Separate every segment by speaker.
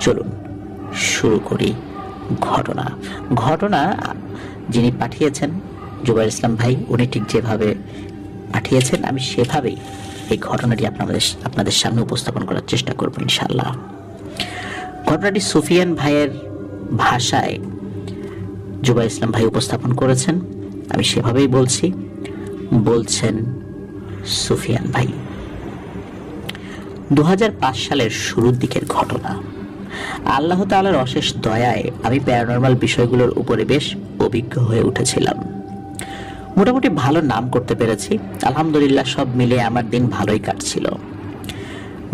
Speaker 1: চলুন শুরু করি ঘটনা। ঘটনা যিনি পাঠিয়েছেন জুবাইর ইসলাম ভাই, উনি ঠিক যেভাবে পাঠিয়েছেন আমি সেভাবেই এই ঘটনাটি আপনাদের সামনে উপস্থাপন করার চেষ্টা করব ইনশাআল্লাহ। ঘটনাটি সুফিয়ান ভাইয়ের ভাষায় জুবাইর ইসলাম ভাই উপস্থাপন করেছেন, আমি সেভাবেই বলছি। বলছেন সুফিয়ান ভাই, 2005 সালের শুরুর দিকের ঘটনা। আল্লাহ তাআলার অশেষ দয়ায় আমি প্যারানরমাল বিষয়গুলোর উপরে বেশ অভিজ্ঞ হয়ে উঠেছিলাম। মোটামুটি ভালো নাম করতে পেরেছি, আলহামদুলিল্লাহ। সব মিলে আমার দিন ভালোই কাটছিল।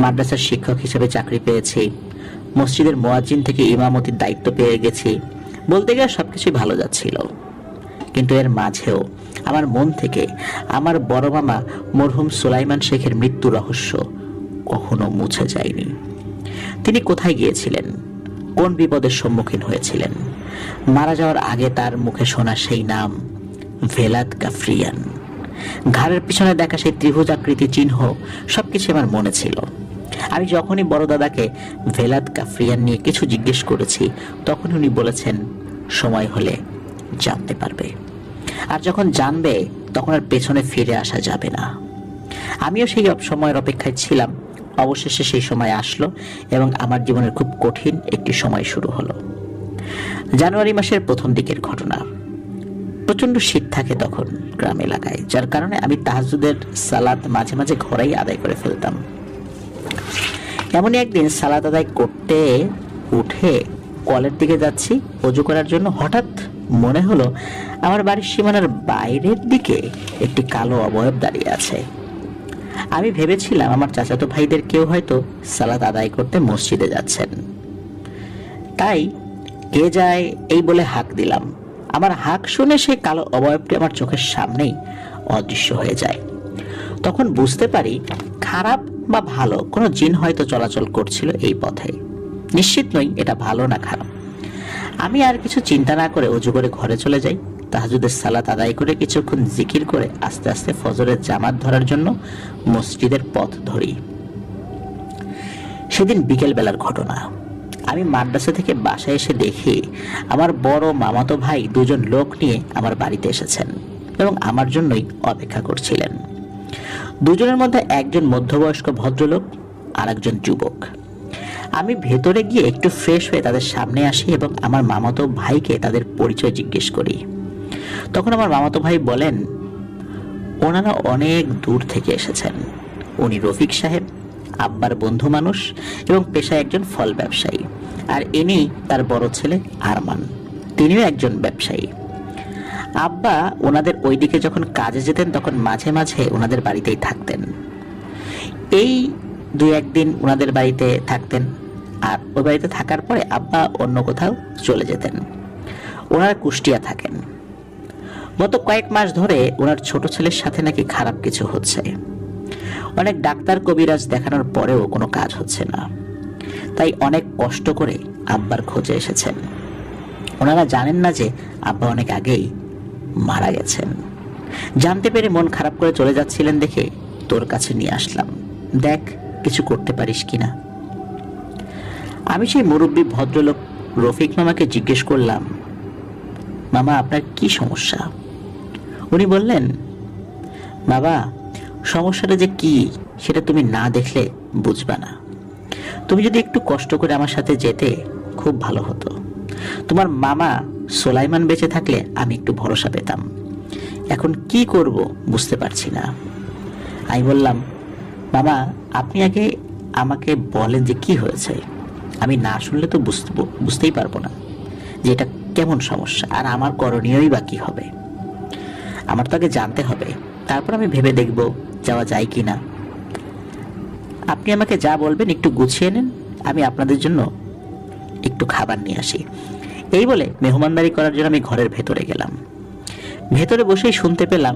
Speaker 1: মাদ্রাসার শিক্ষক হিসেবে চাকরি পেয়েছি, মসজিদের মুয়াজ্জিন থেকে ইমামতির দায়িত্ব পেয়ে গেছি। বলতে গেলে সবকিছুই ভালো যাচ্ছিল। কিন্তু এর মাঝেও আমার মন থেকে আমার বড় মামা মরহুম সুলাইমান শেখের মৃত্যু রহস্য কখনো মুছে যায়নি। তিনি কোথায় গিয়েছিলেন, কোন বিপদের সম্মুখীন হয়েছিলেন, মারা যাওয়ার আগে তার মুখে শোনা সেই নাম ভেলাদ কাফরিয়ান, ঘাড়ের পিছনে দেখা সেই ত্রিভুজাকৃতি চিহ্ন, সবকিছু আমার মনে ছিল। আমি যখনই বড় দাদাকে ভেলাদ কাফরিয়ান নিয়ে কিছু জিজ্ঞেস করেছি, তখন উনি বলেছেন সময় হলে জানতে পারবে, আর যখন জানবে তখন আর পেছনে ফিরে আসা যাবে না। আমিও সেই সময়ের অপেক্ষায় ছিলাম। অবশেষে সেই সময় আসলো এবং আমার জীবনের খুব কঠিন একটি সময় শুরু হলো। জানুয়ারি মাসের প্রথম দিকের ঘটনা। প্রচন্ড শীত থাকে তখন গ্রাম এলাকায়, যার কারণে আমি তাহাজ্জুদের সালাত মাঝে মাঝে ঘরেই আদায় করে ফেলতাম। এমনই একদিন সালাত আদায় করতে উঠে কলের দিকে যাচ্ছি ওযু করার জন্য। হঠাৎ মনে হলো আমার বাড়ির সীমানার বাইরের দিকে একটি কালো অবয়ব দাঁড়িয়ে আছে। আমি ভেবেছিলাম আমার চাচাতো ভাইদের কেউ হয়তো সালাত আদায় করতে মসজিদে যাচ্ছেন, তাই কে যায় এই বলে হাঁক দিলাম। আমার হাঁক শুনে সেই কালো অবয়বটি আমার চোখের সামনেই অদৃশ্য হয়ে যায়। তখন বুঝতে পারি খারাপ বা ভালো কোনো জিন হয়তো চলাচল করছিল এই পথে। নিশ্চিত নই এটা ভালো না খারাপ। আমি আর কিছু চিন্তা না করে ওযু করে ঘরে চলে যাই। তাহাজ্জুদের সালাত আদায় করে কিছুক্ষণ জিকির করে আস্তে আস্তে ফজরের জামাত ধরার জন্য মসজিদের পথ ধরি। সেদিন বিকেল বেলার ঘটনা। আমি মাদ্রাসা থেকে বাসায় এসে দেখি আমার বড় মামাতো ভাই দুজন লোক নিয়ে আমার বাড়িতে এসেছেন এবং আমার জন্যই অপেক্ষা করছিলেন। দুজনের মধ্যে একজন মধ্যবয়স্ক ভদ্রলোক আর একজন যুবক। আমি ভেতরে গিয়ে একটু ফ্রেশ হয়ে তাদের সামনে আসি এবং আমার মামাতো ভাইকে তাদের পরিচয় জিজ্ঞেস করি। তখন আমার মামাতো ভাই বলেন ওনারা অনেক দূর থেকে এসেছেন। উনি রফিক সাহেব, আব্বার বন্ধু মানুষ এবং পেশায় একজন ফল ব্যবসায়ী, আর ইনি তার বড় ছেলে আরমান, তিনিও একজন ব্যবসায়ী। আব্বা ওনাদের ওইদিকে যখন কাজে যেতেন তখন মাঝে মাঝে ওনাদের বাড়িতেই থাকতেন। এই 2-1 দিন ওনাদের বাড়িতে থাকতেন, আর ওই বাড়িতে থাকার পরে আব্বা অন্য কোথাও চলে যেতেন। ওনারা কুষ্টিয়া থাকেন। গত কয়েক মাস ধরে ওনার ছোট ছেলের সাথে নাকি খারাপ কিছু হচ্ছে। অনেক ডাক্তার কবিরাজ দেখানোর পরেও কোনো কাজ হচ্ছে না, তাই অনেক কষ্ট করে আব্বার খোঁজে এসেছেন। ওনারা জানেন না যে আব্বা অনেক আগেই মারা গেছেন। জানতে পেরে মন খারাপ করে চলে যাচ্ছিলেন দেখে তোর কাছে নিয়ে আসলাম, দেখ কিছু করতে পারিস কিনা। আমি সেই মুরব্বী ভদ্রলোক রফিক মামাকে জিজ্ঞেস করলাম, মামা আপনার কি সমস্যা? উনি বললেন, বাবা সমস্যাটা যে কি সেটা তুমি না দেখলে বুঝবা না। তুমি যদি একটু কষ্ট করে আমার সাথে যেতে খুব ভালো হতো। তোমার মামা সুলাইমান বেঁচে থাকলে আমি একটু ভরসা পেতাম। এখন কি করব বুঝতে পারছি না। আমি বললাম, মামা আপনি আগে আমাকে বলেন যে কি হয়েছে। আমি না শুনলে তো বুঝতেই পারবো না যে এটা কেমন সমস্যা, আর আমার করণীয়ই বা কি হবে। আমার তো আগে জানতে হবে, তারপর আমি ভেবে দেখব যাওয়া যায় কি না। আপনি আমাকে যা বলবেন একটু গুছিয়ে নেন, আমি আপনাদের জন্য একটু খাবার নিয়ে আসি। এই বলে মেহমানদারি করার জন্য আমি ঘরের ভেতরে গেলাম। ভেতরে বসেই শুনতে পেলাম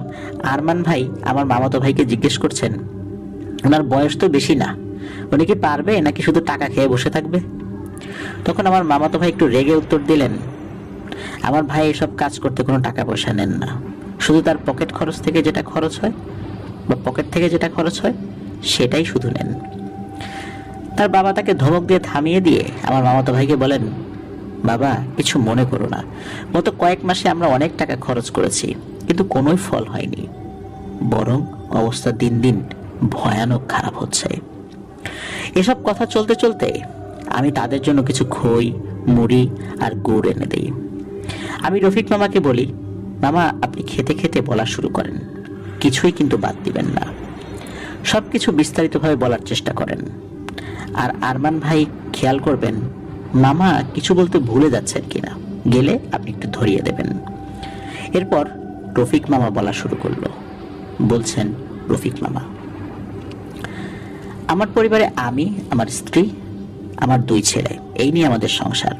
Speaker 1: আরমান ভাই আমার মামাতো ভাইকে জিজ্ঞেস করছেন, ওনার বয়স তো বেশি না, উনি কি পারবে নাকি শুধু টাকা খেয়ে বসে থাকবে? তখন আমার মামাতো ভাই একটু রেগে উত্তর দিলেন, আমার ভাই এসব কাজ করতে কোনো টাকা পয়সা নেন না, শুধু তার পকেট খরচ থেকে যেটা খরচ হয় বা পকেট থেকে যেটা খরচ হয় সেটাই শুধু নেন। তার বাবা তাকে ধমক দিয়ে থামিয়ে দিয়ে আমার মামাতো ভাইকে বলেন, বাবা কিছু মনে করো না, গত কয়েক মাসে আমরা অনেক টাকা খরচ করেছি, কিন্তু কোনোই ফল হয়নি, বরং অবস্থা দিন দিন ভয়ানক খারাপ হচ্ছে। এসব কথা চলতে চলতে আমি তাদের জন্য কিছু খই, মুড়ি আর গুড় এনে দিই। আমি রফিক মামাকে বলি, মামা আপনি খেতে খেতে বলা শুরু করেন, কিছুই কিন্তু বাদ দিবেন না, সবকিছু বিস্তারিতভাবে বলার চেষ্টা করেন। আর আরমান ভাই খেয়াল করবেন মামা কিছু বলতে ভুলে যাচ্ছেন কিনা, গেলে আপনি একটু ধরিয়ে দেবেন। এরপর রফিক মামা বলা শুরু করলো। বলছেন রফিক মামা, আমার পরিবারে আমি, আমার স্ত্রী, আমার 2 ছেলে, এই নিয়ে আমাদের সংসার।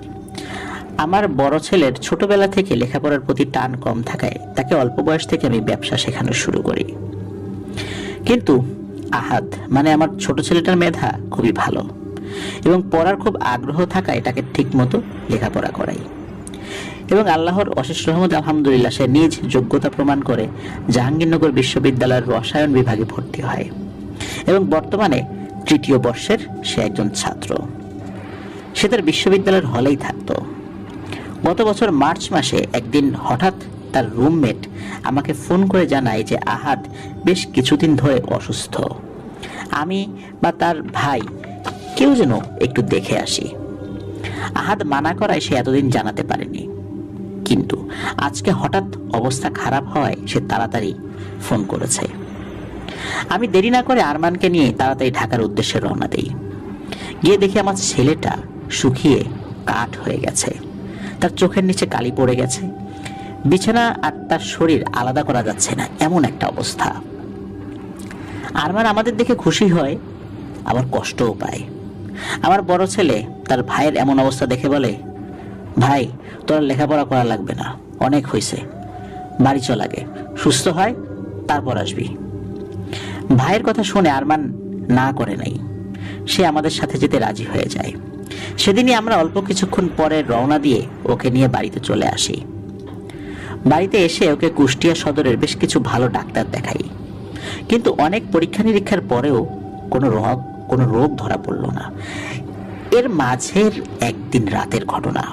Speaker 1: আমার বড় ছেলের ছোটবেলা থেকে লেখাপড়ার প্রতি টান কম থাকায় তাকে অল্প বয়স থেকে আমি ব্যবসা শেখানো শুরু করি। কিন্তু আহাদ মানে আমার ছোট ছেলেটার মেধা খুবই ভালো এবং পড়ার খুব আগ্রহ থাকায় তাকে ঠিক মতো লেখাপড়া করাই। এবং আল্লাহর অশেষ রহমত, আলহামদুলিল্লাহ, সে নিজ যোগ্যতা প্রমাণ করে জাহাঙ্গীরনগর বিশ্ববিদ্যালয়ের রসায়ন বিভাগে ভর্তি হয় এবং বর্তমানে 3য় বর্ষের সে একজন ছাত্র। সে তার বিশ্ববিদ্যালয়ের হলেই থাকতো। গত বছর মার্চ মাসে একদিন হঠাৎ তার রুমমেট আমাকে ফোন করে জানায় যে আহাদ বেশ কিছুদিন ধরে অসুস্থ, আমি বা তার ভাই কেউ যেন একটু দেখে আসি। আহাদ মানা করায় সে এতদিন জানাতে পারেনি, কিন্তু আজকে হঠাৎ অবস্থা খারাপ হওয়ায় সে তাড়াতাড়ি ফোন করেছে। আমি দেরি না করে আরমানকে নিয়ে তাড়াতাড়ি ঢাকার উদ্দেশ্যে রওনা দেই। গিয়ে দেখি আমার ছেলেটা শুকিয়ে কাঠ হয়ে গেছে, তার চোখের নিচে কালি পড়ে গেছে, বিছানা আর তার শরীর আলাদা করা যাচ্ছে না, এমন একটা অবস্থা। আরমান আমাদের দেখে খুশি হয়, আবার কষ্টও পায়। আমার বড় ছেলে তার ভাইয়ের এমন অবস্থা দেখে বলে, ভাই তোর লেখাপড়া করা লাগবে না, অনেক হয়েছে, বাড়ি চল আগে, সুস্থ হয় তারপর আসবি। ভাইয়ের কথা শুনে আরমান না করে নাই, সে আমাদের সাথে যেতে রাজি হয়ে যায়। সেদিনই আমরা অল্প কিছুক্ষণ পরে রওনা দিয়ে ওকে নিয়ে বাড়িতে চলে আসি। বাড়িতে এসে ওকে কুষ্টিয়া সদরের বেশ কিছু ভালো ডাক্তার দেখাই, কিন্তু অনেক পরীক্ষা নিরীক্ষার পরেও কোনো রোগ ধরা পড়ল না। এর মাঝের একদিন রাতের ঘটনা,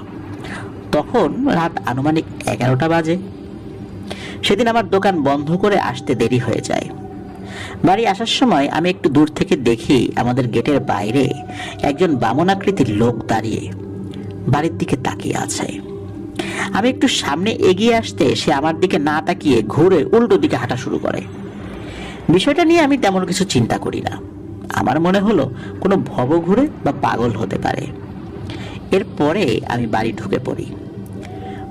Speaker 1: তখন রাত আনুমানিক 11টা বাজে। সেদিন আমার দোকান বন্ধ করে আসতে দেরি হয়ে যায়। বাড়ি আসার সময় আমি একটু দূর থেকে দেখি আমাদের গেটের বাইরে একজন বামনাকৃতির লোক দাঁড়িয়ে বাড়ির দিকে তাকিয়ে আছে। আমি একটু সামনে এগিয়ে আসতে সে আমার দিকে না তাকিয়ে ঘুরে উল্টো দিকে হাঁটা শুরু করে। বিষয়টা নিয়ে আমি তেমন কিছু চিন্তা করি না, আমার মনে হলো কোনো ভব ঘুরে বা পাগল হতে পারে। এরপরে আমি বাড়ি ঢুকে পড়ি।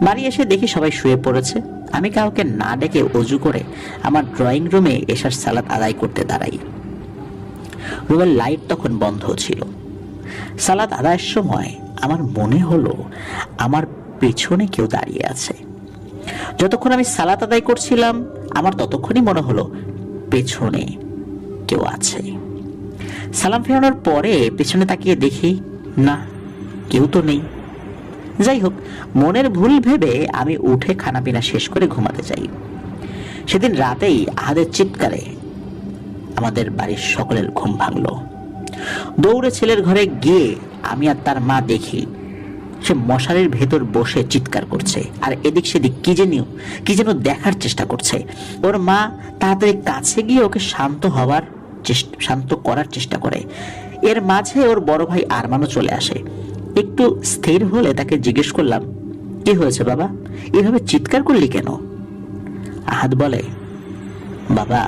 Speaker 1: বাড়ি এসে দেখি সবাই শুয়ে পড়েছে। আমি কাউকে না ডেকে অজু করে আমার ড্রয়িং রুমে এশার সালাত আদায় করতে দাঁড়াই। রুমের লাইট তখন বন্ধ ছিল। সালাত আদায়ের সময় আমার মনে হলো আমার পেছনে কেউ দাঁড়িয়ে আছে। যতক্ষণ আমি সালাত আদায় করছিলাম আমার ততক্ষণই মনে হলো পেছনে কেউ আছে। সালাম ফেরানোর পরে পেছনে তাকিয়ে দেখি না, কেউ তো নেই। যাই হোক, মনের ভুল ভেবে আমি উঠে খানাপিনা শেষ করে ঘুমাতে যাই। সেদিন রাতেই আহাদের চিৎকারে আমাদের বাড়ির সকলের ঘুম ভাঙল। দৌড়ে ছেলের ঘরে গিয়ে আমি আর তার মা দেখি সে মশারির ভেতর বসে চিৎকার করছে আর এদিক সেদিক কি যেন দেখার চেষ্টা করছে। ওর মা তাড়াতাড়ি কাছে গিয়ে ওকে শান্ত করার চেষ্টা করে। এর মাঝে ওর বড় ভাই আরমানও চলে আসে। একটু স্থির হলে তাকে জিজ্ঞেস করলাম, কি হয়েছে বাবা, এভাবে চিৎকার করলি কেন? আহাদ বলে, বাবা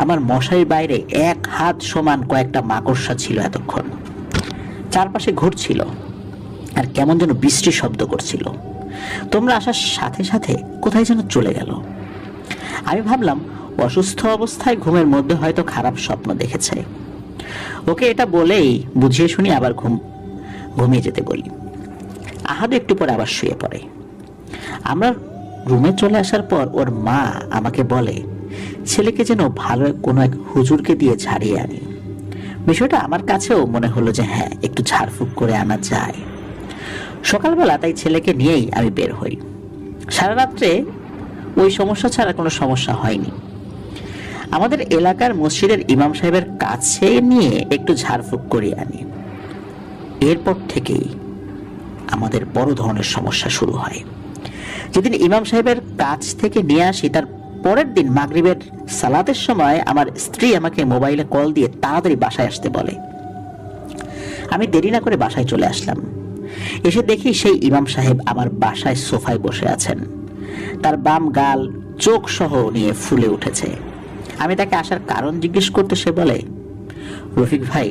Speaker 1: আমার মশারির বাইরে 1 হাত সমান কয়েকটা মাকড়সা ছিল, এতক্ষণ চারপাশে ঘুরছিল আর কেমন যেন বৃষ্টি শব্দ করছিল। তোমরা আসার সাথে সাথে কোথায় যেন চলে গেল। আমি ভাবলাম অসুস্থ অবস্থায় ঘুমের মধ্যে হয়তো খারাপ স্বপ্ন দেখেছে। ওকে এটা বলেই বুঝিয়ে শুনি আবার ঘুমিয়ে যেতে বলি। আহাদ একটু পরে আবার শুয়ে পড়ে। আমরা রুমে চলে আসার পর ওর মা আমাকে বলে ছেলেকে যেন ভালো কোনো এক হুজুরকে দিয়ে ঝাড়িয়ে আনি। বিষয়টা আমার কাছেও মনে হলো যে হ্যাঁ, একটু ঝাড়ফুঁক করে আনা যায়। সকালবেলা তাই ছেলেকে নিয়েই আমি বের হই। সারা রাত্রে ওই সমস্যা ছাড়া কোনো সমস্যা হয়নি। আমাদের এলাকার মসজিদের ইমাম সাহেবের কাছে নিয়ে একটু ঝাড়ফুঁক করিয়ে আনি। এরপর থেকেই আমাদের বড় ধরনের সমস্যা শুরু হয়। যেদিন ইমাম সাহেবের কাছ থেকে নিয়ে আসি, তার পরের দিন মাগরিবের সালাতের সময় আমার স্ত্রী আমাকে মোবাইলে কল দিয়ে তাড়াতাড়ি বাসায় আসতে বলে। আমি দেরি না করে বাসায় চলে আসলাম। এসে দেখি সেই ইমাম সাহেব আমার বাসায় সোফায় বসে আছেন। তার বাম গাল চোখ সহ নিয়ে ফুলে উঠেছে। আমি তাকে আসার কারণ জিজ্ঞেস করতে সে বলে, রফিক ভাই,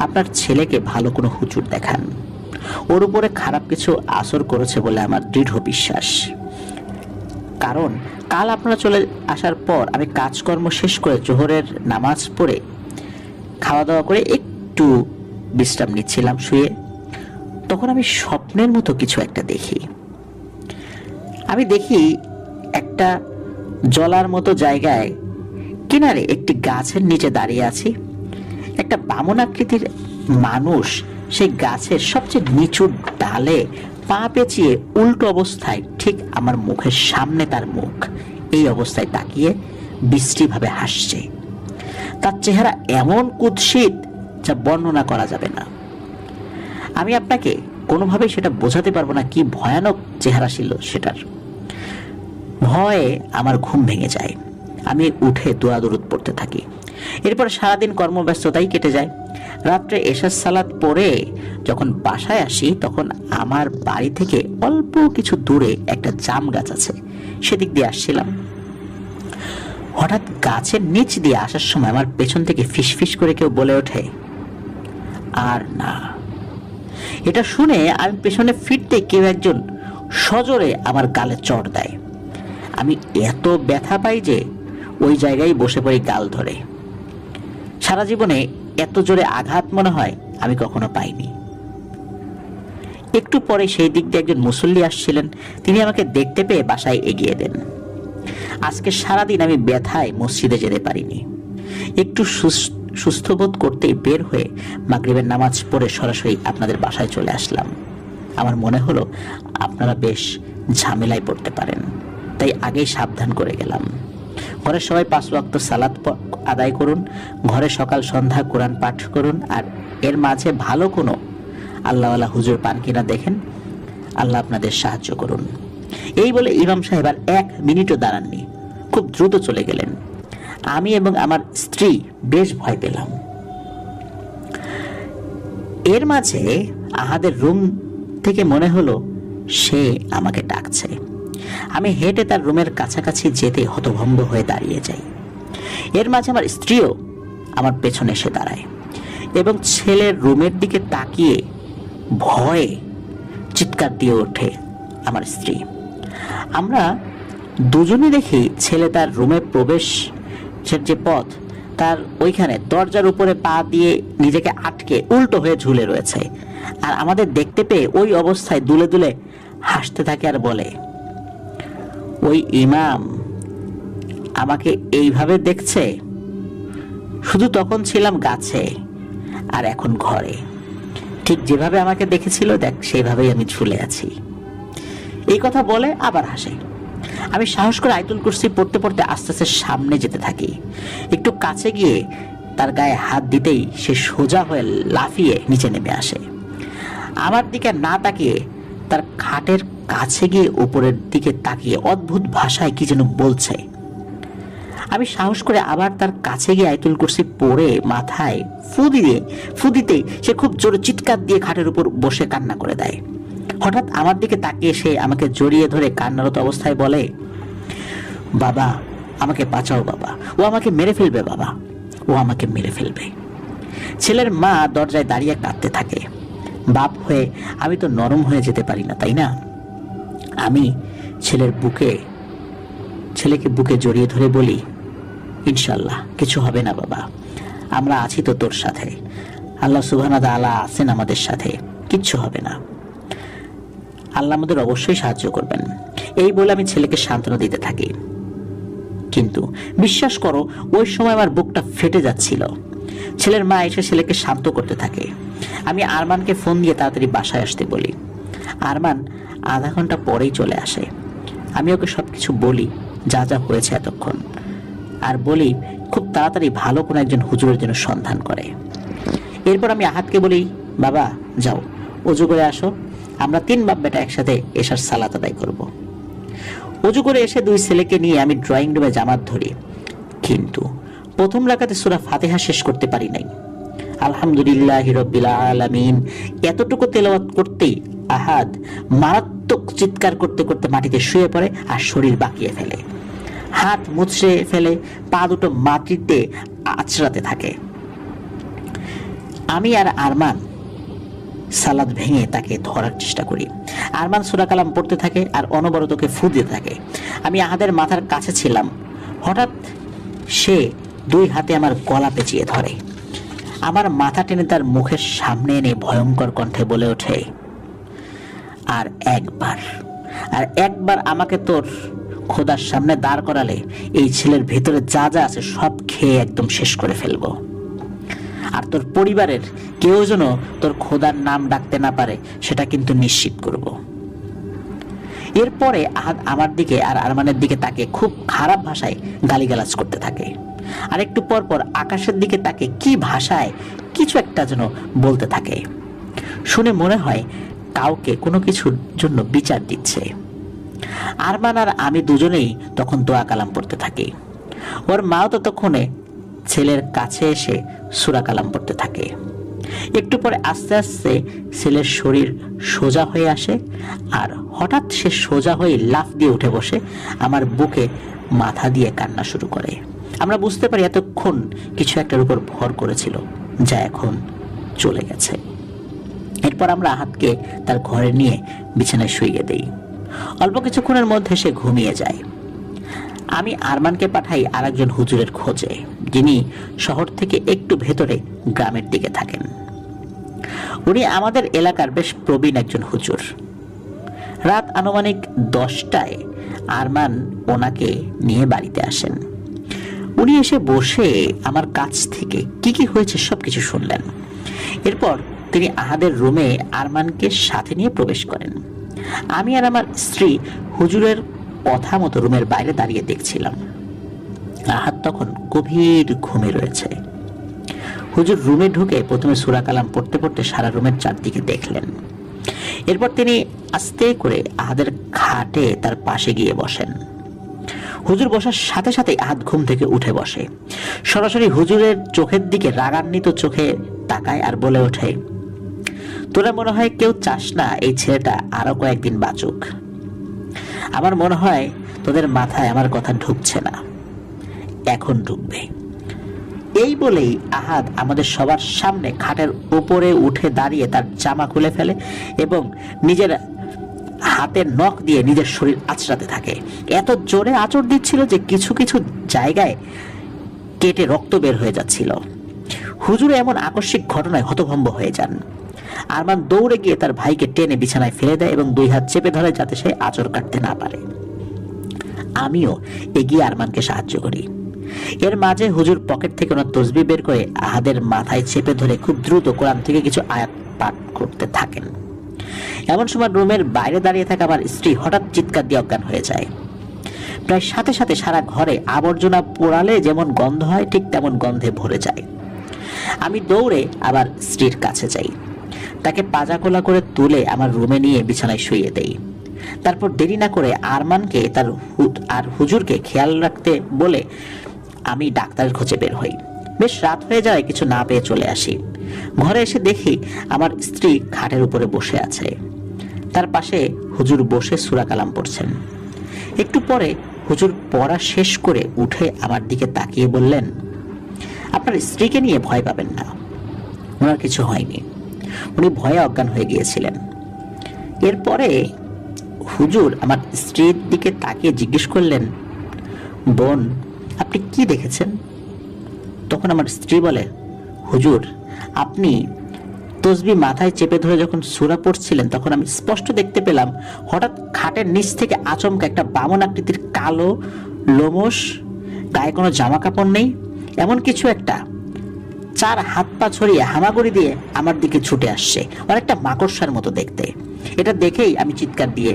Speaker 1: আপনার ছেলেকে ভালো কোনো হুজুর দেখান, ওর উপরে খারাপ কিছু আসর করেছে বলে আমার দৃঢ় বিশ্বাস। কারণ কাল আপনারা চলে আসার পর আমি কাজকর্ম শেষ করে জোহরের নামাজ পড়ে খাওয়া দাওয়া করে একটু বিশ্রাম নিচ্ছিলাম শুয়ে, তখন আমি স্বপ্নের মতো কিছু একটা দেখি। আমি দেখি একটা জলার মতো জায়গায় কিনারে একটি গাছের নিচে দাঁড়িয়ে আছি। একটা বামন আকৃতির মানুষ সেই গাছের সবচেয়ে নিচু ডালে পা পেঁচিয়ে উল্টো অবস্থায় ঠিক আমার মুখের সামনে, তার মুখ এই অবস্থায় তাকিয়ে বিশ্রীভাবে হাসছে। তার চেহারা এমন কুৎসিত যা বর্ণনা করা যাবে না। আমি আপনাকে কোনোভাবেই সেটা বোঝাতে পারবো না কি ভয়ানক চেহারা ছিল সেটার। ভয়ে আমার ঘুম ভেঙে যায়। আমি উঠে দোয়া দরুদ পড়তে থাকি। এরপর সারাদিন কর্মব্যস্ততাই কেটে যায়। রাত্রে এশার সালাত পড়ে যখন বাসায় আসি, তখন আমার বাড়ি থেকে অল্প কিছু দূরে একটা জাম গাছ আছে, সেদিক দিয়ে আসছিলাম। হঠাৎ গাছের নিচ দিয়ে আসার সময় আমার পেছন থেকে ফিসফিস করে কেউ বলে ওঠে, আর না। এটা শুনে আমি পেছনে ফিরতে কেউ একজন সজোরে আমার গালে চড় দেয়। আমি এত ব্যথা পাই যে ওই জায়গায় বসে পড়ি গাল ধরে। সারা জীবনে এত জোরে আঘাত মনে হয় আমি কখনো পাইনি। একটু পরে সেই দিক দিয়ে একজন মুসল্লি আসছিলেন। তিনি আমাকে দেখতে পেয়ে বাসায় এগিয়ে দেন। আজকে সারাদিন আমি ব্যথায় মসজিদে যেতে পারিনি। একটু সুস্থ বোধ করতেই বের হয়ে মাগরিবের নামাজ পড়ে সরাসরি আপনাদের বাসায় চলে আসলাম। আমার মনে হলো আপনারা বেশ ঝামেলায় পড়তে পারেন, তাই আগেই সাবধান করে গেলাম। ঘরের সবাই 5 ওয়াক্ত সালাত আদায় করুন, ঘরে সকাল সন্ধ্যা কোরআন পাঠ করুন, আর এর মাঝে ভালো কোনো আল্লাহওয়ালা হুজুর পান কিনা দেখেন। আল্লাহ আপনাদের সাহায্য করুন। এই বলে ইমাম সাহেব আর 1 মিনিটও দাঁড়াননি, খুব দ্রুত চলে গেলেন। আমি এবং আমার স্ত্রী বেশ ভয় পেলাম। এর মাঝে আহাদের রুম থেকে মনে হলো সে আমাকে ডাকছে। আমি হেঁটে তার রুমের কাছাকাছি যেতে হতভম্ব হয়ে দাঁড়িয়ে যাই। এর মাঝে আমার স্ত্রীও আমার পেছনে এসে দাঁড়ায় এবং ছেলের রুমের দিকে তাকিয়ে ভয়ে চিৎকার দিয়ে ওঠে আমার স্ত্রী। আমরা দুজনে দেখি ছেলে তার রুমে প্রবেশের যে পথ, তার ওইখানে দরজার উপরে পা দিয়ে নিজেকে আটকে উল্টো হয়ে ঝুলে রয়েছে। আর আমাদের দেখতে পেয়ে ওই অবস্থায় দুলে দুলে হাসতে থাকে আর বলে, ওই ইমাম আমাকে এইভাবে দেখছে, শুধু তখন ছিলাম গাছে আর এখন ঘরে, ঠিক যেভাবে আমাকে দেখেছিল দেখ সেভাবেই আমি ঝুলে আছি। এই কথা বলে আবার হাসে। আমি সাহস করে আয়াতুল কুরসি পড়তে পড়তে আস্তে আস্তে সামনে যেতে থাকি। একটু কাছে গিয়ে তার গায়ে হাত দিতেই সে সোজা হয়ে লাফিয়ে নিচে নেমে আসে। আমার দিকে না তাকিয়ে তার খাটের কাছে গিয়ে উপরের দিকে তাকিয়ে অদ্ভুত ভাষায় কি যেন বলছে। আমি সাহস করে আবার তার কাছে গিয়ে আয়াতুল কুরসি পড়ে মাথায় ফু দিতেই সে খুব জোরে চিৎকার দিয়ে খাটের উপর বসে কান্না করে দেয়। হঠাৎ আমার দিকে তাকিয়ে সে আমাকে জড়িয়ে ধরে কান্নারত অবস্থায় বলে, বাবা আমাকে বাঁচাও বাবা, ও আমাকে মেরে ফেলবে বাবা, ও আমাকে মেরে ফেলবে। ছেলের মা দরজায় দাঁড়িয়ে কাঁদতে থাকে। বাপ হয়ে আমি তো নরম হয়ে যেতে পারি না, তাই না? আমি ছেলেকে বুকে জড়িয়ে ধরে বলি, ইনশাল্লাহ কিছু হবে না বাবা, আমরা আছি তো তোর সাথে, আল্লাহ সুবহানাহু ওয়া তাআলা আছেন আমাদের সাথে, কিচ্ছু হবে না, আল্লাহ আমাদের অবশ্যই সাহায্য করবেন। এই বলে আমি ছেলেকে সান্ত্বনা দিতে থাকি। কিন্তু বিশ্বাস করো, ওই সময় আমার বুকটা ফেটে যাচ্ছিল। ছেলের মা এসে ছেলেকে শান্ত করতে থাকে। আমি আরমানকে ফোন দিয়ে তাড়াতাড়ি বাসায় আসতে বলি। আরমান আধা ঘন্টা পরেই চলে আসে। আমি ওকে সবকিছু বলি যা যা হয়েছে এতক্ষণ, আর বলি খুব তাড়াতাড়ি ভালো কোনো একজন হুজুরের জন্য সন্ধান করে। এরপর আমি আহাদকে বলি, বাবা যাও অজু করে আসো, আমরা 3 বাপ বেটা একসাথে এশার সালাত আদায় করব। অজু করে এসে 2 ছেলেকে নিয়ে আমি ড্রয়িং রুমে জামাত ধরি, কিন্তু প্রথম রাকাতে সূরা ফাতিহা শেষ করতে পারি নাই। আলহামদুলিল্লাহি রাব্বিল আলামিন এতটুকু তেলাওয়াত করতেই আহাদ মারাত্মক চিৎকার করতে করতে মাটিতে শুয়ে পড়ে আর শরীর বাঁকিয়ে ফেলে, হাত মুছড়ে ফেলে, পা দুটো মাটিতে আছড়াতে থাকে। আমি আর আরমান সালাদ ভেঙে তাকে ধরার চেষ্টা করি। আরমান সূরা কালাম পড়তে থাকে আর অনবরত ওকে ফু দিতে থাকে। আমি আহাদের মাথার কাছে ছিলাম, হঠাৎ সে 2 হাতে আমার গলা পেঁচিয়ে ধরে, আমার মাথা টেনে তার মুখের সামনে এনে ভয়ঙ্কর কণ্ঠে বলে ওঠে, আর একবার আমাকে তোর খোদার সামনে দাঁড় করালে এই ছেলের ভেতরে যা যা আছে সব খেয়ে একদম শেষ করে ফেলবো, আর তোর পরিবারের কেউ যেন তোর খোদার নাম ডাকতে না পারে সেটা কিন্তু নিশ্চিত করব। এরপরে আহাদ আমার দিকে আর আরমানের দিকে তাকে খুব খারাপ ভাষায় গালিগালাজ করতে থাকে, আর একটু পর পর আকাশের দিকে তাকে কি ভাষায় কিছু একটা যেন বলতে থাকে। শুনে মনে হয় কাউকে কোনো কিছুর জন্য বিচার দিচ্ছে। আরমান আর আমি দুজনেই তখন দোয়া কালাম পড়তে থাকি। ওর মাও ততক্ষণে ছেলের কাছে এসে সূরা কালাম পড়তে থাকে। একটু পরে আস্তে আস্তে ছেলের শরীর সোজা হয়ে আসে, আর হঠাৎ সে সোজা হয়ে লাফ দিয়ে উঠে বসে আমার বুকে মাথা দিয়ে কান্না শুরু করে। আমরা বুঝতে পারি এতক্ষণ কিছু একটার উপর ভর করেছিল, যা এখন চলে গেছে। এরপর আমরা আহাদকে তার ঘরে নিয়ে বিছানায় শুইয়ে দেই। অল্প কিছুক্ষণের মধ্যে সে ঘুমিয়ে যায়। আমি আরমানকে পাঠাই আরেকজন হুজুরের খোঁজে, যিনি শহর থেকে একটু ভেতরে গ্রামের দিকে থাকেন। উনি আমাদের এলাকার বেশ প্রবীণ একজন হুজুর। রাত আনুমানিক 10টায় আরমান ওনাকে নিয়ে বাড়িতে আসেন। উনি এসে বসে আমার কাছ থেকে কি কি হয়েছে সবকিছু শুনলেন। এরপর তিনি আহাদের রুমে আরমানকে সাথে নিয়ে প্রবেশ করেন। আমি আর আমার স্ত্রী হুজুরের কথা মতো রুমের বাইরে দাঁড়িয়ে দেখছিলাম। আহাদ তখন গভীর ঘুমে রয়েছে। হুজুর রুমে ঢুকে প্রথমে সূরা কালাম পড়তে পড়তে সারা রুমের চারদিকে দেখলেন। এরপর তিনি আস্তে করে আহাদের খাটে তার পাশে গিয়ে বসেন। হুজুর বসার সাথে সাথে আহাদ ঘুম থেকে উঠে বসে, সরাসরি হুজুরের চোখের দিকে রাগান্বিত চোখে তাকায় আর বলে ওঠে, তোরা মনে হয় কেউ চাস না এই ছেলেটা আরো কয়েকদিন বাঁচুক। আমার মনে হয় তোদের মাথায় আমার কথা ঢুকছে না, এখন ঢুকবে। এই বলেই আহাদ আমাদের সবার সামনে খাটের উপরে উঠে দাঁড়িয়ে তার জামা খুলে ফেলে এবং নিজের হাতের নখ দিয়ে নিজের শরীর আঁচড়াতে থাকে। এত জোরে আঁচড় দিচ্ছিল যে কিছু কিছু জায়গায় কেটে রক্ত বের হয়ে যাচ্ছিল। হুজুর এমন আকস্মিক ঘটনায় হতভম্ব হয়ে যান। আরমান দৌড়ে গিয়ে তার ভাইকে টেনে বিছানায় ফেলে দেয় এবং 2 হাত চেপে ধরে যাতে সে আঁচড় কাটতে না পারে। আমিও এগিয়ে আরমানকে সাহায্য করি। এর মাঝে হুজুর পকেট থেকে ওনার তসবিহ বের করে আহাদের মাথায় চেপে ধরে খুব দ্রুত কোরআন থেকে কিছু আয়াত পাঠ করতে থাকেন। এমন সময় রুমের বাইরে দাঁড়িয়ে থাকা আমার স্ত্রী হঠাৎ চিৎকার দিয়ে অজ্ঞান হয়ে যায়। প্রায় সাথে সাথে সারা ঘরে আবর্জনা পোড়ালে যেমন গন্ধ হয় ঠিক তেমন গন্ধে ভরে যায়। আমি দৌড়ে আবার স্ত্রীর কাছে যাই, তাকে পাজাকোলা করে তুলে আমার রুমে নিয়ে বিছানায় শুইয়ে দেই। তারপর দেরি না করে আরমানকে আর হুজুরকে খেয়াল রাখতে বলে আমি ডাক্তারের খোঁজে বের হই। বেশ রাত হয়ে যায়, কিছু না পেয়ে চলে আসি। ঘরে এসে দেখি আমার স্ত্রী খাটের উপরে বসে আছে, তার পাশে হুজুর বসে সূরা কালাম পড়ছেন। একটু পরে হুজুর পড়া শেষ করে উঠে আমার দিকে তাকিয়ে বললেন, আপনার স্ত্রীকে নিয়ে ভয় পাবেন না, ওনার কিছু হয়নি, উনি ভয়ে অজ্ঞান হয়ে গিয়েছিলেন। এরপরে হুজুর আমার স্ত্রীর দিকে তাকিয়ে জিজ্ঞেস করলেন, বোন আপনি কি দেখেছেন? তখন আমার স্ত্রী বলে, হুজুর আপনি তসবিহ মাথায় চেপে ধরে যখন সূরা পড়ছিলেন তখন আমি স্পষ্ট দেখতে পেলাম হঠাৎ খাটের নিচ থেকে আচমকা একটা বামন আকৃতির কালো লোমশ, গায়ে কোনো জামা কাপড় নেই, এমন কিছু একটা 4 হাত পা ছড়িয়ে হামাগুড়ি দিয়ে আমার দিকে ছুটে আসছে, অনেকটা মাকড়সার মতো দেখতে। এটা দেখেই আমি চিৎকার দিয়ে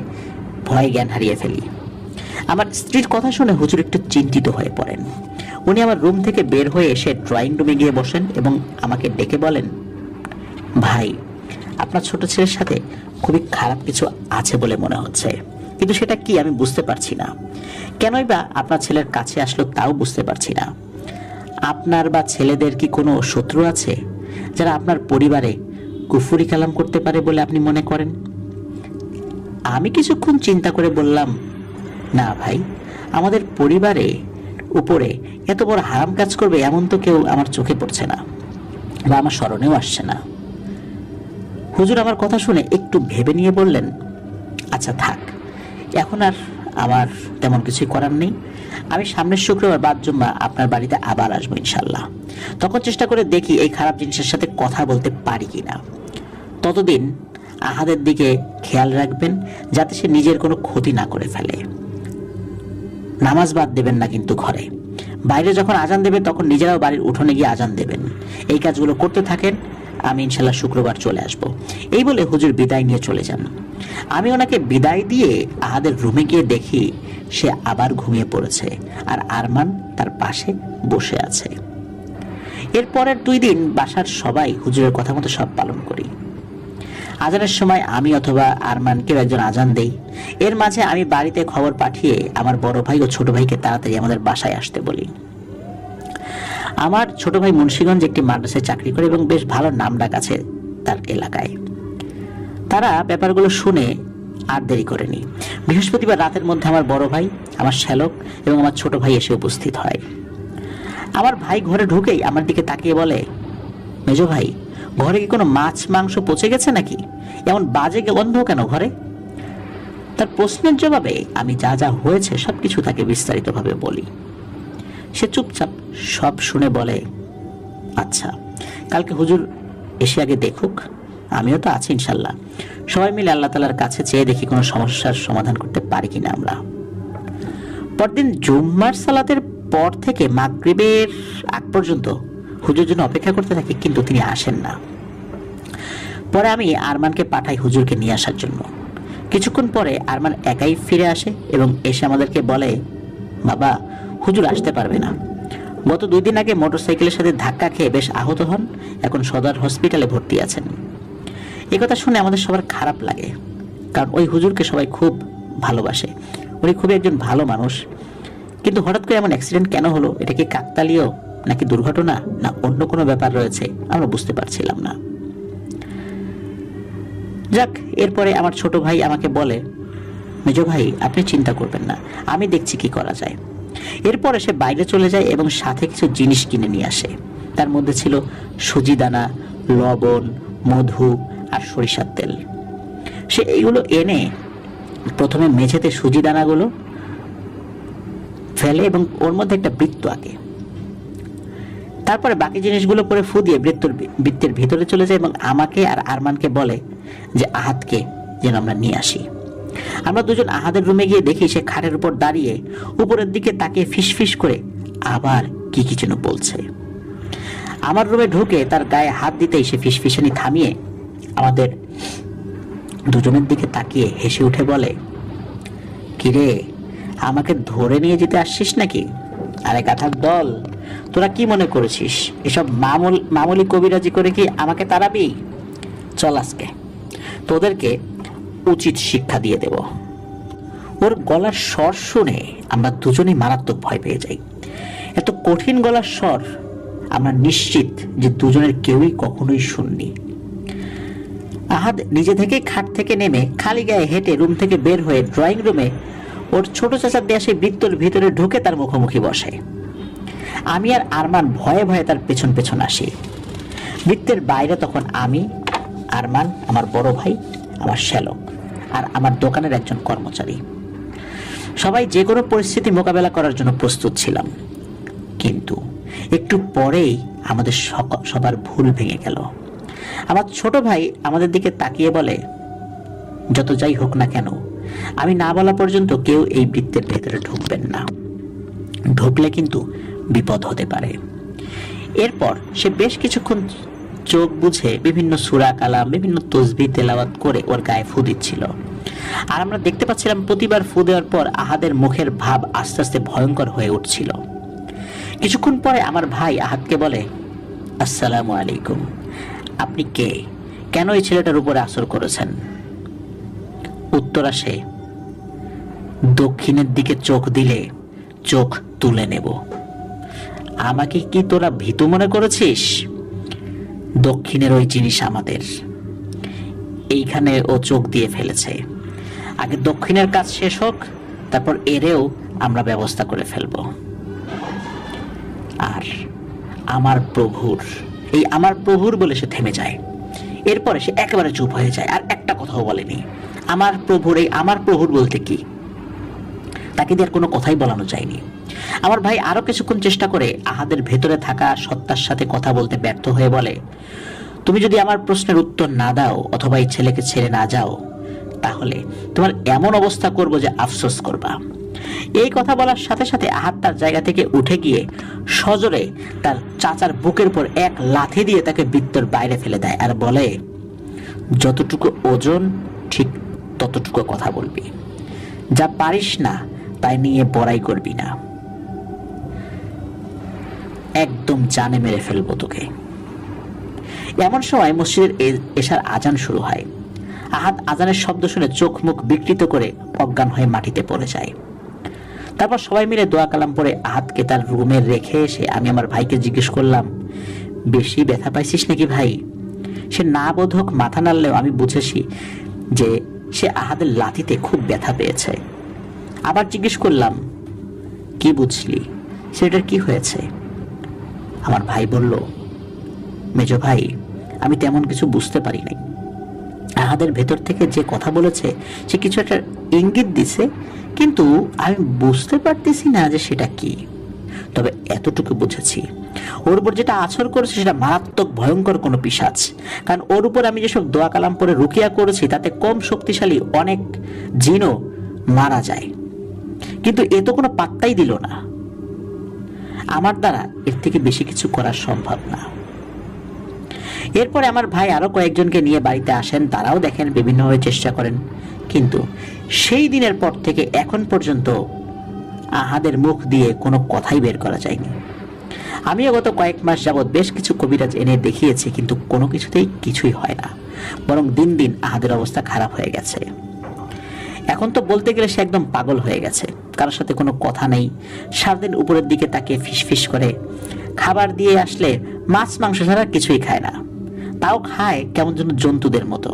Speaker 1: ভয়ে জ্ঞান হারিয়ে ফেলি। আমার স্ত্রীর কথা শুনে হুজুর একটু চিন্তিত হয়ে পড়েন। উনি আমার রুম থেকে বের হয়ে এসে ড্রয়িং রুমে গিয়ে বসেন এবং আমাকে ডেকে বলেন, ভাই আপনার ছোট ছেলের সাথে খুবই খারাপ কিছু আছে বলে মনে হচ্ছে, কিন্তু সেটা কি আমি বুঝতে পারছি না। কেনই বা আপনার ছেলের কাছে আসলো তাও বুঝতে পারছি না। আপনার বা ছেলেদের কি কোনো শত্রু আছে যারা আপনার পরিবারে কুফরি কালাম করতে পারে বলে আপনি মনে করেন? আমি কিছুক্ষণ চিন্তা করে বললাম, না ভাই, আমাদের পরিবারে উপরে এত বড় হারাম কাজ করবে এমন তো কেউ আমার চোখে পড়ছে না বা আমার স্মরণেও আসছে না। হুজুর আমার কথা শুনে একটু ভেবে নিয়ে বললেন, আচ্ছা থাক, এখন আর আমার তেমন কিছুই করার নেই। আমি সামনের শুক্রবার বাদ জুম্মা আপনার বাড়িতে আবার আসবো ইনশাল্লাহ। তখন চেষ্টা করে দেখি এই খারাপ জিনিসের সাথে কথা বলতে পারি কিনা। ততদিন আহাদের দিকে খেয়াল রাখবেন যাতে সে নিজের কোনো ক্ষতি না করে ফেলে। নামাজ বাদ দেবেন না কিন্তু ঘরে। বাইরে যখন আজান দেবে তখন নিজেরাও বাড়ির উঠোনে গিয়ে আজান দেবেন। এই কাজগুলো করতে থাকেন, আমি ইনশাল্লাহ শুক্রবার চলে আসব। এই বলে হুজুর বিদায় নিয়ে চলে যান। আমি ওনাকে বিদায় দিয়ে আহাদের রুমে গিয়ে দেখি সে আবার ঘুমিয়ে পড়েছে আর আরমান তার পাশে বসে আছে। এর পরের 2 দিন বাসার সবাই হুজুরের কথা মতো সব পালন করি। আজানের সময় আমি অথবা আরমান কেউ একজন আজান দেই। এর মাঝে আমি বাড়িতে খবর পাঠিয়ে আমার বড় ভাই ও ছোট ভাইকে তাড়াতাড়ি আমাদের বাসায় আসতে বলি। আমার ছোট ভাই মুন্সিগঞ্জে একটি মাদ্রাসায় চাকরি করে এবং বেশ ভালো নামডাক আছে তার এলাকায়। তারা ব্যাপারগুলো শুনে আর দেরি করেনি। বৃহস্পতিবার রাতের মধ্যে আমার বড় ভাই, আমার শ্যালক এবং আমার ছোট ভাই এসে উপস্থিত হয়। আমার ভাই ঘরে ঢুকেই আমার দিকে তাকিয়ে বলে, মেজো ভাই, ঘরে কি কোনো মাছ মাংস পচে গেছে নাকি? এমন বাজে গন্ধ কেন ঘরে? তার প্রশ্নের জবাবে আমি যা যা হয়েছে সবকিছু তাকে বিস্তারিতভাবে বলি। সে চুপচাপ সব শুনে বলে, আচ্ছা, কালকে হুজুর এসে আগে দেখুক, আমিও তো আছি ইনশাল্লাহ। সবাই মিলে আল্লাহ তাআলার কাছে চেয়ে দেখি কোনো সমস্যার সমাধান করতে পারি কিনা আমরা। পরদিন জুম্মার সালাতের পর থেকে মাগরিবের আগ পর্যন্ত হুজুর জন্য অপেক্ষা করতে থাকি, কিন্তু তিনি আসেন না। পরে আমি আরমানকে পাঠাই হুজুরকে নিয়ে আসার জন্য। কিছুক্ষণ পরে আরমান একাই ফিরে আসে এবং এসে আমাদেরকে বলে, বাবা, হুজুর আসতে পারবে না। গত 2 দিন আগে মোটরসাইকেলের সাথে ধাক্কা খেয়ে বেশ আহত হন, এখন সদর হসপিটালে ভর্তি আছেন। এই কথা শুনে আমাদের সবার খারাপ লাগে, কারণ ওই হুজুরকে সবাই খুব ভালোবাসে। উনি খুবই একজন ভালো মানুষ। কিন্তু হঠাৎ করে এমন অ্যাক্সিডেন্ট কেন হলো? এটা কি কাকতালীয় নাকি দুর্ঘটনা, না অন্য কোনো ব্যাপার রয়েছে? আমরা বুঝতে পারছিলাম না। যাক, এরপরে আমার ছোট ভাই আমাকে বলে, মেজো ভাই, আপনি চিন্তা করবেন না, আমি দেখছি কি করা যায়। এরপরে সে বাইরে চলে যায় এবং সাথে কিছু জিনিস কিনে নিয়ে আসে। তার মধ্যে ছিল সুজি দানা, লবণ, মধু আর সরিষার তেল। সে এইগুলো এনে প্রথমে মেঝেতে সুজি দানাগুলো ফেলে এবং ওর মধ্যে একটা বৃত্ত আঁকে। তারপরে বাকি জিনিসগুলো পরে ফু দিয়ে বৃত্তের ভিতরে চলে যায় এবং আমাকে আর আরমানকে বলে যে আহাদকে যেন আমরা নিয়ে আসি। আমরা দুজন আহাদের রুমে গিয়ে দেখি সে খাটের উপর দাঁড়িয়ে উপরের দিকে তাকিয়ে ফিসফিস করে আবার কি কি যেন বলছে। আমার রুমে ঢুকে তার গায়ে হাত দিতেই সে ফিসফিসানি থামিয়ে আমাদের দুজনের দিকে তাকিয়ে হেসে উঠে বলে, কিরে, আমাকে ধরে নিয়ে যেতে আসছিস নাকি? আরে গাধার দল, তোরা কি মনে করেছিস এসব মামুলি কবিরাজি করে কি আমাকে তাড়াবি? চল, আজকে তোদেরকে উচিত শিক্ষা দিয়ে দেব। ওর গলার স্বর শুনে আমরা দুজনেই মারাত্মক ভয় পেয়ে যাই। এত কঠিন গলার স্বর আমরা নিশ্চিত যে দুজনের কেউই কখনোই শুননি। আহাদ নিজে থেকে খাট থেকে নেমে খালি গায়ে হেঁটে রুম থেকে বের হয়ে ড্রয়িং রুমে ওর ছোট চাচার দেয়া সেই বৃত্তর ভিতরে ঢুকে তার মুখোমুখি বসে। আমি আর আরমান ভয়ে ভয়ে তার পেছন পেছন আসি। বৃত্তের বাইরে তখন আমি, আরমান, আমার বড় ভাই, আমার শ্যালক আর আমার দোকানের একজন কর্মচারী। সবাই যে কোনো পরিস্থিতি মোকাবেলা করার জন্য প্রস্তুত ছিলাম। কিন্তু একটু পরেই আমাদের সবার ভুল ভেঙে গেল। আমার ছোট ভাই আমাদের দিকে তাকিয়ে বলে, যত যাই হোক না কেন, আমি না বলা পর্যন্ত কেউ এই বৃত্তের ভেতরে ঢুকবেন না, ঢুকলে কিন্তু বিপদ হতে পারে। এরপর সে বেশ কিছুক্ষণ চোখ বুঝে বিভিন্ন সূরা কালাম, বিভিন্ন তসবিহ তেলাওয়াত করে ওর গায়ে ফু দিচ্ছিল। আর আমরা দেখতে পাচ্ছিলাম প্রতিবার ফু দেওয়ার পর আহাদের মুখের ভাব আস্তে আস্তে ভয়ঙ্কর হয়ে উঠছিল। কিছুক্ষণ পরে আমার ভাই আহাদকে বলে, আসসালামু আলাইকুম, আপনি কে? কেন এই ছেলেটার উপরে আসর করেছেন? উত্তর আসে, দক্ষিণের দিকে চোখ দিলে চোখ তুলে নেব। আমাকে কি তোরা ভীতু মনে করেছিস? দক্ষিণের ওই জিনিস আমাদের। এইখানে ও চোখ দিয়ে ফেলেছে, আগে দক্ষিণের কাজ শেষ হোক, তারপর এরেও আমরা ব্যবস্থা করে ফেলব। আর আমার প্রভুর, এই আমার প্রভুর বলে সে থেমে যায়। এরপরে সে একেবারে চুপ হয়ে যায়, আর একটা কথাও বলেনি। আমার প্রভুর, এই আমার প্রভুর বলতে কি? তাকে দিয়ে আর কোনো কথাই বলানো যায়নি। আমার ভাই আরো কিছুক্ষণ চেষ্টা করে আহাদের ভেতরে থাকা সত্তার সাথে কথা বলতে ব্যর্থ হয়ে বলে, তুমি যদি আমার প্রশ্নের উত্তর না দাও অথবা এই ছেলেকে ছেড়ে না যাও, তাহলে তোমার এমন অবস্থা করব যে আফসোস করবা। এই কথা বলার সাথে সাথে আহাদ তার জায়গা থেকে উঠে গিয়ে সজোরে তার চাচার বুকের উপর এক লাথি দিয়ে তাকে বৃত্তের বাইরে ফেলে দেয় আর বলে, যতটুকু ওজন ঠিক ততটুকু কথা বলবি, যা পারিস না তাই নিয়ে বড়াই করবি না, একদম জানে মেরে ফেলবো তোকে। এমন সময় মসজিদের এশার আজান শুরু হয়। আহাদ আজানের শব্দ শুনে চোখ মুখ বিকৃত করে অজ্ঞান হয়ে মাটিতে পড়ে যায়। তারপর সবাই মিলে দোয়া কালাম পড়ে আহাদকে তার রুমে রেখে এসে আমি আমার ভাইকে জিজ্ঞেস করলাম, বেশি ব্যথা পাইছিস নাকি ভাই? সে না বোধক মাথা নাড়লেও আমি বুঝেছি যে সে আহাদের লাথিতে খুব ব্যথা পেয়েছে। আবার জিজ্ঞেস করলাম, কি বুঝলি, সেটার কি হয়েছে? আমার ভাই বলল, মেজো ভাই, আমি তেমন কিছু বুঝতে পারি নাই। আহাদের ভেতর থেকে যে কথা বলেছে সে কিছু একটা ইঙ্গিত দিছে, কিন্তু আমি বুঝতে পারতেছি না যে সেটা কি। তবে এতটুকু বুঝেছি, ওর উপর যেটা আছর করেছে সেটা মারাত্মক ভয়ঙ্কর কোনো পিশাচ। কারণ ওর উপর আমি যেসব দোয়া কালাম পরে রুকিয়া করেছি তাতে কম শক্তিশালী অনেক জিনও মারা যায়, কিন্তু এ তো কোনো পাত্তাই দিল না। আমার দ্বারা এর থেকে বেশি কিছু করা সম্ভব না। এরপরে আমার ভাই আরো কয়েকজনকে নিয়ে বাড়িতে আসেন, তারাও দেখেন, বিভিন্নভাবে চেষ্টা করেন, কিন্তু সেই দিনের পর থেকে এখন পর্যন্ত আহাদের মুখ দিয়ে কোনো কথাই বের করা যায়নি। আমিও গত কয়েক মাস যাবৎ বেশ কিছু কবিরাজ এনে দেখিয়েছি, কিন্তু কোনো কিছুতেই কিছুই হয় না, বরং দিন দিন আহাদের অবস্থা খারাপ হয়ে গেছে। এখন তো বলতে গেলে সে একদম পাগল হয়ে গেছে, কারোর সাথে কোনো কথা নেই, সারাদিন উপরের দিকে তাকিয়ে ফিসফিস করে, খাবার দিয়ে আসলে মাছ মাংস ছাড়া কিছুই খায় না, তাও খায় কেমন যেন জন্তুদের মতো।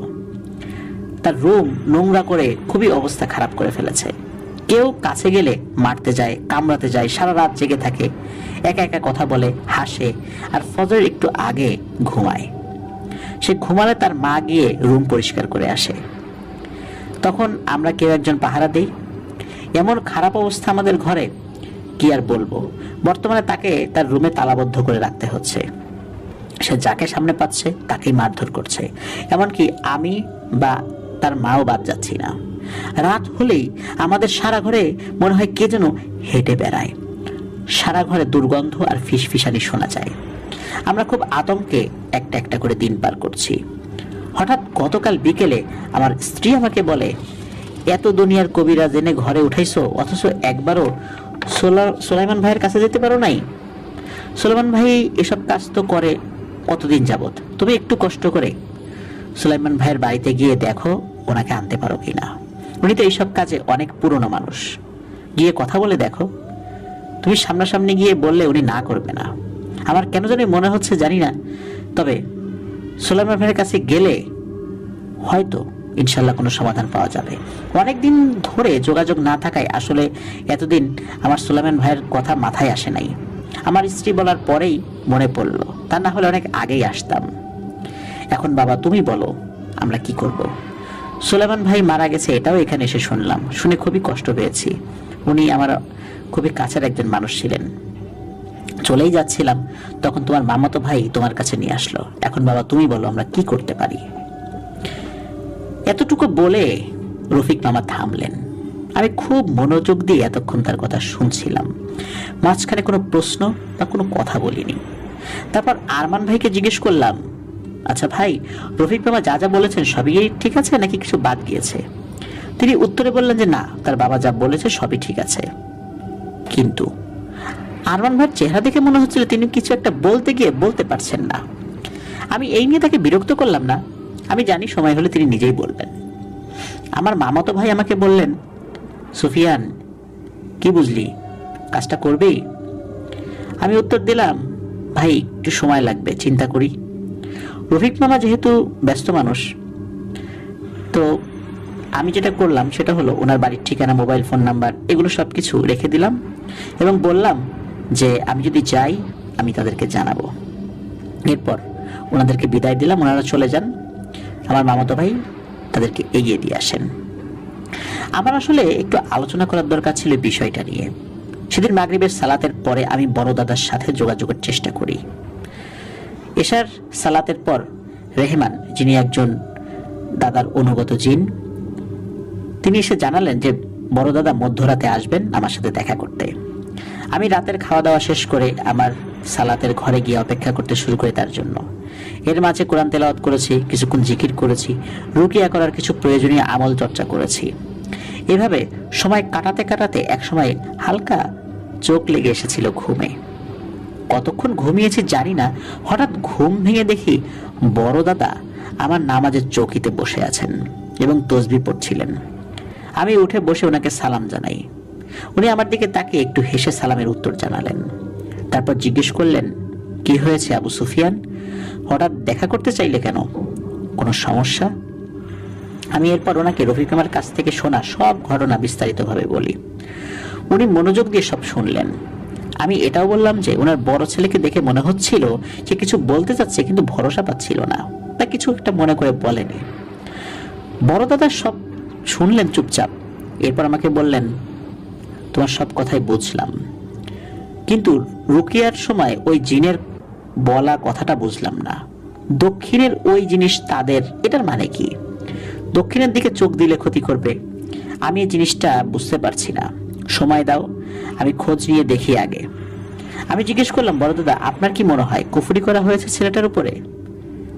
Speaker 1: তার রুম নোংরা করে খুবই অবস্থা খারাপ করে ফেলেছে। কেউ কাছে গেলে মারতে যায়, কামড়াতে যায়, সারা রাত জেগে থাকে, একা একা কথা বলে, হাসে, আর ফজরের একটু আগে ঘুমায়। সে ঘুমালে তার মা গিয়ে রুম পরিষ্কার করে আসে, তখন আমরা কেউ একজন পাহারা দেই। এমন খারাপ অবস্থা আমাদের ঘরে, কি আর বলবো। বর্তমানে তাকে তার রুমে তালাবদ্ধ করে রাখতে হচ্ছে। সে যাকে সামনে পাচ্ছে তাকেই মারধর করছে, এমনকি আমি বা তার মাও বাদ যাচ্ছি না। রাত হলেই আমাদের সারা ঘরে মনে হয় কে যেন হেঁটে বেড়ায়, সারা ঘরে দুর্গন্ধ আর ফিসফিসানি শোনা যায়। আমরা খুব আতঙ্কে একটা একটা করে দিন পার করছি। হঠাৎ গতকাল বিকেলে আমার স্ত্রী আমাকে বলে, এত দুনিয়ার কবিরাজ এনে ঘরে উঠাইছো, অথচ একবারও সুলাইমান ভাইয়ের কাছে যেতে পারো নাই? সুলাইমান ভাই এসব কাজ তো করে কতদিন যাবত, তুমি একটু কষ্ট করে সুলাইমান ভাইয়ের বাড়িতে গিয়ে দেখো ওনাকে আনতে পারো কিনা। উনি তো এইসব কাজে অনেক পুরনো মানুষ, গিয়ে কথা বলে দেখো। তুমি সামনাসামনি গিয়ে বললে উনি না করবে না। আমার কেন জানি মনে হচ্ছে, জানি না, তবে সুলাইমান ভাইয়ের কাছে গেলে হয়তো ইনশাল্লাহ কোনো সমাধান পাওয়া যাবে। অনেকদিন ধরে যোগাযোগ না থাকায় আসলে এতদিন আমার সুলাইমান ভাইয়ের কথা মাথায় আসে নাই। আমার স্ত্রী বলার পরেই মনে পড়লো, তা না হলে অনেক আগেই আসতাম। এখন বাবা তুমি বলো আমরা কি করব? সুলাইমান ভাই মারা গেছে এটাও এখানে এসে শুনলাম, শুনে খুবই কষ্ট পেয়েছি। উনি আমার খুবই কাছের একজন মানুষ ছিলেন। চলেই যাচ্ছিলাম, তখন তোমার মামাতো ভাই তোমার কাছে নিয়ে আসলো। এখন বাবা তুমি বলো আমরা কি করতে পারি? এতটুকু বলে রফিক মামা থামলেন। আমি খুব মনোযোগ দিয়ে এতক্ষণ তার কথা শুনছিলাম, মাঝখানে কোনো প্রশ্ন বা কোনো কথা বলিনি। তারপর আরমান ভাইকে জিজ্ঞেস করলাম, আচ্ছা ভাই, রফিক মামা যা যা বলেছেন সবই ঠিক আছে নাকি কিছু বাদ গিয়েছে? তিনি উত্তরে বললেন যে না, তার বাবা যা বলেছে সবই ঠিক আছে। কিন্তু আরমান ভাইয়ের চেহারা দেখে মনে হচ্ছিল তিনি কিছু একটা বলতে গিয়ে বলতে পারছেন না। আমি এই নিয়ে তাকে বিরক্ত করলাম না, আমি জানি সময় হলে তিনি নিজেই বলবেন। আমার মামাতো ভাই আমাকে বললেন, সুফিয়ান, কি বুঝলি, কাজটা করবি? আমি উত্তর দিলাম, ভাই একটু সময় লাগবে, চিন্তা করি। রফিক মামা যেহেতু ব্যস্ত মানুষ, তো আমি যেটা করলাম সেটা হলো ওনার বাড়ির ঠিকানা, মোবাইল ফোন নাম্বার, এগুলো সব কিছু রেখে দিলাম এবং বললাম যে আমি যদি যাই আমি তাদেরকে জানাবো। এরপর ওনাদেরকে বিদায় দিলাম, ওনারা চলে যান। আমার মামাতো ভাই তাদেরকে এগিয়ে দিয়ে আসেন। আমার আসলে একটু আলোচনা করার দরকার ছিল বিষয়টা নিয়ে। সেদিন মাগরিবের সালাতের পরে আমি বড় দাদার সাথে যোগাযোগের চেষ্টা করি। এশার সালাতের পর রেহমান, যিনি একজন দাদার অনুগত জিন, তিনি এসে জানালেন যে বড় দাদা মধ্যরাতে আসবেন আমার সাথে দেখা করতে। আমি রাতের খাওয়া দাওয়া শেষ করে আমার সালাতের ঘরে গিয়ে অপেক্ষা করতে শুরু করি তার জন্য। এর মাঝে কোরআন তেলাওয়াত করেছি, কিছুক্ষণ জিকির করেছি, রুকিয়া করার কিছু প্রয়োজনীয় আমল চর্চা করেছি। এভাবে সময় কাটাতে কাটাতে একসময় হালকা চোখ লেগে এসেছিল ঘুমে। কতক্ষণ ঘুমিয়েছি জানি না, হঠাৎ ঘুম ভেঙে দেখি বড় দাদা আমার নামাজের চৌকিতে বসে আছেন এবং তসবিহ পড়ছিলেন। আমি উঠে বসে ওনাকে সালাম জানাই। উনি আমার দিকে তাকিয়ে একটু হেসে সালামের উত্তর জানালেন। তারপর জিজ্ঞেস করলেন, কি হয়েছে আবু সুফিয়ান, হঠাৎ দেখা করতে চাইলে কেন, কোনো সমস্যা? আমি এরপর ওনাকে রফিক মামার কাছ থেকে শোনা সব ঘটনা বিস্তারিতভাবে বলি। উনি মনোযোগ দিয়ে সব শুনলেন। আমি এটাও বললাম যে ওনার বড় ছেলেকে দেখে মনে হচ্ছিল যে কিছু বলতে চাচ্ছে কিন্তু ভরসা পাচ্ছিল না, বা কিছু একটা মনে করে বলেনি। বড় দাদা সব শুনলেন চুপচাপ। এরপর আমাকে বললেন, তোমার সব কথাই বুঝলাম, কিন্তু রুকিয়ার সময় ওই জিনের বলা কথাটা বুঝলাম না। দক্ষিণের ওই জিনিস তাদের, এটার মানে কি? দক্ষিণের দিকে চোখ দিলে ক্ষতি করবে, আমি এই জিনিসটা বুঝতে পারছি না, সময় দাও, আমি খোঁজ নিয়ে দেখি আগে। আমি জিজ্ঞেস করলাম, বড় দাদা আপনার কি মনে হয় কুফরি করা হয়েছে ছেলেটার উপরে?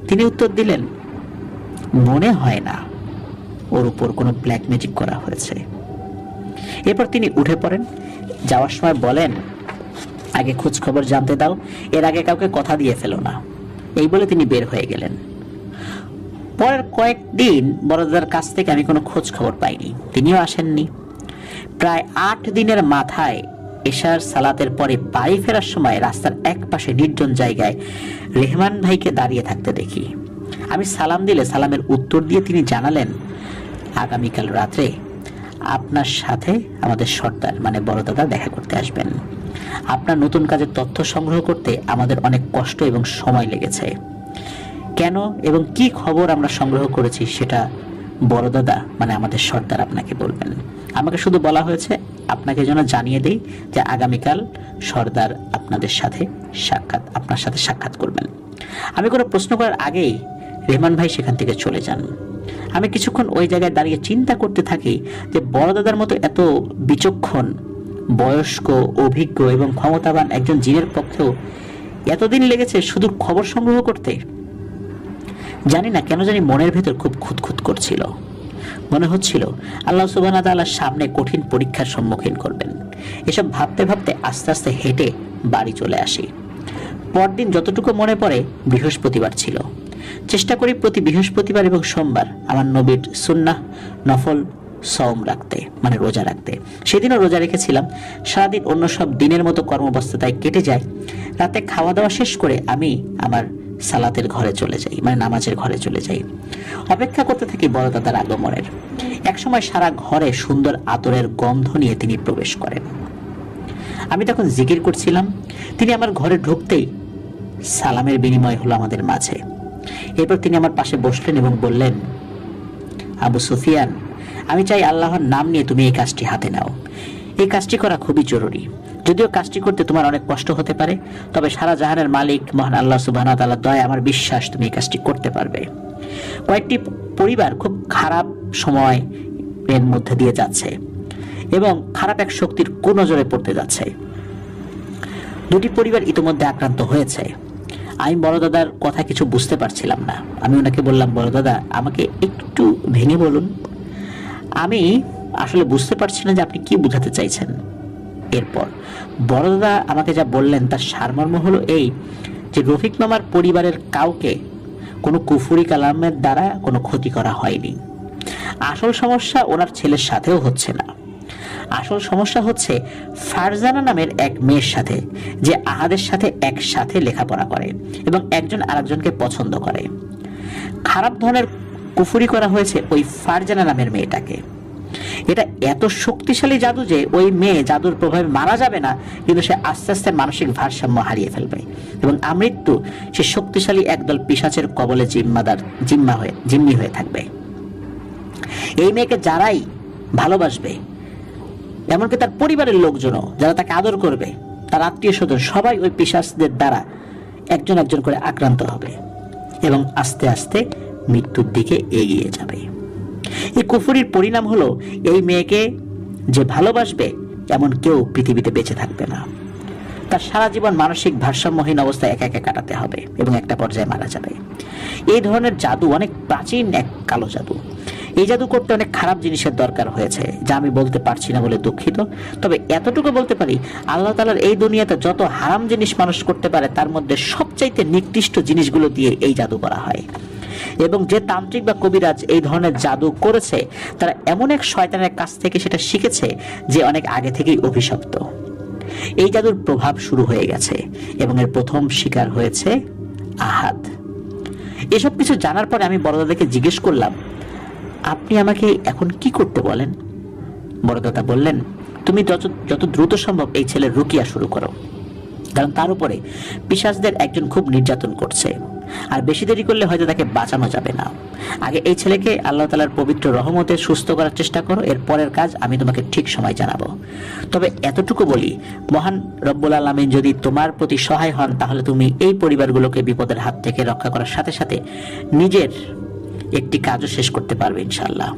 Speaker 1: তিনি উত্তর দিলেন, মনে হয় না, ওর উপর কোনো ব্ল্যাক ম্যাজিক করা হয়েছে। এরপর তিনি উঠে পড়েন, যাওয়ার সময় বলেন, আগে খোঁজ খবর জানতে দাও, এর আগে কাউকে কথা দিয়ে ফেলো না। এই বলে তিনি বের হয়ে গেলেন। পরের কয়েকদিন বড়দাদার কাছ থেকে আমি কোনো খোঁজ খবর পাইনি, তিনিও আসেননি। প্রায় 8 দিনের মাথায় এশার সালাতের পরে বাড়ি ফেরার সময় রাস্তার এক পাশে নির্জন জায়গায় রেহমান ভাইকে দাঁড়িয়ে থাকতে দেখি। আমি সালাম দিলে সালামের উত্তর দিয়ে তিনি জানালেন, আগামীকাল রাত্রে আপনার সাথে আমাদের সর্দার মানে বড় দাদা দেখা করতে আসবেন। আপনার নতুন কাজের তথ্য সংগ্রহ করতে আমাদের অনেক কষ্ট এবং সময় লেগেছে। কেন এবং কি খবর আমরা সংগ্রহ করেছি সেটা বড় দাদা মানে আমাদের সর্দার আপনাকে বলবেন। আমাকে শুধু বলা হয়েছে আপনাকে যেন জানিয়ে দেই যে আগামীকাল সর্দার আপনার সাথে সাক্ষাৎ করবেন। আমি কোনো প্রশ্ন করার আগেই রেহমান ভাই সেখান থেকে চলে যান। আমি কিছুক্ষণ ওই জায়গায় দাঁড়িয়ে চিন্তা করতে থাকি যে বড় দাদার মতো এত বিচক্ষণ, বয়স্ক, অভিজ্ঞ এবং ক্ষমতাবান একজন জিনের পক্ষেও এতদিন লেগেছে শুধু খবর সংগ্রহ করতে। জানি না কেন জানি মনের ভেতর খুব খুঁতখুত করছিল। মনে হচ্ছিল আল্লাহ সুবহানাহু ওয়া তাআলার সামনে কঠিন পরীক্ষার সম্মুখীন করবেন। এসব ভাবতে ভাবতে আস্তে আস্তে হেঁটে বাড়ি চলে আসি। পরদিন যতটুকু মনে পড়ে বৃহস্পতিবার ছিল। চেষ্টা করি প্রতি বৃহস্পতিবার এবং সোমবার আমার নবীর সুন্নাহ নফল সওম রাখতে মানে রোজা রাখতে। সেদিনও রোজা রেখেছিলাম। সারাদিন অন্য সব দিনের মতো কর্মব্যস্ততায় কেটে যায়। রাতে খাওয়া দাওয়া শেষ করে আমি আমার সালাতের ঘরে চলে যাই মানে নামাজের ঘরে চলে যাই। অপেক্ষা করতে থাকি বড় দাদার আগমনের। একসময় সারা ঘরে সুন্দর আতরের গন্ধ নিয়ে তিনি প্রবেশ করেন। আমি তখন জিকির করছিলাম। তিনি আমার ঘরে ঢুকতেই সালামের বিনিময় হলো আমাদের মাঝে। এরপর তিনি আমার পাশে বসলেন এবং বললেন, আবু সুফিয়ান, আমি চাই আল্লাহর নাম নিয়ে তুমি এই কাজটি হাতে নাও। এই কাজটি করা খুবই জরুরি। যদিও কাজটি করতে তোমার অনেক কষ্ট হতে পারে, তবে সারা জাহানের মালিক মহান আল্লাহ সুবহানাহু ওয়া তাআলার দয়ায় আমার বিশ্বাস তুমি এই কাজটি করতে পারবে। কয়েকটি পরিবার খুব খারাপ সময় এর মধ্যে দিয়ে যাচ্ছে এবং খারাপ এক শক্তির কুনজরে পড়তে যাচ্ছে। 2টি পরিবার ইতিমধ্যে আক্রান্ত হয়েছে। আমি বড় দাদার কথা কিছু বুঝতে পারছিলাম না। আমি ওনাকে বললাম, বড় দাদা আমাকে একটু ভেঙে বলুন, আমি আসলে বুঝতে পারছি না যে আপনি কি বোঝাতে চাইছেন। এরপর বড় দাদা আমাকে যা বললেন তার সারমর্ম হলো এই যে রফিক মামার পরিবারের কাউকে কোনো কুফরি কালামের দ্বারা কোনো ক্ষতি করা হয়নি। আসল সমস্যা ওনার ছেলের সাথেও হচ্ছে না, আসল সমস্যা হচ্ছে ফারজানা নামের এক মেয়ের সাথে, যে আহাদের সাথে একসাথে লেখাপড়া করে এবং একজন আরেকজনকে পছন্দ করে। খারাপ ধরনের কুফরি করা হয়েছে ওই ফারজানা নামের মেয়েটাকে। এটা এত শক্তিশালী জাদু যে ওই মেয়ে জাদুর প্রভাবে মারা যাবে না, কিন্তু সে আস্তে আস্তে মানসিক ভারসাম্য হারিয়ে ফেলবে এবং আমৃত্যু সে শক্তিশালী একদল পিশাচের কবলে জিম্মি হয়ে থাকবে। এই মেয়েকে যারাই ভালোবাসবে, এমনকি তার পরিবারের লোকজনও যারা তাকে আদর করবে, তার আত্মীয় স্বজন, সবাই ওই পিশাচদের দ্বারা একজন একজন করে আক্রান্ত হবে এবং আস্তে আস্তে মৃত্যুর দিকে এগিয়ে যাবে। এই কুফরির পরিণাম হলো এই মেয়েকে যে ভালোবাসবে এমন কেউ পৃথিবীতে বেঁচে থাকবে না। তার সারা জীবন মানসিক ভারসাম্যহীন অবস্থায় একা একা কাটাতে হবে এবং একটা পর্যায়ে মারা যাবে। এই ধরনের জাদু অনেক প্রাচীন এক কালো জাদু। এই জাদু করতে অনেক খারাপ জিনিসের দরকার হয়েছে, যা আমি বলতে পারছি না বলে দুঃখিত। তবে এতটুকু বলতে পারি, আল্লাহ তাআলার এই দুনিয়াতে যত হারাম জিনিস মানুষ করতে পারে তার মধ্যে সবচাইতে নিকৃষ্ট জিনিসগুলো দিয়ে এই জাদু করা হয়। এবং যে তান্ত্রিক বা কবিরাজ এই ধরনের জাদু করেছে তারা এমন এক শয়তানের কাছ থেকে সেটা শিখেছে যে অনেক আগে থেকেই অভিশপ্ত। এই জাদুর প্রভাব শুরু হয়ে গেছে এবং এর প্রথম শিকার হয়েছে আহাদ। এসব কিছু জানার পরে আমি বড়দাদাকে জিজ্ঞেস করলাম, আপনি আমাকে এখন কি করতে বলেন? বড়দাদা বললেন, তুমি যত দ্রুত সম্ভব এই ছেলের রুকিয়া শুরু করো, কারণ তার উপরে পিশাচদের একজন খুব নির্যাতন করছে, আর বেশি দেরি করলে হয়তো তাকে বাঁচানো যাবে না। আগে এই ছেলেকে আল্লাহ তাআলার পবিত্র রহমতে সুস্থ করার চেষ্টা করো, এর পরের কাজ আমি তোমাকে ঠিক সময় জানাবো। তবে এতটুকু বলি, মহান রব্বুল আলামিন যদি তোমার প্রতি সহায় হন তাহলে তুমি এই পরিবারগুলোকে বিপদের হাত থেকে রক্ষা করার সাথে সাথে নিজের একটি কাজও শেষ করতে পারবে ইনশাআল্লাহ।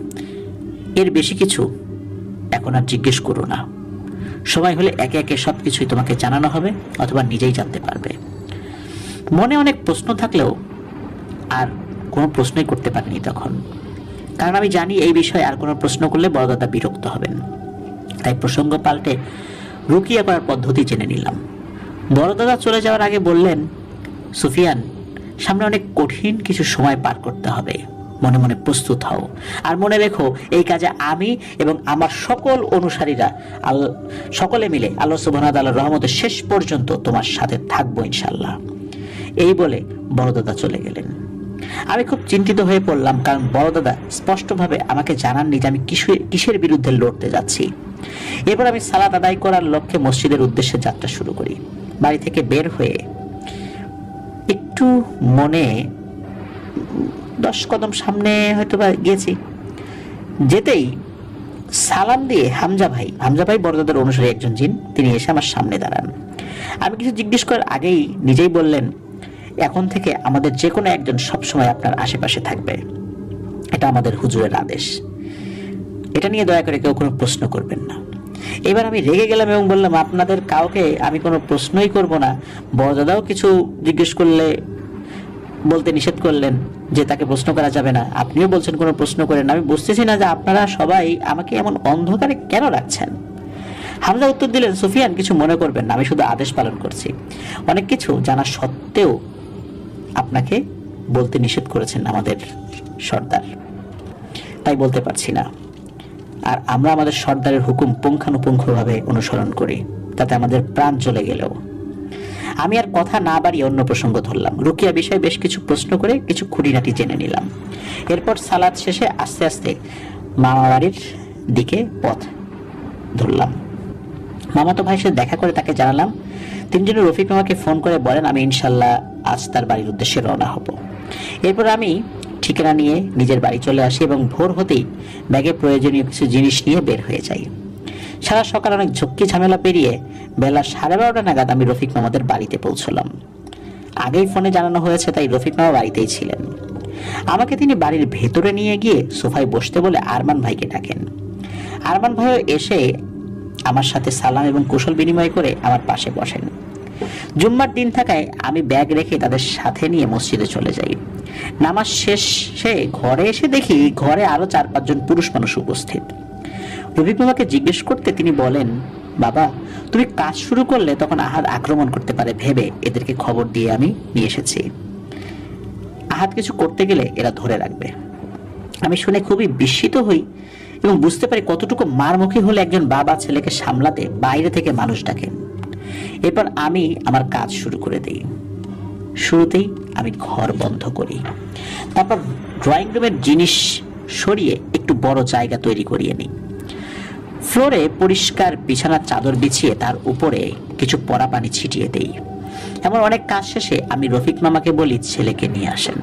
Speaker 1: এর বেশি কিছু এখন আর জিজ্ঞেস করো না, সময় হলে একে একে সবকিছুই তোমাকে জানানো হবে অথবা নিজেই জানতে পারবে। মনে অনেক প্রশ্ন থাকলেও আর কোনো প্রশ্নই করতে পারিনি তখন, কারণ আমি জানি এই বিষয়ে আর কোনো প্রশ্ন করলে বড়দাদা বিরক্ত হবেন। তাই প্রসঙ্গ পাল্টে রুকিয়া করার পদ্ধতি জেনে নিলাম। বড়দাদা চলে যাওয়ার আগে বললেন, সুফিয়ান, সামনে অনেক কঠিন কিছু সময় পার করতে হবে, মনে মনে প্রস্তুত হও। আর মনে রেখো, এই কাজে আমি এবং আমার সকল অনুসারীরা সকলে মিলে আল্লাহ সুবহানাহু ওয়া তাআলার রহমতে শেষ পর্যন্ত তোমার সাথে থাকবো ইনশাআল্লাহ। এই বলে বড়দাদা চলে গেলেন। আমি খুব চিন্তিত হয়ে পড়লাম, কারণ বড়দাদা স্পষ্টভাবে আমাকে জানাননি যে আমি কিসের বিরুদ্ধে লড়তে যাচ্ছি। এরপর আমি সালাত আদায় করার লক্ষ্যে মসজিদের উদ্দেশ্যে যাত্রা শুরু করি। বাড়ি থেকে বের হয়ে একটু মনে 10 কদম সামনে হয়তো বা গিয়েছি, যেতেই সালাম দিয়ে হামজা ভাই বড়দাদার অনুসারী একজন জিন, তিনি এসে আমার সামনে দাঁড়ান। আমি কিছু জিজ্ঞেস করার আগেই নিজেই বললেন, এখন থেকে আমাদের যে কোনো একজন সবসময় আপনার আশেপাশে থাকবে, এটা আমাদের হুজুরের আদেশ। এটা নিয়ে দয়া করে কেউ কোনো প্রশ্ন করবেন না। এবার আমি রেগে গেলাম এবং বললাম, আপনাদের কাউকে আমি কোনো প্রশ্নই করব না। বড়দাদাও কিছু জিজ্ঞেস করলে বলতে নিষেধ করলেন যে তাকে প্রশ্ন করা যাবে না, আপনিও বলছেন কোনো প্রশ্ন করেন না। আমি বুঝতেছি না যে আপনারা সবাই আমাকে এমন অন্ধকারে কেন রাখছেন। হামজা উত্তর দিলেন, সুফিয়ান, কিছু মনে করবেন না, আমি শুধু আদেশ পালন করছি। অনেক কিছু জানা সত্ত্বেও আপনাকে বলতে নিষেধ করেছেন আমাদের সর্দার, তাই বলতে পারছি না। আর আমরা আমাদের সর্দারের হুকুম পুঙ্খানুপুঙ্খভাবে অনুসরণ করি, তাতে আমাদের প্রাণ চলে গেলেও। আমি আর কথা না বাড়িয়ে অন্য প্রসঙ্গ ধরলাম। রুকিয়া বিষয়ে বেশ কিছু প্রশ্ন করে কিছু খুঁটিনাটি জেনে নিলাম। এরপর সালাত শেষে আস্তে আস্তে মামা বাড়ির দিকে পথ ধরলাম। মামাতো ভাইয়ের সাথে দেখা করে তাকে জানালাম। তিনি যেন রফিক মামাকে ফোন করে বলেন আমি ইনশাল্লাহ আজ তার বাড়ির উদ্দেশ্যে রওনা হব। এরপর আমি ঠিকানা নিয়ে নিজের বাড়ি চলে আসি এবং ভোর হতেই ব্যাগে প্রয়োজনীয় কিছু জিনিস নিয়ে বের হয়ে যাই। সারা সকাল অনেক ঝক্কি ঝামেলা পেরিয়ে বেলা 12:30 নাগাদ আমি রফিক মামাদের বাড়িতে পৌঁছলাম। আগেই ফোনে জানানো হয়েছে, তাই রফিক মামা বাড়িতেই ছিলেন। আমাকে তিনি বাড়ির ভেতরে নিয়ে গিয়ে সোফায় বসতে বলে আরমান ভাইকে ডাকেন। আরমান ভাইও এসে আমার সাথে সালাম এবং কুশল বিনিময় করে আমার পাশে বসেন। জুম্মার দিন থাকায় আমি ব্যাগ রেখে তাদের সাথে নিয়ে মসজিদে চলে যাই। নামাজ শেষে ঘরে এসে দেখি ঘরে আরো 4-5 জন পুরুষ মানুষ উপস্থিত। রফিক মামাকে জিজ্ঞেস করতে তিনি বলেন, বাবা, তুমি কাজ শুরু করলে তখন আহাদ আক্রমণ করতে পারে ভেবে এদেরকে খবর দিয়ে আমি নিয়ে এসেছি। আহাদ কিছু করতে গেলে এরা ধরে রাখবে। আমি শুনে খুবই বিস্মিত হই এবং বুঝতে পারি কতটুকু মারমুখী হলে একজন বাবা ছেলেকে সামলাতে বাইরে থেকে মানুষ ডাকেন। এরপর আমি আমার কাজ শুরু করে দিই। শুরুতেই আমি ঘর বন্ধ করি, তারপর ড্রয়িং রুমের জিনিস সরিয়ে একটু বড় জায়গা তৈরি করিয়ে নিই। ফ্লোরে পরিষ্কার বিছানার চাদর বিছিয়ে তার উপরে কিছু পরা পানি ছিটিয়ে দেই। এমন অনেক কাজ শেষে আমি রফিক মামাকে বলি ছেলেকে নিয়ে আসেন।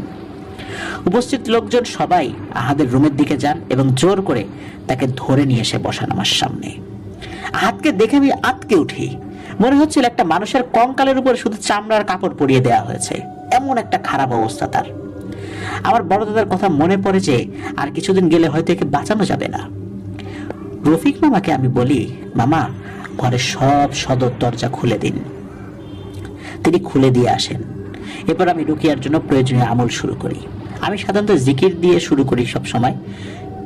Speaker 1: উপস্থিত লোকজন সবাই আহাদের রুমের দিকে যান এবং জোর করে তাকে ধরে নিয়ে এসে বসান আমার সামনে। আহাদকে দেখে আমি আঁতকে উঠি। মনে হচ্ছিল একটা মানুষের কঙ্কালের উপর শুধু চামড়ার কাপড় পরিয়ে দেওয়া হয়েছে, এমন একটা খারাপ অবস্থা তার। আমার বড় দাদার কথা মনে পড়ে যে আর কিছুদিন গেলে হয়তো একে বাঁচানো যাবে না। রফিক মামাকে আমি বলি, মামা ঘরের সব সদর দরজা খুলে দিন। তিনি খুলে দিয়ে আসেন। এরপর আমি রুকিয়ার জন্য প্রয়োজনীয় আমল শুরু করি। আমি সাধারণত জিকির দিয়ে শুরু করি সব সময়।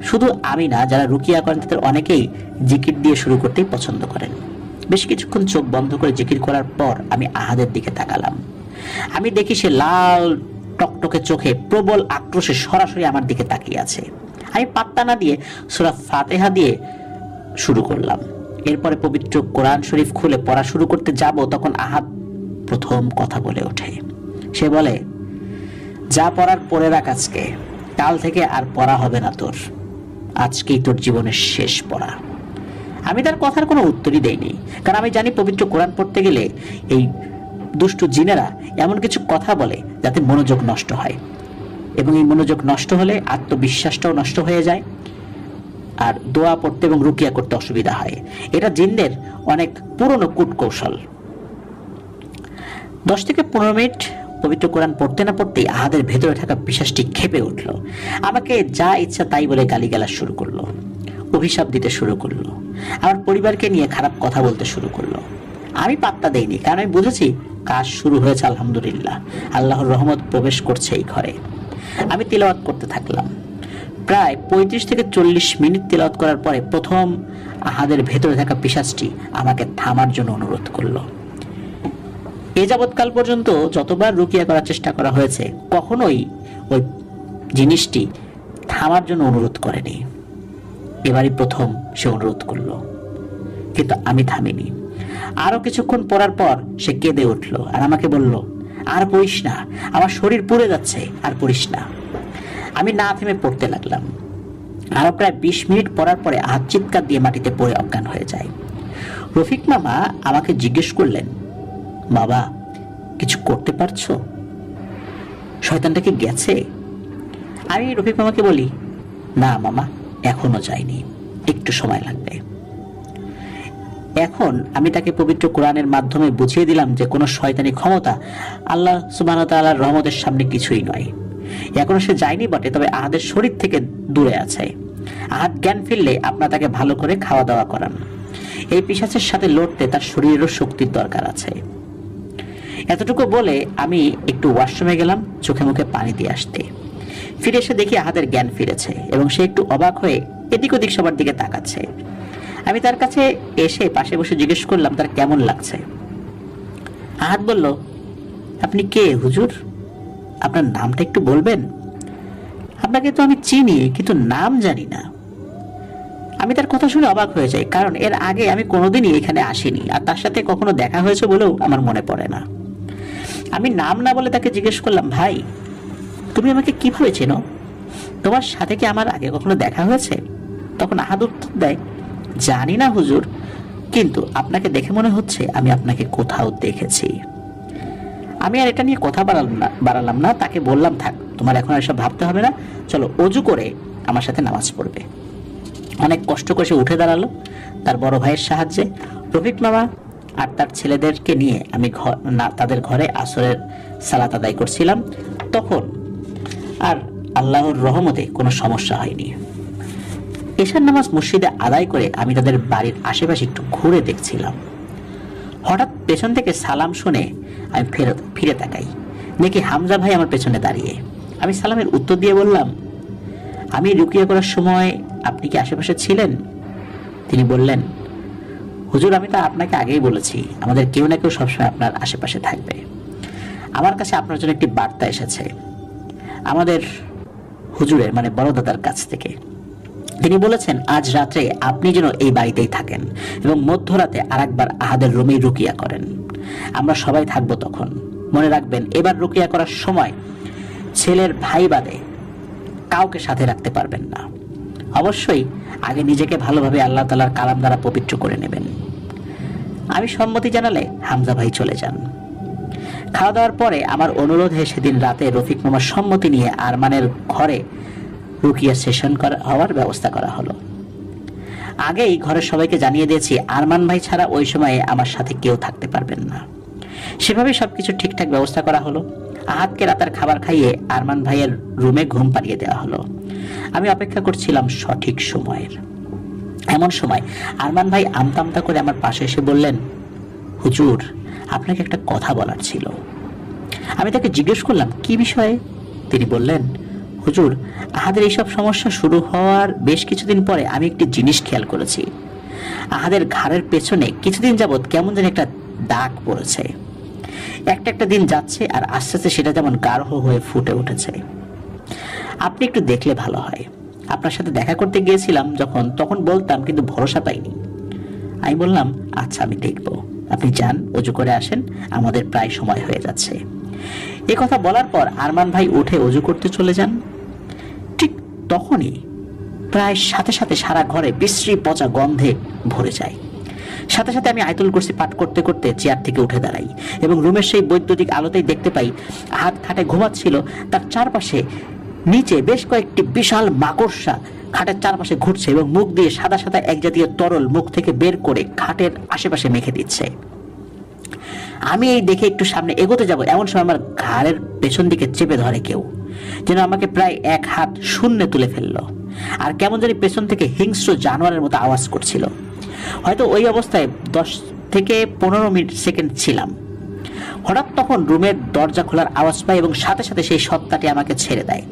Speaker 1: শুধু আমি না, যারা রুকিয়া করেন তাদের অনেকেই জিকির দিয়ে শুরু করতেই পছন্দ করেন। বেশ কিছুক্ষণ চোখ বন্ধ করে জিকির করার পর আমি আহাদের দিকে তাকালাম। আমি দেখি সে লাল টকটকে চোখে প্রবল আক্রোশে সরাসরি আমার দিকে তাকিয়ে আছে। আমি পাত্তা না দিয়ে সূরা ফাতিহা দিয়ে শুরু করলাম। এরপরে পবিত্র কোরআন শরীফ খুলে পড়া শুরু করতে যাব, তখন আহাদ প্রথম কথা বলে ওঠে। সে বলে, যা পড়ার পড়ে রাখ, আজকে কাল থেকে আর পড়া হবে না তোর, আজকেই তোর জীবনের শেষ পড়া। আমি তার কথার কোনো উত্তরই দেইনি, কারণ আমি জানি পবিত্র কোরআন পড়তে গেলে এই দুষ্টু জিনেরা এমন কিছু কথা বলে যাতে মনোযোগ নষ্ট হয়, এবং এই মনোযোগ নষ্ট হলে আত্মবিশ্বাসটাও নষ্ট হয়ে যায়, আর দোয়া পড়তে এবং রুকিয়া করতে অসুবিধা হয়। এটা জিনদের অনেক পুরনো কূটকৌশল। 10 থেকে 15 মিনিট পবিত্র কোরআন পড়তে না পড়তেই আহাদের ভেতরে থাকা বিশ্বাসটি ক্ষেপে উঠল। আমাকে যা ইচ্ছা তাই বলে গালিগালাজ শুরু করলো, অভিশাপ দিতে শুরু করলো, আমার পরিবারকে নিয়ে খারাপ কথা বলতে শুরু করলো। আমি পাত্তা দেইনি, কারণ আমি বুঝেছি কাজ শুরু হয়েছে। আলহামদুলিল্লাহ, আল্লাহর রহমত প্রবেশ করছে এই ঘরে। আমি তিলাওয়াত করতে থাকলাম। প্রায় 35 থেকে 40 মিনিট তিলাওয়াত করার পরে প্রথম আহাদের ভেতরে থাকা পিশাচটি আমাকে থামার জন্য অনুরোধ করলো। এ যাবৎকাল পর্যন্ত যতবার রুকিয়া করার চেষ্টা করা হয়েছে, কখনোই ওই জিনিসটি থামার জন্য অনুরোধ করেনি। এবারই প্রথম সে অনুরোধ করলো, কিন্তু আমি থামিনি। আরো কিছুক্ষণ পড়ার পর সে কেঁদে উঠলো আর আমাকে বলল, আর পড়িস না, আমার শরীর পুড়ে যাচ্ছে, আর পড়িস না। আমি না থেমে পড়তে লাগলাম। আরো প্রায় 20 মিনিট পড়ার পরে আহাদ চিৎকার দিয়ে মাটিতে পড়ে অজ্ঞান হয়ে যায়। রফিক মামা আমাকে জিজ্ঞেস করলেন, বাবা কিছু করতে পারছো? শয়তানটা কি গেছে? আমি রফিক মামাকে বলি, না মামা, এখনো যায়নি, একটু সময় লাগবে। এখন আমি তাকে পবিত্র কোরআনের মাধ্যমে বুঝিয়ে দিলাম যে কোনো শয়তানি ক্ষমতা আল্লাহ সুবহানাহু ওয়া তাআলার রহমতের সামনে কিছুই নয়। এখনো সে যায়নি বটে, তবে আহাদের শরীর থেকে দূরে আছে। আহাদ জ্ঞান ফিরলে আপনারা তাকে ভালো করে খাওয়া দাওয়া করান। এই পিশাচের সাথে লড়তে তার শরীরেরও শক্তির দরকার আছে। এতটুকু বলে আমি একটু ওয়াশরুমে গেলাম চোখে মুখে পানি দিয়ে আসতে। ফিরে এসে দেখি আহাদের জ্ঞান ফিরেছে এবং সে একটু অবাক হয়ে এদিক ওদিক সবার দিকে তাকাচ্ছে। আমি তার কাছে এসে পাশে বসে জিজ্ঞেস করলাম তার কেমন লাগছে। আহাদ বলল, আপনি কে হুজুর? আপনার নামটা একটু বলবেন? আপনাকে তো আমি চিনি, কিন্তু নাম জানি না। আমি তার কথা শুনে অবাক হয়ে যাই, কারণ এর আগে আমি কোনোদিনই এখানে আসিনি, আর তার সাথে কখনো দেখা হয়েছে বলেও আমার মনে পড়ে না। আমি নাম না বলে তাকে জিজ্ঞেস করলাম, ভাই তুমি আমাকে কিভাবে চেনো? তোমার সাথে কি আমার আগে কখনো দেখা হয়েছে? তখন আহাদ উত্তর দেয়, জানি না হুজুর, কিন্তু আপনাকে দেখে মনে হচ্ছে আমি আপনাকে কোথাও দেখেছি। আমি আর এটা নিয়ে কথা বাড়ালাম না। তাকে বললাম, থাক, তোমার এখন এসব ভাবতে হবে না, চলো অজু করে আমার সাথে নামাজ পড়বে। অনেক কষ্ট করে সে উঠে দাঁড়ালো তার বড় ভাইয়ের সাহায্যে। রফিক মামা আর তার ছেলেদেরকে নিয়ে আমি তাদের ঘরে আসরের সালাত আদায় করছিলাম। তখন আর আল্লাহর রহমতে কোনো সমস্যা হয়নি। এশার নামাজ মসজিদে আদায় করে আমি তাদের বাড়ির আশেপাশে একটু ঘুরে দেখছিলাম। হঠাৎ পেছন থেকে সালাম শুনে আমি ফিরে তাকাই, দেখি হামজা ভাই আমার পেছনে দাঁড়িয়ে। আমি সালামের উত্তর দিয়ে বললাম, আমি রুকিয়া করার সময় আপনি কি আশেপাশে ছিলেন? তিনি বললেন, হুজুর আমি তো আপনাকে আগেই বলেছি, আমাদের কেউ না কেউ সবসময় আপনার আশেপাশে থাকবে। আমার কাছে আপনার জন্য একটি বার্তা এসেছে। আমাদের হুজুরের মানে বড় দাদার কাছ থেকে। তিনি বলেছেন আজ রাত্রে আপনি যেন এই বাড়িতেই থাকেন এবং মধ্যরাতে আরেকবার আহাদের রুমেই রুকিয়া করেন। আমরা সবাই থাকবো তখন। মনে রাখবেন, এবার রুকিয়া করার সময় ছেলের ভাই বাদে কাউকে সাথে রাখতে পারবেন না। অবশ্যই আগে নিজেকে ভালোভাবে আল্লাহ তাআলার কালাম দ্বারা পবিত্র করে নেবেন। আমি সম্মতি জানালে হামজা ভাই চলে যান। খাওয়া দাওয়ার পরে আমার অনুরোধে সেদিন রাতে রফিক মামার সম্মতি নিয়ে আরমানের ঘরে রুকিয়া সেশন হওয়ার ব্যবস্থা করা হলো। আগেই ঘরের সবাইকে জানিয়ে দিয়েছি আরমান ভাই ছাড়া ওই সময়ে আমার সাথে কেউ থাকতে পারবেন না। সেভাবে সবকিছু ঠিকঠাক ব্যবস্থা করা হলো। আহাদকে রাতের খাবার খাইয়ে আরমান ভাইয়ের রুমে ঘুম পাড়িয়ে দেওয়া হলো। আমি অপেক্ষা করছিলাম সঠিক সময়ের। এমন সময় আরমান ভাই আমতা আমতা করে আমার পাশে এসে বললেন, হুজুর, আপনাকে একটা কথা বলার ছিল। আমি তাকে জিজ্ঞেস করলাম, কি বিষয়ে? তিনি বললেন, হুজুর, আহাদের এইসব সমস্যা শুরু হওয়ার বেশ কিছুদিন পরে আমি একটি জিনিস খেয়াল করেছি। আহাদের ঘাড়ের পেছনে কিছুদিন যাবৎ কেমন যেন একটা দাগ পড়েছে। একটা দিন যাচ্ছে আর আস্তে আস্তে সেটা যেমন গাঢ় হয়ে ফুটে উঠেছে। আপনি একটু দেখলে ভালো হয়। আপনার সাথে দেখা করতে গিয়েছিলাম তখন বলতাম, কিন্তু ভরসা পাইনি। আমি বললাম, আচ্ছা, আমি দেখব। আপনি যান, অজু করে আসেন, আমাদের প্রায় সময় হয়ে যাচ্ছে। এ কথা বলার পর আরমান ভাই উঠে অজু করতে চলে যান। ঠিক তখনই প্রায় সাথে সাথে সারা ঘরে বিশ্রী পচা গন্ধে ভরে যায়। সাথে সাথে আমি আয়াতুল কুরসি পাঠ করতে করতে চেয়ার থেকে উঠে দাঁড়াই এবং রুমের সেই বৈদ্যুতিক আলোতেই দেখতে পাই আহাদ খাটে ঘুমাচ্ছিল। তার চারপাশে নিচে বেশ কয়েকটি বিশাল মাকড়সা খাটের চারপাশে ঘুরছে এবং মুখ দিয়ে সাদা সাদা এক জাতীয় তরল মুখ থেকে বের করে খাটের আশেপাশে মেখে দিচ্ছে। আমি এই দেখে একটু সামনে এগোতে যাব, এমন সময় আমার ঘাড়ের পেছন দিকে চেপে ধরে কেউ, যেন আমাকে প্রায় এক হাত শূন্যে তুলে ফেললো। আর কেমন জানি পেছন থেকে হিংস্র জানোয়ারের মতো আওয়াজ করছিল। হয়তো ওই অবস্থায় 10 থেকে 15 সেকেন্ড ছিলাম। হঠাৎ তখন রুমের দরজা খোলার আওয়াজ পাই এবং সাথে সাথে সেই সত্তাটি আমাকে ছেড়ে দেয়।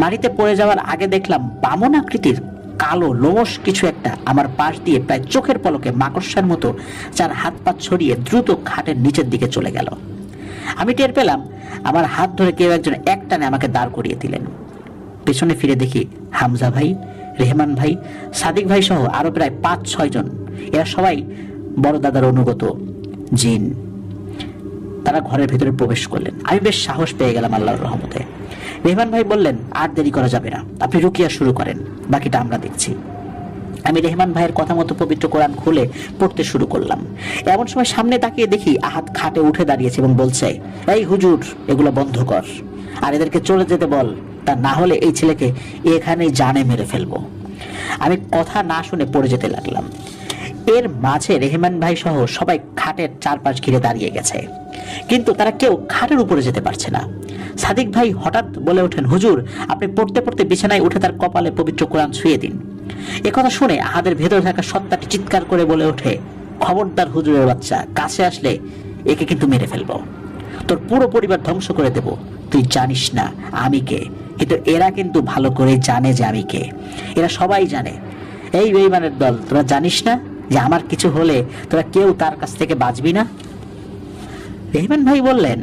Speaker 1: মাটিতে পড়ে যাওয়ার আগে দেখলাম বামন আকৃতির কালো লোমশ কিছু একটা আমার পাশ দিয়ে প্রায় চোখের পলকে মাকড়সার মতো চার হাত পা ছড়িয়ে দ্রুত খাটের নিচের দিকে চলে গেল। আমি টের পেলাম আমার হাত ধরে কেউ একজন একটানে আমাকে দাঁড় করিয়ে দিলেন। পেছনে ফিরে দেখি হামজা ভাই, রেহমান ভাই, সাদিক ভাই সহ আরো প্রায় 5-6 জন। এরা সবাই বড় দাদার অনুগত জিন। তারা ঘরের ভেতরে প্রবেশ করলেন। আমি বেশ সাহস পেয়ে গেলাম আল্লাহর রহমতে। রেহমান ভাই বললেন, আর দেরি করা যাবে না, আপনি রুকিয়া শুরু করেন, বাকিটা আমরা দেখছি। আমি রেহমান ভাইয়ের কথা মতো পবিত্র কোরআন খুলে পড়তে শুরু করলাম। এমন সময় সামনে তাকিয়ে দেখি আহাদ খাটে উঠে দাঁড়িয়েছে এবং বলছে, এই হুজুর, এগুলো বন্ধ কর আর এদেরকে চলে যেতে বল, তা না হলে এই ছেলেকে এখানেই জানে মেরে ফেলবো। আমি কথা না শুনে পড়ে যেতে লাগলাম। এর মাঝে রেহমান ভাই সহ সবাই খাটের চারপাশ ঘিরে দাঁড়িয়ে গেছে, কিন্তু তারা কেউ খাটের উপরে যেতে পারছে না। সাদিক ভাই হঠাৎ বলে ওঠেন, হুজুর, আপনি পড়তে পড়তে বিছানায় উঠে তার কপালে পবিত্র কোরআন ছুঁয়ে দিন। একথা শুনে আহাদের ভেতরে থাকা সত্তাটি চিৎকার করে বলে ওঠে, খবরদার হুজুরের বাচ্চা, কাছে আসলে একে কিন্তু মেরে ফেলবো, তোর পুরো পরিবার ধ্বংস করে দেব। তুই জানিস না আমি কে, কিন্তু এরা কিন্তু ভালো করে জানে যে আমি কে। এরা সবাই জানে। এই বেঈমানের দল, তোরা জানিস না যে আমার কিছু হলে তোরা কেউ তার কাছ থেকে বাঁচবি না? রেহমান ভাই বললেন,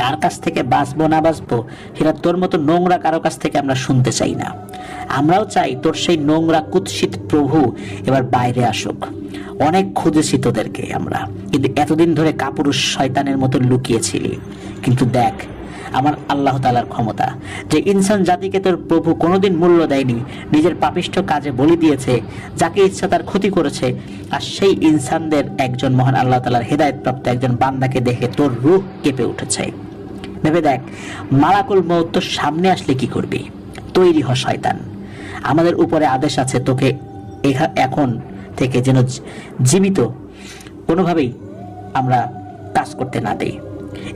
Speaker 1: কার কাছ থেকে বাঁচবো না বাঁচবো সেটা তোর মতো নোংরা কারো কাছ থেকে আমরা শুনতে চাই না। আমরাও চাই তোর সেই নোংরা কুৎসিত প্রভু এবার বাইরে আসুক। অনেক খুঁজেছি তোদেরকে আমরা, কিন্তু এতদিন ধরে কাপুরুষ শয়তানের মতো লুকিয়েছিলি। কিন্তু দেখ আমার আল্লাহ তাআলার ক্ষমতা, যে ইনসান জাতিকে তোর প্রভু কোনোদিন মূল্য দেয়নি, নিজের পাপিষ্ঠ কাজে বলি দিয়েছে, যাকে ইচ্ছা তার ক্ষতি করেছে, আর সেই ইনসানদের একজন মহান আল্লাহ তাআলার হেদায়েতপ্রাপ্ত একজন বান্দাকে দেখে তোর রূহ কেঁপে উঠেছে। ভেবে দেখ, মালাকুল মউত তোর সামনে আসলে কি করবি? তৈরি হ শয়তান। আমাদের উপরে আদেশ আছে তোকে এখন থেকে যেন জীবিত কোনোভাবেই আমরা কাজ করতে না দেই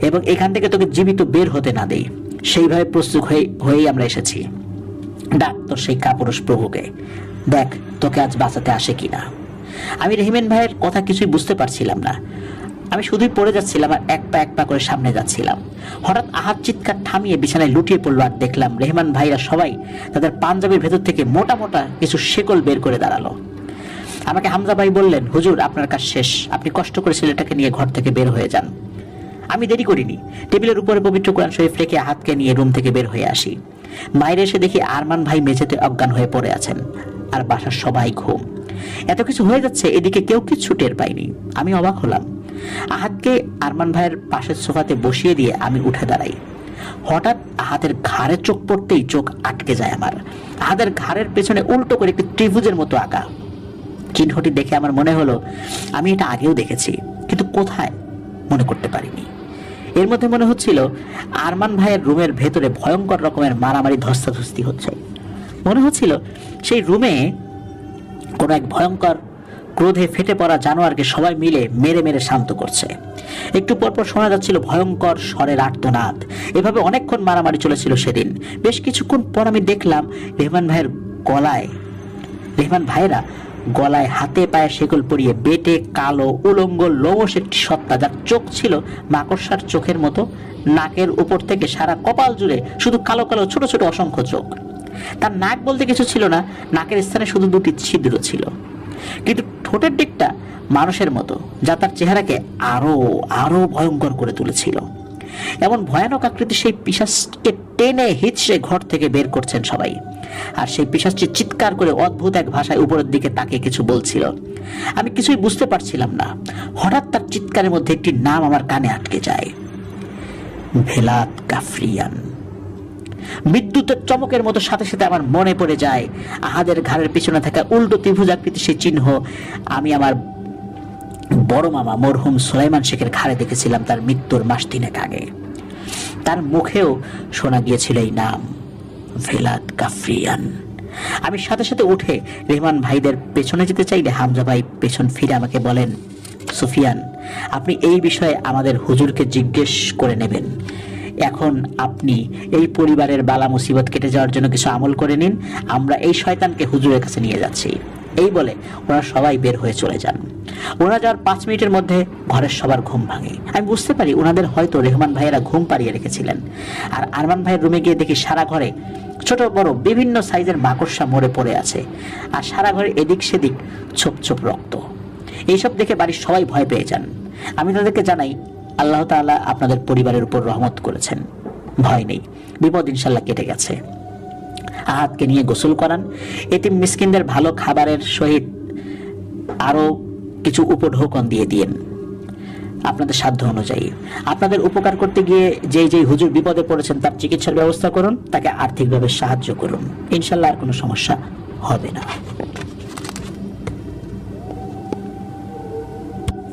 Speaker 1: এবং এখান থেকে তোকে জীবিত বের হতে না দেই। সেইভাবে প্রস্তুত হয়েই আমরা এসেছি। ডাক তোর সেই কাপুরুষ প্রভুকে, দেখ তোকে আজ বাঁচাতে আসে কিনা। আমি রেহমান ভাইয়ের কথা কিছুই বুঝতে পারছিলাম না। আমি শুধুই পড়ে যাচ্ছিলাম আর এক পা করে সামনে যাচ্ছিলাম। হঠাৎ আহাদ চিৎকার থামিয়ে বিছানায় লুটিয়ে পড়লো আর দেখলাম রেহমান ভাইরা সবাই তাদের পাঞ্জাবির ভেতর থেকে মোটা মোটা কিছু শেকল বের করে দাঁড়ালো। আমাকে হামজা ভাই বললেন, হুজুর, আপনার কাজ শেষ, আপনি কষ্ট করে ছেলেটাকে নিয়ে ঘর থেকে বের হয়ে যান। আমি দেরি করিনি, টেবিলের উপরে পবিত্র কোরআন শরীফ রেখে আহাদকে নিয়ে রুম থেকে বের হয়ে আসি। বাইরে এসে দেখি আরমান ভাই মেঝেতে অজ্ঞান হয়ে পড়ে আছেন, আর বাসার সবাই ঘুম। এত কিছু হয়ে যাচ্ছে, এদিকে কেউ কিচ্ছু টের পাইনি। আমি অবাক হলাম। আহাদকে আরমান ভাইয়ের পাশের সোফাতে বসিয়ে দিয়ে আমি উঠে দাঁড়াই। হঠাৎ আহাদের ঘাড়ে চোখ পড়তেই চোখ আটকে যায় আমার। আহাদের ঘাড়ের পেছনে উল্টো করে একটি ত্রিভুজের মতো আঁকা চিহ্নটি দেখে আমার মনে হলো আমি এটা আগেও দেখেছি, কিন্তু কোথায় মনে করতে পারিনি। এর মধ্যে মনে হচ্ছিল আরমান ভাইয়ের রুমের ভেতরে ভয়ঙ্কর রকমের মারামারি ধস্তাধস্তি হচ্ছে। মনে হচ্ছিল সেই রুমে কোনো এক ভয়ঙ্কর ক্রোধে ফেটে পড়া জানোয়ারকে সবাই মিলে মেরে মেরে শান্ত করছে। একটু পরপর শোনা যাচ্ছিল ভয়ঙ্কর স্বরের আর্তনাদ। এভাবে অনেকক্ষণ মারামারি চলেছিল সেদিন। বেশ কিছুক্ষণ পর আমি দেখলাম রেহমান ভাইয়েরা গলায় হাতে পায়ে শেকল পরিয়ে বেটে কালো উলঙ্গ লোমশ একটি সত্তা, যার চোখ ছিল মাকড়সার চোখের মতো। নাকের উপর থেকে সারা কপাল জুড়ে শুধু কালো কালো ছোট ছোট অসংখ্য চোখ। তার নাক বলতে কিছু ছিল না, নাকের স্থানে শুধু দুটি ছিদ্র ছিল, কিন্তু ঠোঁটের দিকটা মানুষের মতো, যা তার চেহারাকে আরো আরো ভয়ঙ্কর করে তুলেছিল। এমন ভয়ানক আকৃতি সেই পিশাচকে টেনে হিচড়ে ঘর থেকে বের করছেন সবাই। আর সেই পিশাচটি চিৎকার করে অদ্ভুত এক ভাষায় উপরের দিকে তাকিয়ে কিছু বলছিল। আমি কিছুই বুঝতে পারছিলাম না। হঠাৎ তার চিৎকারের মধ্যে একটি নাম আমার কানে আটকে যায়, ভেলাত কাফরিয়ান। বিদ্যুতের চমকের মতো সাথে সাথে আমার মনে পড়ে যায় আহাদের ঘাড়ের পিছনে থাকা উল্টো ত্রিভুজাকৃতি সেই চিহ্ন আমি আমার বড় মামা মরহুম সুলাইমান শেখের ঘাড়ে দেখেছিলাম তার মৃত্যুর মাস 3 আগে। তার মুখেও শোনা গিয়েছিল এই নাম, ভেলাত কাফরিয়ান। আমি সাথে সাথে উঠে রেহমান ভাইদের পেছনে যেতে চাইলে হামজা ভাই পেছন ফিরে আমাকে বলেন, সুফিয়ান, আপনি এই বিষয়ে আমাদের হুজুরকে জিজ্ঞেস করে নেবেন। এখন আপনি এই পরিবারের বালা মুসিবত কেটে যাওয়ার জন্য কিছু আমল করে নিন, আমরা এই শয়তানকে হুজুরের কাছে নিয়ে যাচ্ছি। এই বলে ওরা সবাই বের হয়ে চলে যান। ওরা যাওয়ার 5 মিনিটের মধ্যে ঘরের সবার ঘুম ভাঙে। আমি বুঝতে পারি ওনাদের হয়তো রেহমান ভাইয়েরা ঘুম পাড়িয়ে রেখেছিলেন। আর আরমান ভাইয়ের রুমে গিয়ে দেখি সারা ঘরে ছোট বড় বিভিন্ন সাইজের মাকড়সা মরে পড়ে আছে, আর সারা ঘরে এদিক সেদিক ছোপ ছোপ রক্ত। এইসব দেখে বাড়ির সবাই ভয় পেয়ে যান। আমি তাদেরকে জানাই, আল্লাহ তাআলা আপনাদের পরিবারের উপর রহমত করেছেন, ভয় নেই, বিপদ ইনশাল্লাহ কেটে গেছে। আহাদকে নিয়ে গোসল করান, এতিম মিসকিনদের ভালো খাবারের সহিত আরো কিছু উপঢৌকন দিয়ে দিন আপনাদের সাধ্য অনুযায়ী। আপনাদের উপকার করতে গিয়ে যেই হুজুর বিপদে পড়েছেন তার চিকিৎসার ব্যবস্থা করুন, তাকে আর্থিকভাবে সাহায্য করুন, ইনশাল্লাহ আর কোনো সমস্যা হবে না।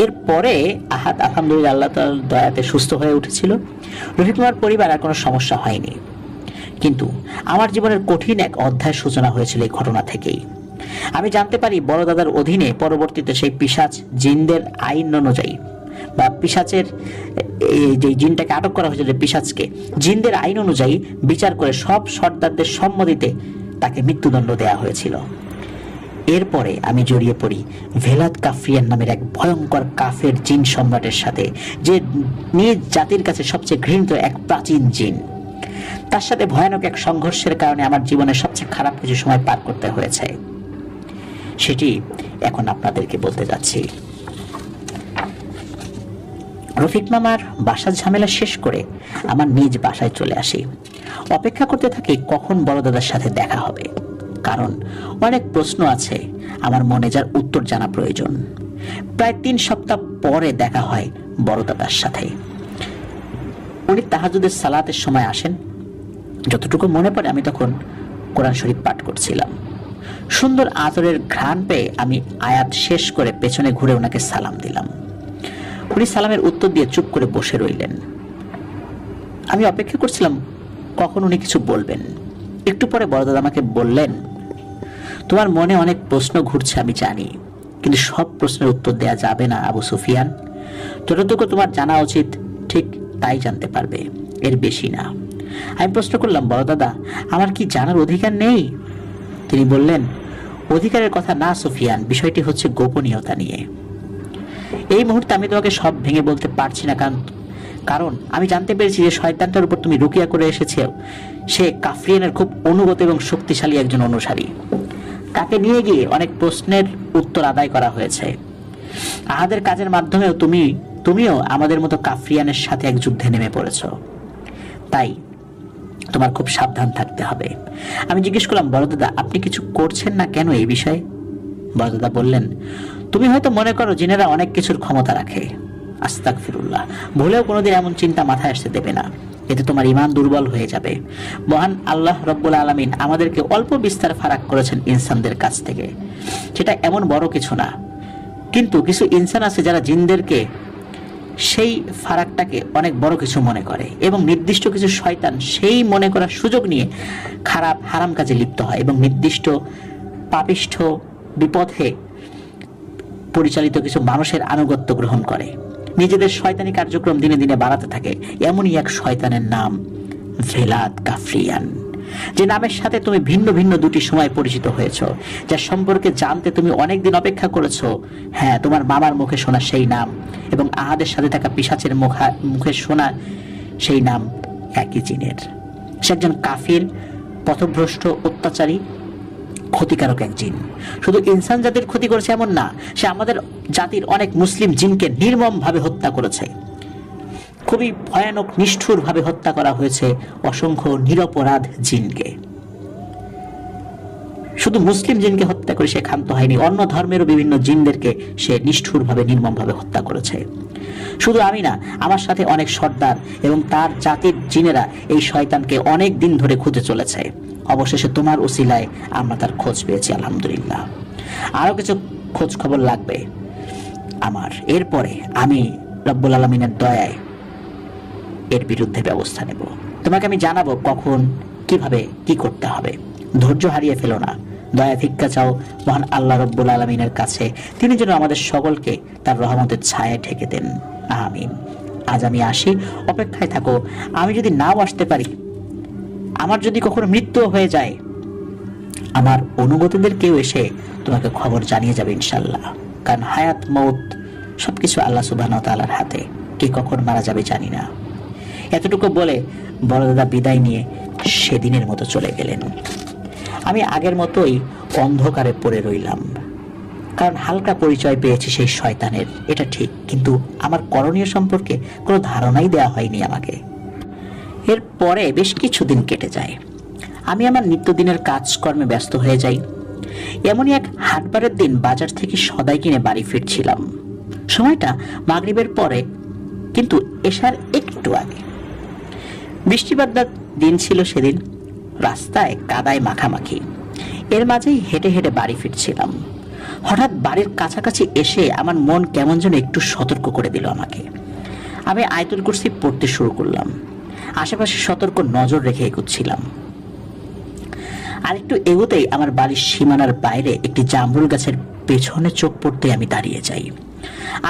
Speaker 1: এরপরে আহাদ আলহামদুলিল্লাহ আল্লাহ তাআলার দয়াতে সুস্থ হয়ে উঠেছিল। রফিক মামার পরিবার আর কোনো সমস্যা হয়নি। কিন্তু আমার জীবনের কঠিন এক অধ্যায়ের সূচনা হয়েছিল এই ঘটনা থেকেই। আমি জানতে পারি বড় দাদার অধীনে পরবর্তীতে সেই পিশাচ জিনদের আইন অনুযায়ী, বা পিশাচের যে জিনটাকে আটক করা হয়েছিল, পিশাচকে জিনদের আইন অনুযায়ী বিচার করে সব সর্দারদের সম্মতিতে তাকে মৃত্যুদণ্ড দেওয়া হয়েছিল। এরপরে আমি জড়িয়ে পড়ি ভেলাত কাফরিয়ান নামের এক ভয়ঙ্কর কাফের জিন সম্রাটের সাথে, যে নিজ জাতির কাছে সবচেয়ে ঘৃণিত এক প্রাচীন জিন। তার সাথে ভয়ানক এক সংঘর্ষের কারণে আমার জীবনের সবচেয়ে খারাপ কিছু সময় পার করতে হয়েছে, সেটি এখন আপনাদেরকে বলতে যাচ্ছি। রফিক মামার বাসার ঝামেলা শেষ করে আমার নিজ বাসায় চলে আসি। অপেক্ষা করতে থাকি কখন বড় দাদার সাথে দেখা হবে, কারণ অনেক প্রশ্ন আছে আমার মনে, যার উত্তর জানা প্রয়োজন। প্রায় 3 সপ্তাহ পরে দেখা হয় বড় দাদার সাথে। উনি তাহাজ্জুদের সালাতের সময় আসেন। যতটুকু মনে পড়ে আমি তখন কোরআন শরীফ পাঠ করছিলাম। সুন্দর আতরের ঘ্রাণ পেয়ে আমি আয়াত শেষ করে পেছনে ঘুরে ওনাকে সালাম দিলাম। উনি সালামের উত্তর দিয়ে চুপ করে বসে রইলেন। আমি অপেক্ষা করছিলাম কখন উনি কিছু বলবেন। একটু পরে বড় দাদা আমাকে বললেন, তোমার মনে অনেক প্রশ্ন ঘুরছে আমি জানি, কিন্তু সব প্রশ্নের উত্তর দেয়া যাবে না আবু সুফিয়ান। যতটুকু তোমার জানা উচিত ঠিক তাই জানতে পারবে, এর বেশি না। আমি প্রশ্ন করলাম, বড় দাদা, আমার কি জানার অধিকার নেই? তিনি বললেন, অধিকারের কথা না সুফিয়ান, বিষয়টি হচ্ছে গোপনীয়তা নিয়ে। এই মুহূর্তে আমি তোমাকে সব ভেঙে বলতে পারছি না, কারণ আমি জানতে পেরেছি যে শয়তানটার উপর তুমি রুকিয়া করে এসেছো সে কাফরিয়ানের খুব অনুগত এবং শক্তিশালী একজন অনুসারী। তাকে নিয়ে গিয়ে অনেক প্রশ্নের উত্তর আদায় করা হয়েছে। আহাদের কাজের মাধ্যমেও তুমি তুমিও আমাদের মতো কাফরিয়ানের সাথে এক যুদ্ধে নেমে পড়েছ, তাই তোমার খুব সাবধান থাকতে হবে। আমি জিজ্ঞেস করলাম, বড় দাদা আপনি কিছু করছেন না কেন এই বিষয়ে? বড় দাদা বললেন, তুমি হয়তো মনে করো জিনেরা অনেক কিছুর ক্ষমতা রাখে। আস্তাগফিরুল্লাহ, ভুলেও কোনোদিন এমন চিন্তা মাথায় আসতে দেবে না, এতে তোমার ঈমান দুর্বল হয়ে যাবে। মহান আল্লাহ রব্বুল আলামিন আমাদেরকে অল্প বিস্তার ফারাক করেছেন ইনসানদের কাছ থেকে, সেটা এমন বড় কিছু না। কিন্তু কিছু ইনসান আছে যারা জিনদেরকে সেই ফারাকটাকে অনেক বড় কিছু মনে করে এবং নির্দিষ্ট কিছু শয়তান সেই মনে করার সুযোগ নিয়ে খারাপ হারাম কাজে লিপ্ত হয় এবং নির্দিষ্ট পাপিষ্ঠ বিপথে পরিচালিত কিছু মানুষের আনুগত্য গ্রহণ করে, নিজেদের শয়তানি কার্যক্রম দিনে দিনে বাড়াতে থাকে। এমনই এক শয়তানের নাম ভেলাদ কাফরিয়ান, যে নামের সাথে তুমি ভিন্ন ভিন্ন দুটি সময় পরিচিত হয়েছ, যার সম্পর্কে জানতে তুমি অনেকদিন অপেক্ষা করেছো। হ্যাঁ, তোমার মামার মুখে শোনা সেই নাম এবং আহাদের সাথে থাকা পিশাচের মুখে শোনা সেই নাম একই জিনের। সে একজন কাফির, পথভ্রষ্ট, অত্যাচারী, ক্ষতিকারক এক জিন। শুধু ইনসান জাতির ক্ষতি করেছে এমন না, সে আমাদের জাতির অনেক মুসলিম জিনকে নির্মমভাবে হত্যা করেছে। খুবই ভয়ানক নিষ্ঠুরভাবে হত্যা করা হয়েছে অসংখ্য নিরপরাধ জিনকে। শুধু মুসলিম জিনকে হত্যা করে সে ক্ষান্ত হয়নি, অন্য ধর্মেরও বিভিন্ন জিনদেরকে সে নিষ্ঠুরভাবে নির্মমভাবে হত্যা করেছে। শুধু আমি না, আমার সাথে অনেক সর্দার এবং তার জাতির জিনেরা এই শয়তানকে অনেক দিন ধরে খুঁজে চলেছে। অবশেষে তোমার উসিলায় আমরা তার খোঁজ পেয়েছি, আলহামদুলিল্লাহ। আরো কিছু খোঁজ খবর লাগবে আমার, এরপরে আমি রব্বুল আলামিনের দয়ায় এর বিরুদ্ধে ব্যবস্থা নেব। তোমাকে আমি জানাবো কখন কিভাবে কি করতে হবে। ধৈর্য হারিয়ে ফেলো না, দয়া ভিক্ষা চাও মহান আল্লাহ রব্বুল আলামিনের কাছে, তিনি যেন আমাদের সকলকে তার রহমতের ছায়ায় ঢেকে দেন, আমিন। আজ আমি আসি, অপেক্ষায় থাকো। আমি যদি নাও আসতে পারি, আমার যদি কখনো মৃত্যু হয়ে যায়, আমার অনুগতদের কেউ এসে তোমাকে খবর জানিয়ে যাবে ইনশাল্লাহ। কারণ হায়াত মৌত সবকিছু আল্লাহ সুবহানাহু ওয়া তাআলার হাতে, কে কখন মারা যাবে জানি না। এতটুকু বলে বড় দাদা বিদায় নিয়ে সেদিনের মতো চলে গেলেন। আমি আগের মতোই অন্ধকারে পড়ে রইলাম, কারণ হালকা পরিচয় পেয়েছি সেই শয়তানের, এটা ঠিক, কিন্তু আমার করণীয় সম্পর্কে কোনো ধারণাই দেওয়া হয়নি আমাকে। এরপরে বেশ কিছুদিন কেটে যায়, আমি আমার নিত্যদিনের কাজকর্মে ব্যস্ত হয়ে যাই। এমনই এক হাটবারের দিন বাজার থেকে সদাই কিনে বাড়ি ফিরছিলাম। সময়টা মাগরিবের পরে, কিন্তু এশার একটু আগে। বৃষ্টিবাদলার দিন ছিল সেদিন, রাস্তায় কাদায় মাখামাখি। এর মাঝেই হেঁটে হেঁটে বাড়ি ফিরছিলাম। হঠাৎ বাড়ির কাছাকাছি এসে আমার মন কেমন যেন একটু সতর্ক করে দিল আমাকে। আমি আয়াতুল কুরসি পড়তে শুরু করলাম, আশেপাশে সতর্ক নজর রেখে এগোচ্ছিলাম। আর একটু এগোতেই আমার বাড়ির সীমানার বাইরে একটি জামরুল গাছের পেছনে চোখ পড়তে আমি দাঁড়িয়ে যাই।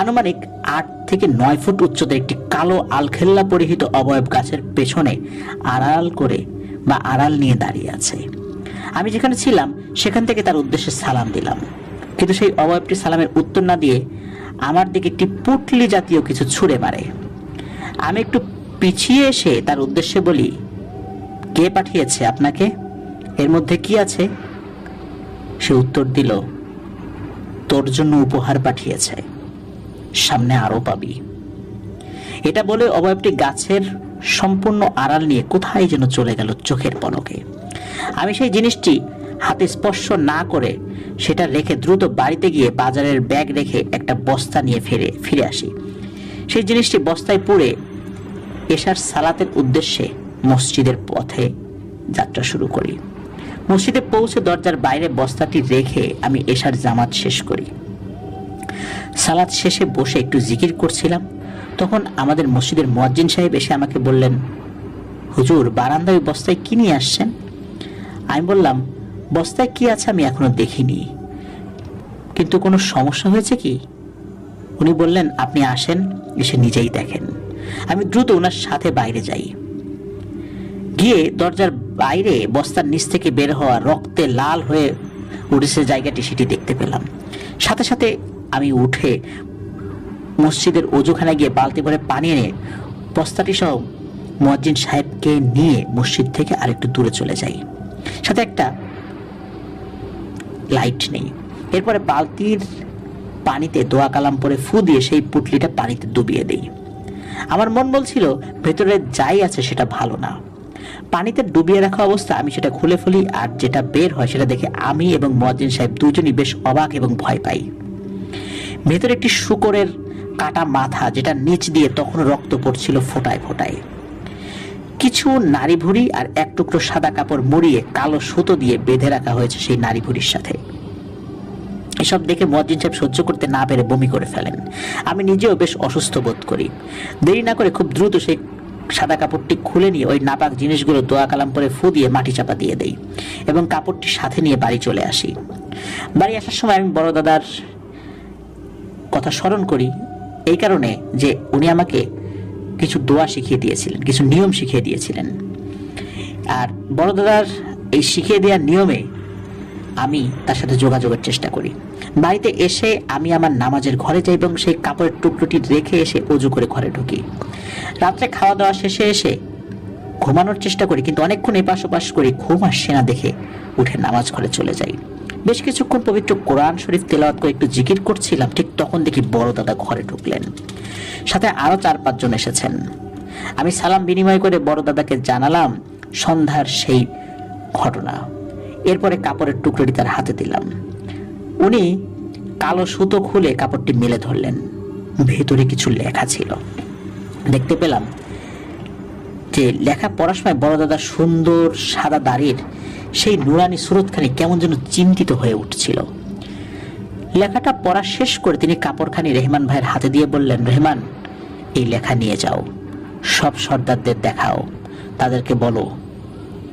Speaker 1: আনুমানিক 8 থেকে 9 ফুট উচ্চতার একটি কালো আলখেল্লা পরিহিত অবয়ব গাছের পেছনে আড়াল নিয়ে দাঁড়িয়ে আছে। আমি যেখানে ছিলাম সেখান থেকে তার উদ্দেশ্যে সালাম দিলাম, কিন্তু সেই অবয়বটি সালামের উত্তর না দিয়ে আমার দিকে একটি পুটলি জাতীয় কিছু ছুঁড়ে মারে। আমি একটু পিছিয়ে এসে তার উদ্দেশ্যে বলি, কে পাঠিয়েছে আপনাকে? এর মধ্যে কি আছে? সে উত্তর দিল, তোর জন্য উপহার পাঠিয়েছে, সামনে আরো পাবি। এটা বলে অবয়বটি গাছের সম্পূর্ণ আড়াল নিয়ে কোথায় যেন চলে গেল চোখের পলকে। আমি সেই জিনিসটি হাতে স্পর্শ না করে সেটা রেখে দ্রুত বাড়িতে গিয়ে বাজারের ব্যাগ রেখে একটা বস্তা নিয়ে ফিরে আসি। সেই জিনিসটি বস্তায় পুরে এশার সালাতের উদ্দেশ্যে মসজিদের পথে যাত্রা শুরু করি। মসজিদে পৌঁছে দরজার বাইরে বস্তাটি রেখে আমি এশার জামাত শেষ করি। সালাত শেষে বসে একটু জিকির করছিলাম, তখন আমাদের মসজিদের মুয়াজ্জিন সাহেব এসে আমাকে বললেন, হুজুর বারান্দায় বস্তায় কি নিয়ে আসছেন? আমি বললাম, বস্তায় কি আছে আমি এখনো দেখিনি, কিন্তু কোনো সমস্যা হয়েছে কি? উনি বললেন, আপনি আসেন, এসে নিজেই দেখেন। আমি দ্রুত ওনার সাথে বাইরে যাই। গিয়ে দরজার বাইরে বস্তার নিচ থেকে বের হওয়া রক্তে লাল হয়ে উঠেছে জায়গাটি, সেটি দেখতে পেলাম। সাথে সাথে আমি উঠে মসজিদের ওযুখানায় গিয়ে বালতি ভরে পানি এনে বস্তাটি সহ মুয়াজ্জিন সাহেবকে নিয়ে মসজিদ থেকে আরেকটু দূরে চলে যাই। সাথে একটা লাইট নেই। এরপরে বালতির পানিতে দোয়া কালাম পরে ফু দিয়ে সেই পুটলিটা পানিতে ডুবিয়ে দেই। আমার মন বলছিল ভেতরে যাই আছে সেটা ভালো না। পানিতে ডুবিয়ে রাখা অবস্থা আমি সেটা খুলে ফেলি, আর যেটা বের হয় সেটা দেখে আমি এবং মুয়াজ্জিন সাহেব দুজনই বেশ অবাক এবং ভয় পাই। ভেতরে একটি শূকরের কাটা মাথা, যেটা নিচ দিয়ে তখনও রক্ত পড়ছিল ফোঁটায় ফোঁটায়। কিছু নারী ভুঁড়ি আর এক টুকরো সাদা কাপড় মুড়িয়ে কালো সুতো দিয়ে বেঁধে রাখা হয়েছে সেই নারী ভুঁড়ির সাথে। এসব দেখে মুয়াজ্জিন সাহেব সহ্য করতে না পেরে বমি করে ফেলেন। আমি নিজেও বেশ অসুস্থ বোধ করি। দেরি না করে খুব দ্রুত সেই সাদা কাপড়টি খুলে নিয়ে ওই নাপাক জিনিসগুলো দোয়া কালাম পরে ফু দিয়ে মাটি চাপা দিয়ে দেই এবং কাপড়টি সাথে নিয়ে বাড়ি চলে আসি। বাড়ি আসার সময় আমি বড় দাদার কথা স্মরণ করি এই কারণে যে উনি আমাকে কিছু দোয়া শিখিয়ে দিয়েছিলেন, কিছু নিয়ম শিখিয়ে দিয়েছিলেন। আর বড় দাদার এই শিখিয়ে দেওয়ার নিয়মে আমি তার সাথে যোগাযোগের চেষ্টা করি। বাড়িতে এসে আমি আমার নামাজের ঘরে যাই এবং সেই কাপড়ের টুকরোটি রেখে এসে অজু করে ঘরে ঢুকি। রাত্রে খাওয়া দাওয়া শেষে এসে ঘুমানোর চেষ্টা করি, কিন্তু অনেকক্ষণ এপাশ ওপাশ করি, ঘুম আসছে না দেখে উঠে নামাজ ঘরে চলে যাই। বেশ কিছুক্ষণ পবিত্র কোরআন শরীফ তেলাওয়াত করে একটু জিকির করছিলাম, ঠিক তখন দেখি বড় দাদা ঘরে ঢুকলেন। সাথে আরো 4-5 জন এসেছেন। আমি সালাম বিনিময় করে বড় দাদাকে জানালাম সন্ধ্যার সেই ঘটনা। এরপরে কাপড়ের টুকরোটি তার হাতে দিলাম। উনি কালো সুতো খুলে কাপড়টি মেলে ধরলেন। ভেতরে কিছু লেখা ছিল। দেখতে পেলাম যে লেখা পড়ার সময় বড় দাদার সুন্দর সাদা দাড়ির সেই নুরানি সুরতখানি কেমন যেন চিন্তিত হয়ে উঠছিল। লেখাটা পড়া শেষ করে তিনি কাপড়খানি রেহমান ভাইয়ের হাতে দিয়ে বললেন, রেহমান, এই লেখা নিয়ে যাও, সব সর্দারদের দেখাও, তাদেরকে বলো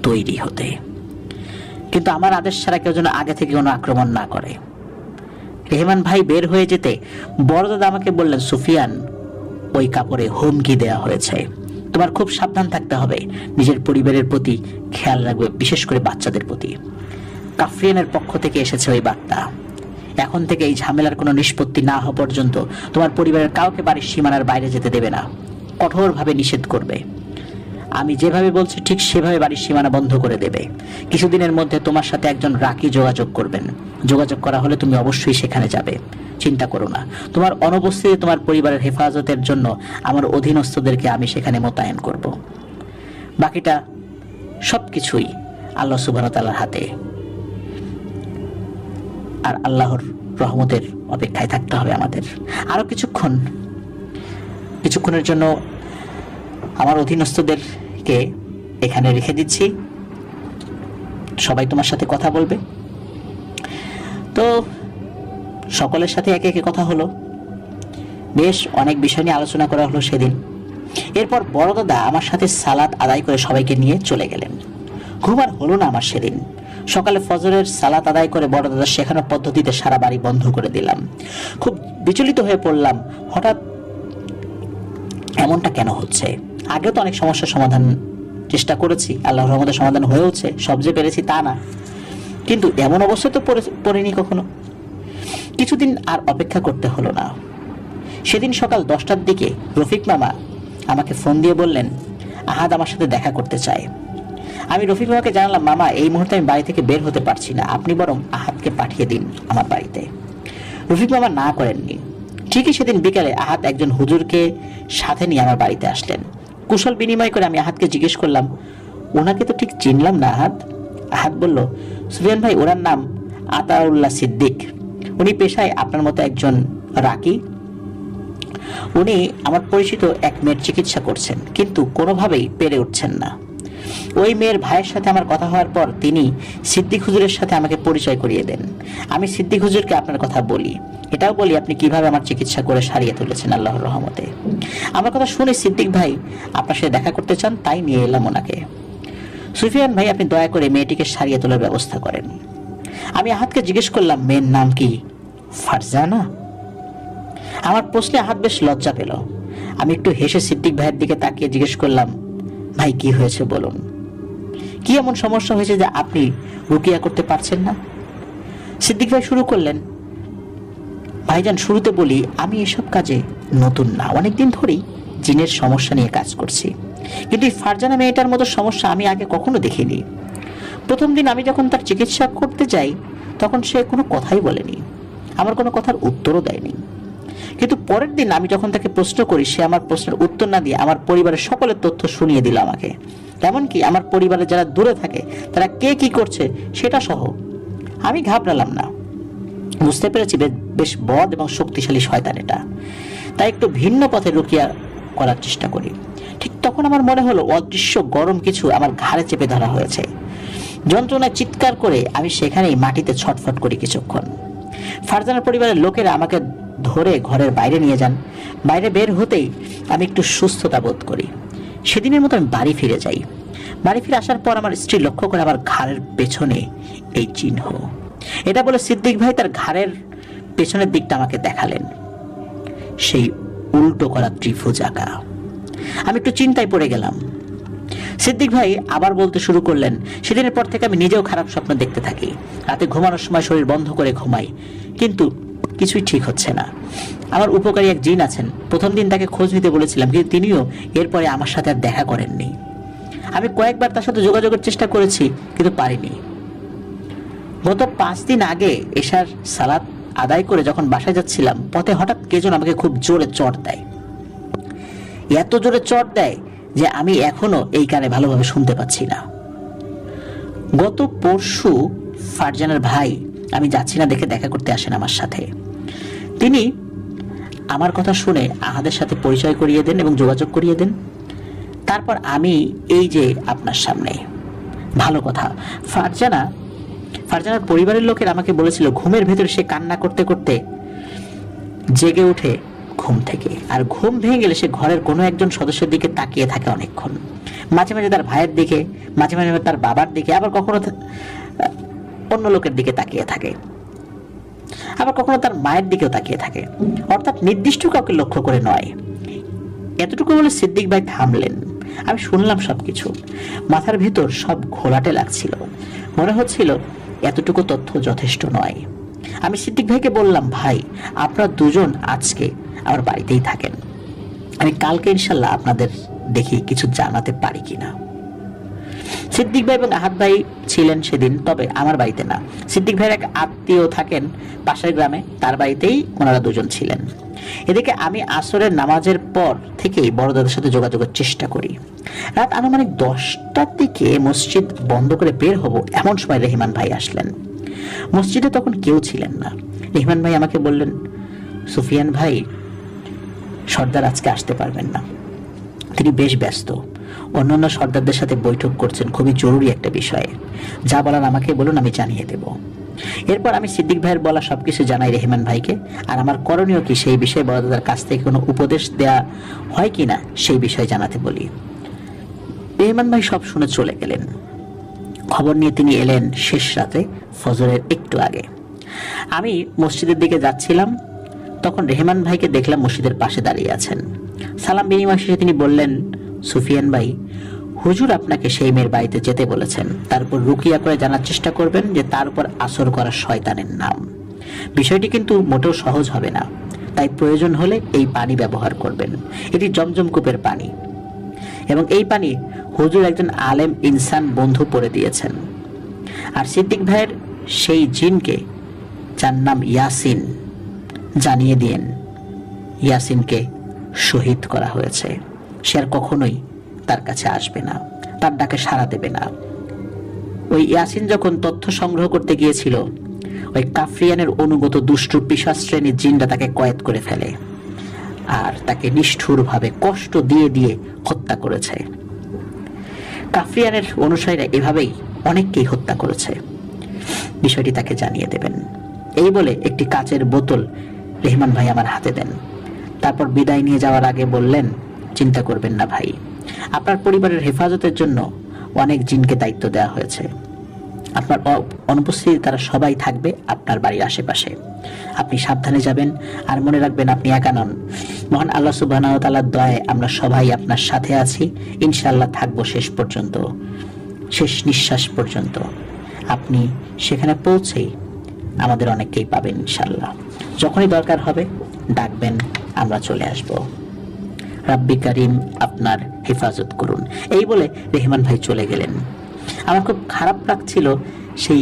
Speaker 1: তৈরি হতে, কিন্তু আমার আদেশ ছাড়া কেউ যেন আগে থেকে কোনো আক্রমণ না করে। রেহমান ভাই বের হয়ে যেতে বড় দাদা আমাকে বললেন, সুফিয়ান, ওই কাপড়ে হুমকি দেয়া হয়েছে, তোমার খুব সাবধান থাকতে হবে, নিজের পরিবারের প্রতি খেয়াল রাখবে, বিশেষ করে বাচ্চাদের প্রতি। কাফরিয়ানের পক্ষ থেকে এসেছে ওই বার্তা। এখন থেকে এই ঝামেলার কোনো নিষ্পত্তি না হওয়া পর্যন্ত তোমার পরিবারের কাউকে বাড়ির সীমানার বাইরে যেতে দেবে না, কঠোরভাবে নিষেধ করবে। আমি যেভাবে বলছি ঠিক সেভাবে বাড়ির সীমানা বন্ধ করে দেবে। কিছুদিনের মধ্যে তোমার সাথে একজন রাকি যোগাযোগ করবেন। যোগাযোগ করা হলে তুমি অবশ্যই সেখানে যাবে, চিন্তা করো না। তোমার অনুপস্থিতিতে তোমার পরিবারের হেফাজতের জন্য আমার অধীনস্থদেরকে আমি সেখানে মোতায়েন করব। বাকিটা সবকিছুই আল্লাহ সুবহানাহু ওয়া তাআলার হাতে, আর আল্লাহর রহমতের অপেক্ষায় থাকতে হবে আমাদের। আরো কিছুক্ষণের জন্য আমার অধীনস্থদেরকে এখানে রেখে দিচ্ছি, সবাই তোমার সাথে কথা বলবে। তো সকলের সাথে একে একে কথা হলো, বেশ অনেক বিষয় নিয়ে আলোচনা করা হলো সেদিন। এরপর বড় দাদা আমার সাথে সালাত আদায় করে সবাইকে নিয়ে চলে গেলেন। ঘুম আর হলো না আমার সেদিন। সকালে ফজরের সালাত আদায় করে বড় দাদার শেখানোর পদ্ধতিতে সারা বাড়ি বন্ধ করে দিলাম। খুব বিচলিত হয়ে পড়লাম, হঠাৎ এমনটা কেন হচ্ছে? আগেও তো অনেক সমস্যার সমাধান চেষ্টা করেছি, আল্লাহর রহমতের সমাধান হয়েওছে, সব যে পেরেছি তা না, কিন্তু এমন অবস্থা তো পড়িনি কখনো। কিছুদিন আর অপেক্ষা করতে হলো না। সেদিন সকাল 10টার দিকে রফিক মামা আমাকে ফোন দিয়ে বললেন, আহাদ আমার সাথে দেখা করতে চায়। আমি রফিক মামাকে জানালাম, মামা, এই মুহূর্তে আমি বাড়ি থেকে বের হতে পারছি না, আপনি বরং আহাদকে পাঠিয়ে দিন আমার বাড়িতে। রফিক মামা না করেননি। ঠিকই সেদিন বিকালে আহাদ একজন হুজুরকে সাথে নিয়ে আমার বাড়িতে আসলেন। কুশল বিনিময় করে আমি আহাদকে জিজ্ঞেস করলাম, ওনাকে তো ঠিক চিনলাম না আহাদ। আহাদ বলল, সুফিয়ান ভাই, ওনার নাম আতাউল্লাহ সিদ্দিক, উনি পেশায় আপনার মতো একজন রাকি। উনি আমার পরিচিত এক মেয়ের চিকিৎসা করছেন, কিন্তু কোনোভাবেই পেরে উঠছেন না। ওই মেয়ের ভাইয়ের সাথে আমার কথা হওয়ার পর তিনি সিদ্দিক হুজুরের সাথে আমাকে পরিচয় করিয়ে দেন। আমি সিদ্দিক হুজুরকে আপনার কথা বলি, এটাও বলি আপনি কিভাবে আমার চিকিৎসা করে সারিয়ে তুলেছেন আল্লাহর রহমতে। আমার কথা শুনে সিদ্দিক ভাই আপনার সাথে দেখা করতে চান, তাই নিয়ে এলাম ওনাকে। সুফিয়ান ভাই, আপনি দয়া করে মেয়েটিকে সারিয়ে তোলার ব্যবস্থা করেন। আমি আহাদকে জিজ্ঞেস করলাম, মেয়ের নাম কি? ফারজানা। আমার প্রশ্নে আহাদ বেশ লজ্জা পেল। আমি একটু হেসে সিদ্দিক ভাইয়ের দিকে তাকিয়ে জিজ্ঞেস করলাম, ভাই কি হয়েছে বলুন, কি এমন সমস্যা হয়েছে যে আপনি রুকিয়া করতে পারছেন না? সিদ্দিক ভাই শুরু করলেন, ভাইজান, শুরুতে বলি আমি এসব কাজে নতুন না, অনেকদিন ধরেই জিনের সমস্যা নিয়ে কাজ করছি, কিন্তু এই ফারজানা মেয়েটার মতো সমস্যা আমি আগে কখনো দেখিনি। প্রথম দিন আমি যখন তার চিকিৎসা করতে যাই তখন সে কোনো কথাই বলেনি। আমার কোনো কথার উত্তরও দেয়নি। কিন্তু পরের দিন আমি যখন তাকে প্রশ্ন করি, সে আমার প্রশ্নের উত্তর না দিয়ে আমার পরিবারের সকলের তথ্য শুনিয়ে দিল আমাকে, এমনকি আমার পরিবারের যারা দূরে থাকে তারা কে কি করছে সেটা সহ। আমি ঘাবড়ালাম না, বুঝতে পেরেছি বেশ বদ এবং শক্তিশালী শয়তান এটা, তাই একটু ভিন্ন পথে রুকিয়া করার চেষ্টা করি। ঠিক তখন আমার মনে হলো অদৃশ্য গরম কিছু আমার ঘাড়ে চেপে ধরা হয়েছে। যন্ত্রণায় চিৎকার করে আমি সেখানেই মাটিতে ছটফট করি কিছুক্ষণ। ফারজানার পরিবারের লোকেরা আমাকে ধরে ঘরের বাইরে নিয়ে যান। বাইরে বের হতেই আমি একটু সুস্থতা বোধ করি। সেদিনের মতো আমি বাড়ি ফিরে যাই। বাড়ি ফিরে আসার পর আমার স্ত্রী লক্ষ্য করে আমার ঘাড়ের পেছনে এই চিহ্ন। এটা বলে সিদ্দিক ভাই তার ঘাড়ের পেছনের দিকটা আমাকে দেখালেন, সেই উল্টো করা ত্রিভুজ আঁকা। আমি একটু চিন্তায় পড়ে গেলাম। সিদ্দিক ভাই আবার বলতে শুরু করলেন, সেদিনের পর থেকে আমি নিজেও খারাপ স্বপ্ন দেখতে থাকি। রাতে ঘুমানোর সময় শরীর বন্ধ করে ঘুমাই, কিন্তু কিছুই ঠিক হচ্ছে না। আমার উপকারী এক জিন আছেন, প্রথম দিন তাকে খোঁজ নিতে বলেছিলাম, কিন্তু তিনিও এরপরে আমার সাথে আর দেখা করেননি। আমি কয়েকবার তার সাথে যোগাযোগের চেষ্টা করেছি, কিন্তু পারিনি। গত 5 দিন আগে এশার সালাত আদায় করে যখন বাসায় যাচ্ছিলাম, পথে হঠাৎ কে যেন আমাকে খুব জোরে চড় দেয়। এত জোরে চড় দেয় যে আমি এখনো এই কানে ভালোভাবে শুনতে পাচ্ছি না। গত পরশু ফারজানার ভাই আমি যাচ্ছি না দেখে দেখা করতে আসেন আমার সাথে। তিনি আমার কথা শুনে আহাদের সাথে পরিচয় করিয়ে দেন এবং যোগাযোগ করিয়ে দেন। তারপর আমি এই যে আপনার সামনে। ভালো কথা, ফারজানার পরিবারের লোকের আমাকে বলেছিল ঘুমের ভেতরে সে কান্না করতে করতে জেগে ওঠে ঘুম থেকে, আর ঘুম ভেঙে গেলে সে ঘরের কোনো একজন সদস্যের দিকে তাকিয়ে থাকে অনেকক্ষণ। মাঝে মাঝে তার ভাইয়ের দিকে, মাঝে মাঝে তার বাবার দিকে, আবার কখনো অন্য লোকের দিকে তাকিয়ে থাকে, আবার কখনো তার মায়ের দিকেও তাকিয়ে থাকে, অর্থাৎ নির্দিষ্ট কাউকে লক্ষ্য করে নয়। এতটুকু বলে সিদ্দিক ভাই থামলেন। আমি শুনলাম সবকিছু। মাথার ভিতর সব ঘোলাটে লাগছিল। মনে হচ্ছিল এতটুকু তথ্য যথেষ্ট নয়। আমি সিদ্দিক ভাইকে বললাম, ভাই আপনারা দুজন আজকে আমার বাড়িতেই থাকেন, আমি কালকে ইনশাল্লাহ আপনাদের দেখি কিছু জানাতে পারি কিনা। সিদ্দিক ভাই এবং আহাদ ভাই ছিলেন সেদিন, তবে আমার বাড়িতে না। সিদ্দিক ভাইয়ের এক আত্মীয় থাকেন পাশের গ্রামে, তার বাড়িতেই ওনারা দুজন ছিলেন। এদিকে আমি আসরের নামাজের পর থেকেই বড়দাদের সাথে যোগাযোগের চেষ্টা করি। রাত আনুমানিক 10টার দিকে মসজিদ বন্ধ করে বের হব, এমন সময় রেহমান ভাই আসলেন। মসজিদে তখন কেউ ছিলেন না। রেহমান ভাই আমাকে বললেন, সুফিয়ান ভাই, সর্দার আজকে আসতে পারবেন না, তিনি বেশ ব্যস্ত, অন্যান্য সর্দারদের সাথে বৈঠক করছেন খুবই জরুরি একটা বিষয়ে। যা বলার আমাকে বলুন, আমি জানিয়ে দেব। এরপর আমি সিদ্দিক ভাইয়ের বলা সবকিছু জানাই রেহমান ভাইকে, আর আমার করণীয় কি সেই বিষয়ে বড়দাদার কাছ থেকে কোনো উপদেশ দেয়া হয় কিনা সেই বিষয়ে জানাতে বলি। রেহমান ভাই সব শুনে চলে গেলেন। খবর নিয়ে তিনি এলেন শেষ রাতে ফজরের একটু আগে। আমি মসজিদের দিকে যাচ্ছিলাম, তখন রেহমান ভাইকে দেখলাম মসজিদের পাশে দাঁড়িয়ে আছেন। সালাম বিনিময় শেষে তিনি বললেন, সুফিয়ান ভাই, হুজুর আপনাকে সেই মেয়ের বাড়িতে যেতে বলেছেন, তারপর রুকিয়া করে জানার চেষ্টা করবেন যে তার উপর আসর করা শয়তানের নাম। বিষয়টি কিন্তু মোটেও সহজ হবে না, তাই প্রয়োজন হলে এই পানি ব্যবহার করবেন। এটি জমজম কূপের পানি, এবং এই পানি হুজুর একজন আলেম ইনসান বন্ধু পড়ে দিয়েছেন। আর সিদ্দিক ভাইয়ের সেই জিনকে, যার নাম ইয়াসিন, জানিয়ে দিয়েন ইয়াসিনকে শহীদ করা হয়েছে। সে আর কখনোই তার কাছে আসবে না, তার ডাকে সাড়া দেবে না। ওই ইয়াসিন যখন তথ্য সংগ্রহ করতে গিয়েছিল, ওই কাফরিয়ানের অনুগত দুষ্টু পিশাচ শ্রেণীর জিনরা তাকে কয়েদ করে ফেলে আর তাকে নিষ্ঠুরভাবে কষ্ট দিয়ে দিয়ে হত্যা করেছে। কাফরিয়ানের অনুসারীরা এভাবেই অনেককেই হত্যা করেছে। বিষয়টি তাকে জানিয়ে দেবেন। এই বলে একটি কাচের বোতল রেহমান ভাই আমার হাতে দেন। তারপর বিদায় নিয়ে যাওয়ার আগে বললেন, চিন্তা করবেন না ভাই, আপনার পরিবারের হেফাজতের জন্য অনেক জিনকে দায়িত্ব দেওয়া হয়েছে। আপনার অনুপস্থিতি তারা সবাই থাকবে আপনার বাড়ির আশেপাশে। আপনি সাবধানে যাবেন, আর মনে রাখবেন আপনি একা নন। মহান আল্লাহ সুবহানাহু ওয়া তাআলার দয়ায় আমরা সবাই আপনার সাথে আছি, ইনশাআল্লাহ থাকবো শেষ পর্যন্ত, শেষ নিঃশ্বাস পর্যন্ত। আপনি সেখানে পৌঁছেই আমাদের অনেককেই পাবেন ইনশাআল্লাহ। যখনই দরকার হবে ডাকবেন, আমরা চলে আসব। রাব্বি কারিম আপনার হেফাজত করুন। এই বলে রেহমান ভাই চলে গেলেন। আমার খুব খারাপ লাগছিল সেই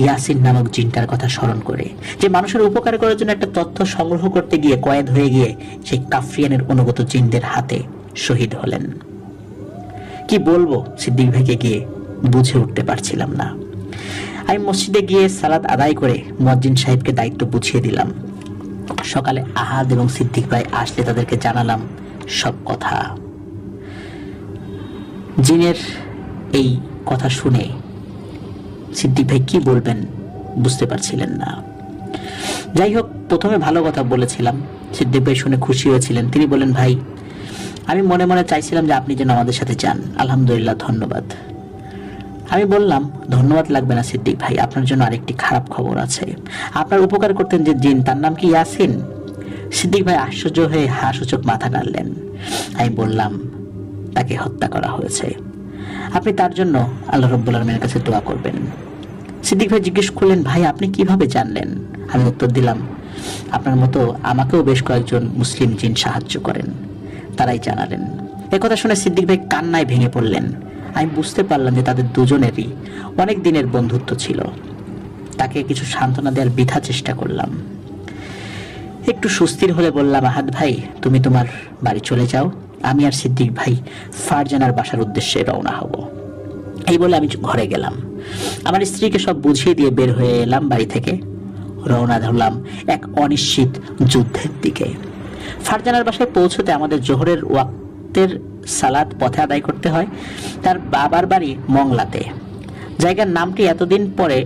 Speaker 1: ইয়াসিন নামক জিনটার কথা স্মরণ করে, যে মানুষের উপকার করার জন্য একটা তথ্য সংগ্রহ করতে গিয়ে কয়েদ হয়ে গিয়ে সেই কাফরিয়ানের অনুগত জিনদের হাতে শহীদ হলেন। কি বলবো সিদ্দিক ভাইকে গিয়ে বুঝে উঠতে পারছিলাম না। আমি মসজিদে গিয়ে সালাত আদায় করে মুয়াজ্জিন সাহেবকে দায়িত্ব বুঝিয়ে দিলাম। সকালে আহাদ এবং সিদ্দিক ভাই আসলে তাদেরকে জানালাম সব কথা। জিনের এই কথা শুনে সিদ্দিক ভাই কি বলবেন বুঝতে পারছিলেন না। যাই হোক, প্রথমে ভালো কথা বলেছিলাম, সিদ্দিক ভাই শুনে খুশি হয়েছিলেন। তিনি বলেন, ভাই আমি মনে মনে চাইছিলাম যে আপনি যেন আমাদের সাথে যান, আলহামদুলিল্লাহ, ধন্যবাদ। আমি বললাম, ধন্যবাদ লাগবে না সিদ্দিক ভাই, আপনার জন্য আরেকটি খারাপ খবর আছে। আপনার উপকার করতেন যে জিন, তার নাম কি ইয়াসিন? সিদ্দিক ভাই আশ্চর্য হয়ে হাসূচক মাথা নাড়লেন। আমি বললাম, তাকে হত্যা করা হয়েছে। আপনি তার জন্য আল্লাহ রাব্বুল আলামিনের কাছে দোয়া করবেন। সিদ্দিক ভাই জিজ্ঞেস করলেন, ভাই আপনি কিভাবে জানলেন? আমি উত্তর দিলাম, আপনার মতো আমাকেও বেশ কয়েকজন মুসলিম জিন সাহায্য করেন, তারাই জানালেন। একথা শুনে সিদ্দিক ভাই কান্নায় ভেঙে পড়লেন। আমি বুঝতে পারলাম যে তাদের দুজনেরই অনেক দিনের বন্ধুত্ব ছিল। তাকে কিছু সান্ত্বনা দেওয়ার বৃথা চেষ্টা করলাম। একটু সুস্থির হলে বললাম, আহাদ ভাই তুমি তোমার বাড়ি চলে যাও, আমি আর সিদ্দিক ভাই ফারজানার বাসার উদ্দেশ্যে রওনা হব। এই বলে আমি ঘরে গেলাম। আমার স্ত্রীকে সব বুঝিয়ে দিয়ে বের হয়ে এলাম বাড়ি থেকে। রওনা ধরলাম এক অনিশ্চিত যুদ্ধের দিকে। ফারজানার বাসায় পৌঁছতে আমাদের জোহরের ওয়াক্তের সালাত পথে আদায় করতে হয়। তার বাবার বাড়ি মংলাতে। জায়গার নামটি এতদিন পরে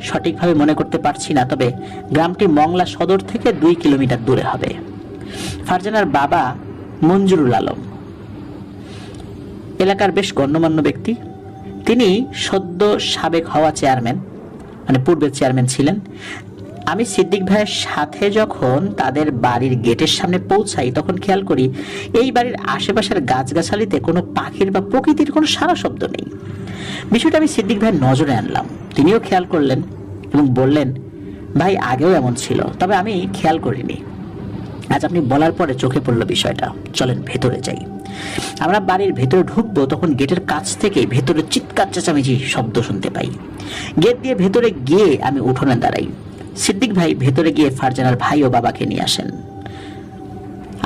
Speaker 1: সঠিকভাবে মনে করতে পারছি না, তবে গ্রামটি মংলা সদর থেকে 2 কিলোমিটার দূরে হবে। ফারজানার বাবা মঞ্জুরুল আলম এলাকার বেশ গণ্যমান্য ব্যক্তি। তিনি সদ্য সাবেক হওয়া চেয়ারম্যান, মানে পূর্বের চেয়ারম্যান ছিলেন। আমি সিদ্দিক ভাইয়ের সাথে যখন তাদের বাড়ির গেটের সামনে পৌঁছাই তখন খেয়াল করি এই বাড়ির আশেপাশের গাছগাছালিতে কোনো পাখির বা প্রকৃতির কোনো সারা শব্দ নেই। বিষয়টা আমি সিদ্দিক ভাইয়ের নজরে আনলাম। তিনিও খেয়াল করলেন এবং বললেন, ভাই আগেও এমন ছিল, তবে আমি খেয়াল করিনি। আজ আপনি বলার পরে চোখে পড়ল বিষয়টা, চলেন ভেতরে যাই। আমরা বাড়ির ভেতরে ঢুকবো তখন গেটের কাছ থেকে ভেতরে চিৎকার চেঁচামেচি শব্দ শুনতে পাই। গেট দিয়ে ভেতরে গিয়ে আমি উঠোনে দাঁড়াই। সিদ্দিক ভাই ভেতরে গিয়ে ফারজানার ভাই ও বাবাকে নিয়ে আসেন।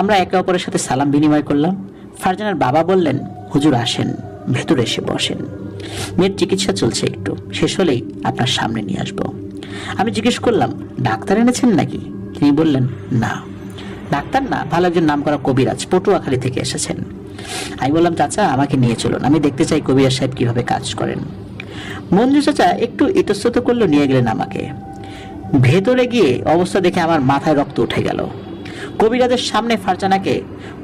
Speaker 1: আমরা একে অপরের সাথে সালাম বিনিময় করলাম। ফারজানার বাবা বললেন, হুজুর আসেন, ভেতরে এসে বসেন, মেয়ের চিকিৎসা চলছে, একটু শেষ হলেই আপনার সামনে নিয়ে আসবো। আমি জিজ্ঞেস করলাম, ডাক্তার এনেছেন নাকি? তিনি বললেন, না ডাক্তার না, ভালো একজন নামকরা কবিরাজ পটুয়াখালী থেকে এসেছেন। আমি বললাম, চাচা আমাকে নিয়ে চলুন, আমি দেখতে চাই কবিরাজ সাহেব কিভাবে কাজ করেন। মঞ্জু চাচা একটু ইতস্তত করলো, নিয়ে গেলেন আমাকে। ভেতরে গিয়ে অবস্থা দেখে আমার মাথায় রক্ত উঠে গেল। কবিরাজের সামনে ফারজানাকে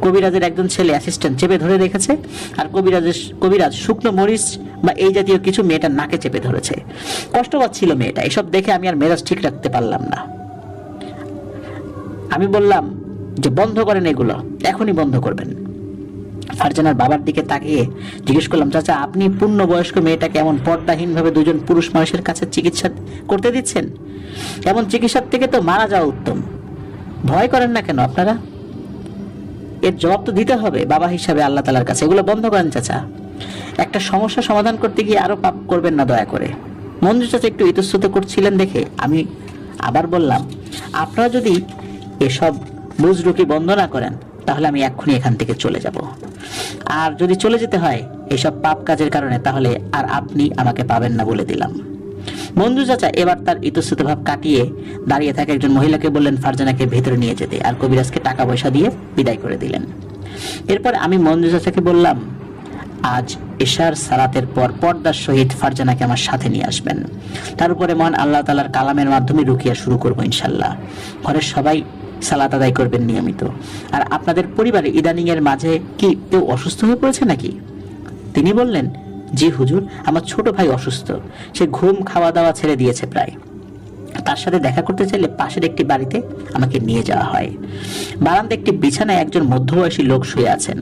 Speaker 1: কবিরাজের একজন ছেলে অ্যাসিস্ট্যান্ট চেপে ধরে রেখেছে, আর কবিরাজ শুকনো মরিচ বা এই জাতীয় কিছু মেয়েটার নাকে চেপে ধরেছে। কষ্ট পাচ্ছিল মেয়েটা। এসব দেখে আমি আর মেজাজ ঠিক রাখতে পারলাম না। আমি বললাম যে বন্ধ করেন এগুলো, এখনই বন্ধ করবেন। ফারজানার বাবার দিকে তাকিয়ে জিজ্ঞেস করলাম, চাচা আপনি পূর্ণবয়স্ক মেয়েটাকে এমন পর্দাহীনভাবে দুজন পুরুষ মানুষের কাছে চিকিৎসা করতে দিচ্ছেন? এমন চিকিৎসার থেকে তো মারা যাওয়া উত্তম। ভয় করেন না কেন আপনারা? এর জবাব তো দিতে হবে বাবা হিসাবে আল্লাহ তাআলার কাছে। এগুলো বন্ধ করেন চাচা। একটা সমস্যা সমাধান করতে গিয়ে আরো পাপ করবেন না দয়া করে। মঞ্জু চাচা একটু ইতস্তত করছিলেন দেখে আমি আবার বললাম, আপনারা যদি এসব বুজরুকি বন্ধ না করেন তাহলে আমি এক্ষুনি এখান থেকে চলে যাব। আর যদি চলে যেতে হয় এসব পাপ কাজের কারণে, তাহলে আর আপনি আমাকে পাবেন না বলে দিলাম। মঞ্জু চাচা এবার তার ইতস্তত ভাব কাটিয়ে দাঁড়িয়ে থাকা একজন মহিলাকে বললেন ফারজানাকে ভেতরে নিয়ে যেতে, আর কবিরাজকে টাকা পয়সা দিয়ে বিদায় করে দিলেন। এরপর আমি মঞ্জু চাচাকে বললাম, আজ এশার সালাতের পর পর্দার সহিত ফারজানাকে আমার সাথে নিয়ে আসবেন। তার উপরে মহান আল্লাহ তাআলার কালামের মাধ্যমে রুকিয়া শুরু করবো ইনশাল্লাহ। ঘরের সবাই সালাত আদায় করবেন নিয়মিত। আর আপনাদের পরিবারে ইদানিং এর মাঝে কি কেউ অসুস্থ হয়ে পড়েছে নাকি? তিনি বললেন, জি হুজুর, আমার ছোট ভাই অসুস্থ, সে ঘুম খাওয়া দাওয়া ছেড়ে দিয়েছে প্রায়। তার সাথে দেখা করতে চাইলে পাশের একটি বাড়িতে আমাকে নিয়ে যাওয়া হয়। বারান্দা একটি বিছানায় একজন মধ্যবয়সী লোক শুয়ে আছেন।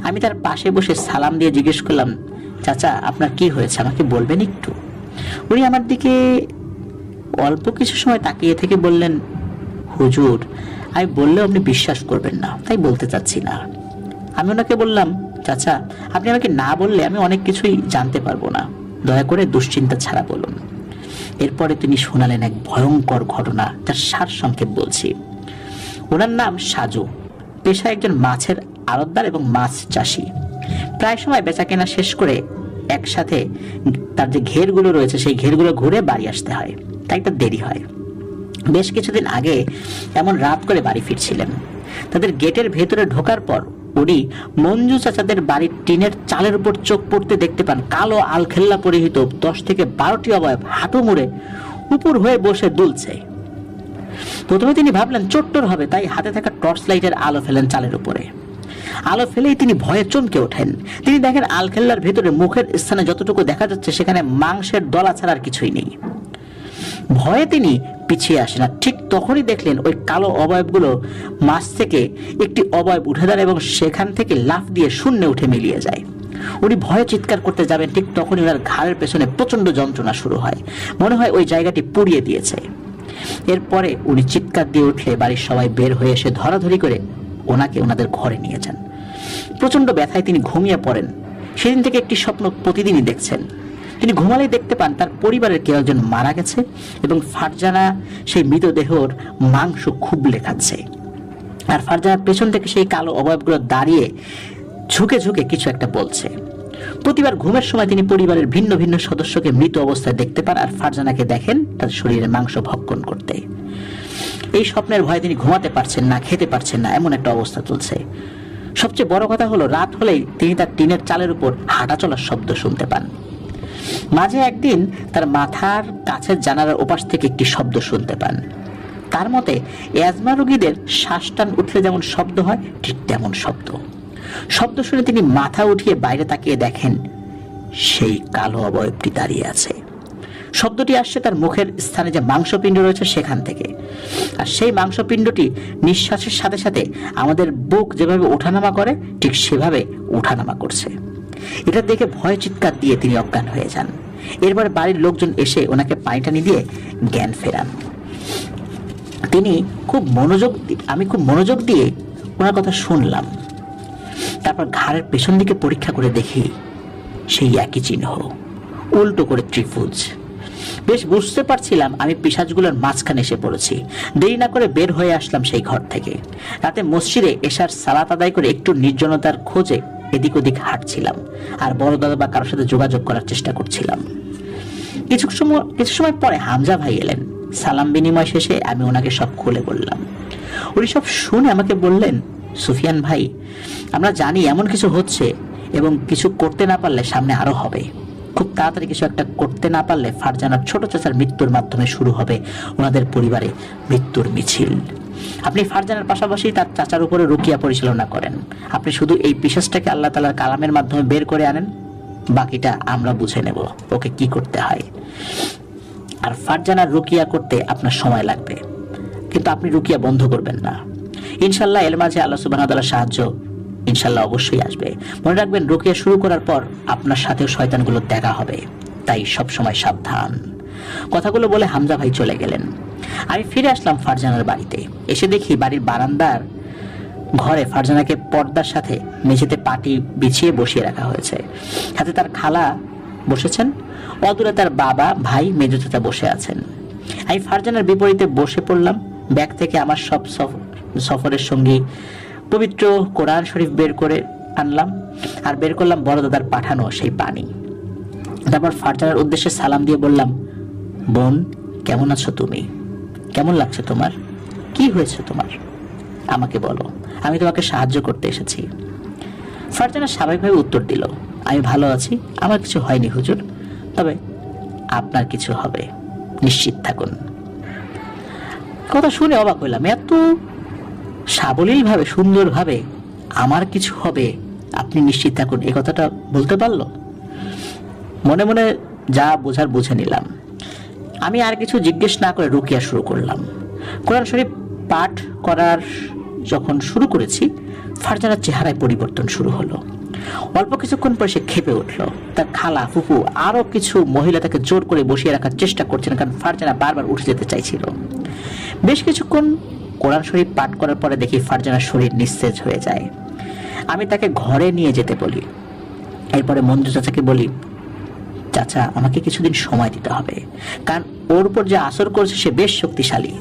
Speaker 1: আমি তার পাশে বসে সালাম দিয়ে জিজ্ঞেস করলাম, চাচা আপনার কি হয়েছে, আমাকে বলবেন একটু? উনি আমার দিকে অল্প কিছু সময় তাকিয়ে থেকে বললেন, হুজুর আমি বললেও আপনি বিশ্বাস করবেন না, তাই বলতে চাচ্ছি না। আমি ওনাকে বললাম, চাচা আপনি আমাকে না বললে আমি অনেক কিছুই জানতে পারবো না, দয়া করে দুশ্চিন্তা ছাড়া বলুন। এরপরে তিনি শোনালেন এক ভয়ঙ্কর ঘটনা, যার সারসংক্ষেপ বলছি। ওনার নাম সাজু, পেশায় একজন মাছের আড়তদার এবং মাছ চাষি। প্রায় সময় বেচাকেনা শেষ করে একসাথে তার যে ঘেরগুলো রয়েছে সেই ঘেরগুলো ঘুরে বাড়ি আসতে হয়, তাই তার দেরি হয়। বেশ কিছুদিন আগে এমন রাত করে বাড়ি ফিরছিলেন। তাদের গেটের ভেতরে ঢোকার পর উনি মঞ্জু চাচাদের বাড়ির টিনের চালের উপর চোখ পড়তে দেখতে পান কালো আলখেল্লা পরিহিত 10 থেকে 12টি অবয়ব হাঁটু মুড়ে উপর হয়ে বসে দুলছে। প্রথমে তিনি ভাবলেন চোট্টর হবে, তাই হাতে থাকা টর্চ লাইটের আলো ফেলেন চালের উপরে। আলো ফেলেই তিনি ভয়ে চমকে ওঠেন। তিনি দেখেন আলখেল্লার ভেতরে মুখের স্থানে যতটুকু দেখা যাচ্ছে সেখানে মাংসের দলা ছাড়া আর কিছুই নেই। ভয়ে তিনি পিছিয়ে আসেন, আর ঠিক তখনই দেখলেন ওই কালো অবয়বগুলো মাছ থেকে একটি অবয়ব উঠে দাঁড়ায় এবং সেখান থেকে লাফ দিয়ে শূন্যে উঠে মিলিয়ে যায়। উনি ভয়ে চিৎকার করতে যাবেন, ঠিক তখনই ওনার ঘাড়ের পেছনে প্রচন্ড যন্ত্রণা শুরু হয়। মনে হয় ওই জায়গাটি পুড়িয়ে দিয়েছে। এরপরে উনি চিৎকার দিয়ে উঠলে বাড়ির সবাই বের হয়ে এসে ধরাধরি করে ওনাকে ওনাদের ঘরে নিয়ে যান। প্রচন্ড ব্যথায় তিনি ঘুমিয়ে পড়েন। সেদিন থেকে একটি স্বপ্ন প্রতিদিনই দেখছেন। তিনি ঘুমালেই দেখতে পান তার পরিবারের কেউ একজন মারা গেছে এবং ফারজানা সেই মৃতদেহর মাংস খুবলে খাচ্ছে। আর ফারজানার পেছন থেকে সেই কালো অবয়বগুলো দাঁড়িয়ে ঝুঁকে ঝুঁকে কিছু একটা বলছে। প্রতিবার ঘুমের সময় তিনি পরিবারের ভিন্ন ভিন্ন সদস্যকে মৃত অবস্থায় দেখতে পান, আর ফারজানাকে দেখেন তার শরীরে মাংস ভক্ষণ করতে। এই স্বপ্নের ভয়ে তিনি ঘুমাতে পারছেন না, খেতে পারছেন না, এমন একটা অবস্থা চলছে। সবচেয়ে বড় কথা হলো, রাত হলেই তিনি তার টিনের চালের উপর হাঁটা চলার শব্দ শুনতে পান। মাঝে একদিন তার মাথার কাছের জানালার ওপাশ থেকে একটি শব্দ শুনতে পান। তার মতে অ্যাজমা রোগীদের শ্বাস টান উঠলে যেমন শব্দ হয়, ঠিক তেমন শব্দ। শব্দ শুনে তিনি মাথা উঠিয়ে বাইরে তাকিয়ে দেখেন সেই কালো অবয়বটি দাঁড়িয়ে আছে। শব্দটি আসছে তার মুখের স্থানে যে মাংসপিণ্ড রয়েছে সেখান থেকে, আর সেই মাংসপিণ্ডটি নিঃশ্বাসের সাথে সাথে আমাদের বুক যেভাবে ওঠানামা করে ঠিক সেভাবে ওঠানামা করছে। এটা দেখে ভয় চিৎকার দিয়ে তিনি অজ্ঞান হয়ে যান। এরপরে বাড়ির লোকজন এসে ওনাকে পানি টানি দিয়ে জ্ঞান ফেরান। আমি খুব মনোযোগ দিয়ে ওনার কথা শুনলাম। তারপর ঘাড়ের পেছন দিকে পরীক্ষা করে দেখি সেই একই চিহ্ন, উল্টো করে ত্রিভুজ। বেশ বুঝতে পারছিলাম আমি পিশাচগুলোর মাঝখানে এসে পড়েছি। দেরি না করে বের হয়ে আসলাম সেই ঘর থেকে। রাতে মসজিদে এশার সালাত আদায় করে একটু নির্জনতার খোঁজে এদিক ওদিক হাঁটছিলাম, আর বড় দাদা বা কারোর সাথে যোগাযোগ করার চেষ্টা করছিলাম। কিছু সময় পরে হামজা ভাই এলেন। সালাম বিনিময় শেষে আমি ওনাকে সব খুলে বললাম। উনি সব শুনে আমাকে বললেন, সুফিয়ান ভাই, আমরা জানি এমন কিছু হচ্ছে এবং কিছু করতে না পারলে সামনে আরো হবে। খুব তাড়াতাড়ি কিছু একটা করতে না পারলে ফারজানার ছোট চাচার মৃত্যুর মাধ্যমে শুরু হবে ওনাদের পরিবারে মৃত্যুর মিছিল। আপনি ফারজানার পাশাপাশি তার চাচার উপরে রুকিয়া পরিচালনা করেন। আপনি শুধু এই পিশাচটাকে আল্লাহ তাআলার কালামের মাধ্যমে বের করে আনেন, বাকিটা আমরা বুঝে নেব ওকে কি করতে হয়। আর ফারজানার রুকিয়া করতে আপনার সময় লাগবে, কিন্তু আপনি রুকিয়া বন্ধ করবেন না। ইনশাল্লাহ এর মাঝে আল্লাহ সুবহানাহু ওয়া তাআলার সাহায্য ইনশাল্লাহ অবশ্যই আসবে। মনে রাখবেন, রুকিয়া শুরু করার পর আপনার সাথেও শয়তানগুলো দেখা হবে, তাই সব সময় সাবধান। কথাগুলো বলে হামজা ভাই চলে গেলেন। আমি ফিরে আসলাম ফারজানার বাড়িতে। এসে দেখি বাড়ির বারান্দার ঘরে ফারজানাকে পর্দার সাথে মেঝেতে পাটি বিছিয়ে বসিয়ে রাখা হয়েছে। হাতে তার খালা বসেছেন, অদূরে তার বাবা, ভাই, মেজো চাচা বসে আছেন। আমি ফারজানার বিপরীতে বসে পড়লাম। ব্যাগ থেকে আমার সব সফরের সঙ্গী পবিত্র কোরআন শরীফ বের করে আনলাম, আর বের করলাম বড় দাদার পাঠানো সেই পানি। তারপর ফারজানার উদ্দেশ্যে সালাম দিয়ে বললাম, বোন, কেমন আছো তুমি? কেমন লাগছে তোমার? কি হয়েছে তোমার? আমাকে বলো, আমি তোমাকে সাহায্য করতে এসেছি। ফারজানা স্বাভাবিকভাবে উত্তর দিল, আমি ভালো আছি, আমার কিছু হয়নি হুজুর, তবে আপনার কিছু হবে, নিশ্চিত থাকুন। কথা শুনে অবাক হইলাম, এত সাবলীল ভাবে, সুন্দর ভাবে আমার কিছু হবে, আপনি নিশ্চিত থাকুন, এই কথাটা বলতে পারলো। মনে মনে যা বোঝার বুঝে নিলাম। আমি আর কিছু জিজ্ঞেস না করে রুকিয়া শুরু করলাম। কোরআন শরীফ পাঠ করার যখন শুরু করেছি, ফারজানার চেহারায় পরিবর্তন শুরু হলো। অল্প কিছুক্ষণ পরে সে ক্ষেপে উঠলো। তার খালা, ফুফু, আরো কিছু মহিলা তাকে জোর করে বসিয়ে রাখার চেষ্টা করছেন, কারণ ফারজানা বারবার উঠে যেতে চাইছিল। বেশ কিছুক্ষণ কোরআন শরীফ পাঠ করার পরে দেখি ফারজানার শরীর নিস্তেজ হয়ে যায়। আমি তাকে ঘরে নিয়ে যেতে বলি। এরপরে মঞ্জু চাচাকে বলি, চাচা আমাকে কিছুদিন সময় দিতে হবে, কারণ ওর উপর যে আসর করছে সে বেশ শক্তিশালী।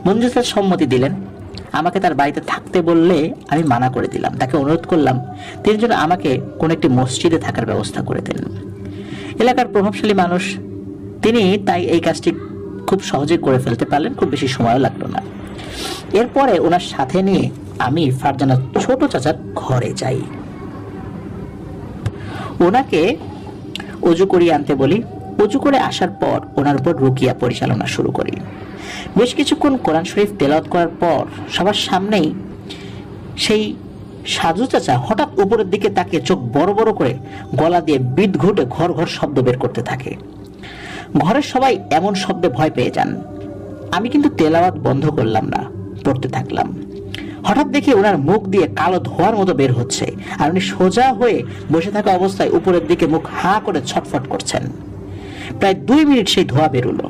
Speaker 1: মঞ্জু চাচা সম্মতি দিলেন। আমাকে তার বাড়িতে থাকতে বললে আমি মানা করে দিলাম। তাকে অনুরোধ করলাম তিনি যেন আমাকে কোন একটি মসজিদে থাকার ব্যবস্থা করে দেন। এলাকার প্রভাবশালী মানুষ তিনি, তাই এই কাজটি খুব সহজে করে ফেলতে পারলেন, খুব বেশি সময়ও লাগলো না। এরপরে ওনার সাথে নিয়ে আমি ফারজানার ছোট চাচার ঘরে যাই। ওনাকে অজু করিয়ে আনতে বলি। অজু করে আসার পর ওনার উপর রুকিয়া পরিচালনা শুরু করি। বেশ কিছুক্ষণ কোরআন শরীফ তেলাওয়াত করার পর সবার সামনেই সেই সাজু চাচা হঠাৎ উপরের দিকে তাকিয়ে চোখ বড় বড় করে গলা দিয়ে বিদ ঘুটে ঘর ঘর শব্দ বের করতে থাকে। ঘরের সবাই এমন শব্দে ভয় পেয়ে যান। আমি কিন্তু তেলাওয়াত বন্ধ করলাম না, পড়তে থাকলাম। হঠাৎ দেখি ওনার মুখ দিয়ে কালো ধোঁয়ার মতো বের হচ্ছে, আর উনি সোজা হয়ে বসে থাকা অবস্থায় উপরের দিকে মুখ হা করে ছটফট করছেন। প্রায় 2 মিনিট সেই ধোঁয়া বেরোলো।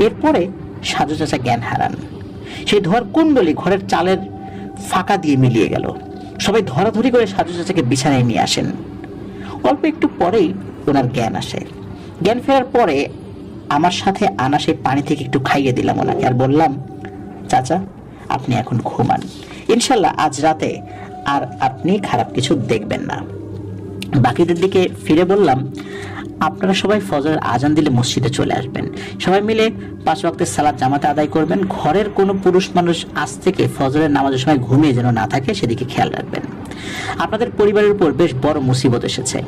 Speaker 1: এরপরে সাজু চাচা জ্ঞান হারান। সেই ধোঁয়ার কুণ্ডলি ঘরের চালের ফাঁকা দিয়ে মিলিয়ে গেল। সবাই ধরাধরি করে সাজু চাচাকে বিছানায় নিয়ে আসেন। অল্প একটু পরেই ওনার জ্ঞান আসে। জ্ঞান ফেরার পরে আমার সাথে আনা সেই পানি থেকে একটু খাইয়ে দিলাম ওনাকে, আর বললাম, চাচা আপনি এখন ঘুমান, ইনশাল্লাহ আজ রাতে আর আপনি খারাপ কিছু দেখবেন না। বাকিদের দিকে ফিরে বললাম, আপনারা সবাই ফজরের আজান দিলে মসজিদে চলে আসবেন। সবাই মিলে 5 ওয়াক্তের সালাত জামাতে আদায় করবেন। ঘরের কোনো পুরুষ মানুষ আজ থেকে ফজরের নামাজের সময় ঘুমিয়ে যেন না থাকে সেদিকে খেয়াল রাখবেন। আপনাদের পরিবারের উপর বেশ বড় মুসিবত এসেছে।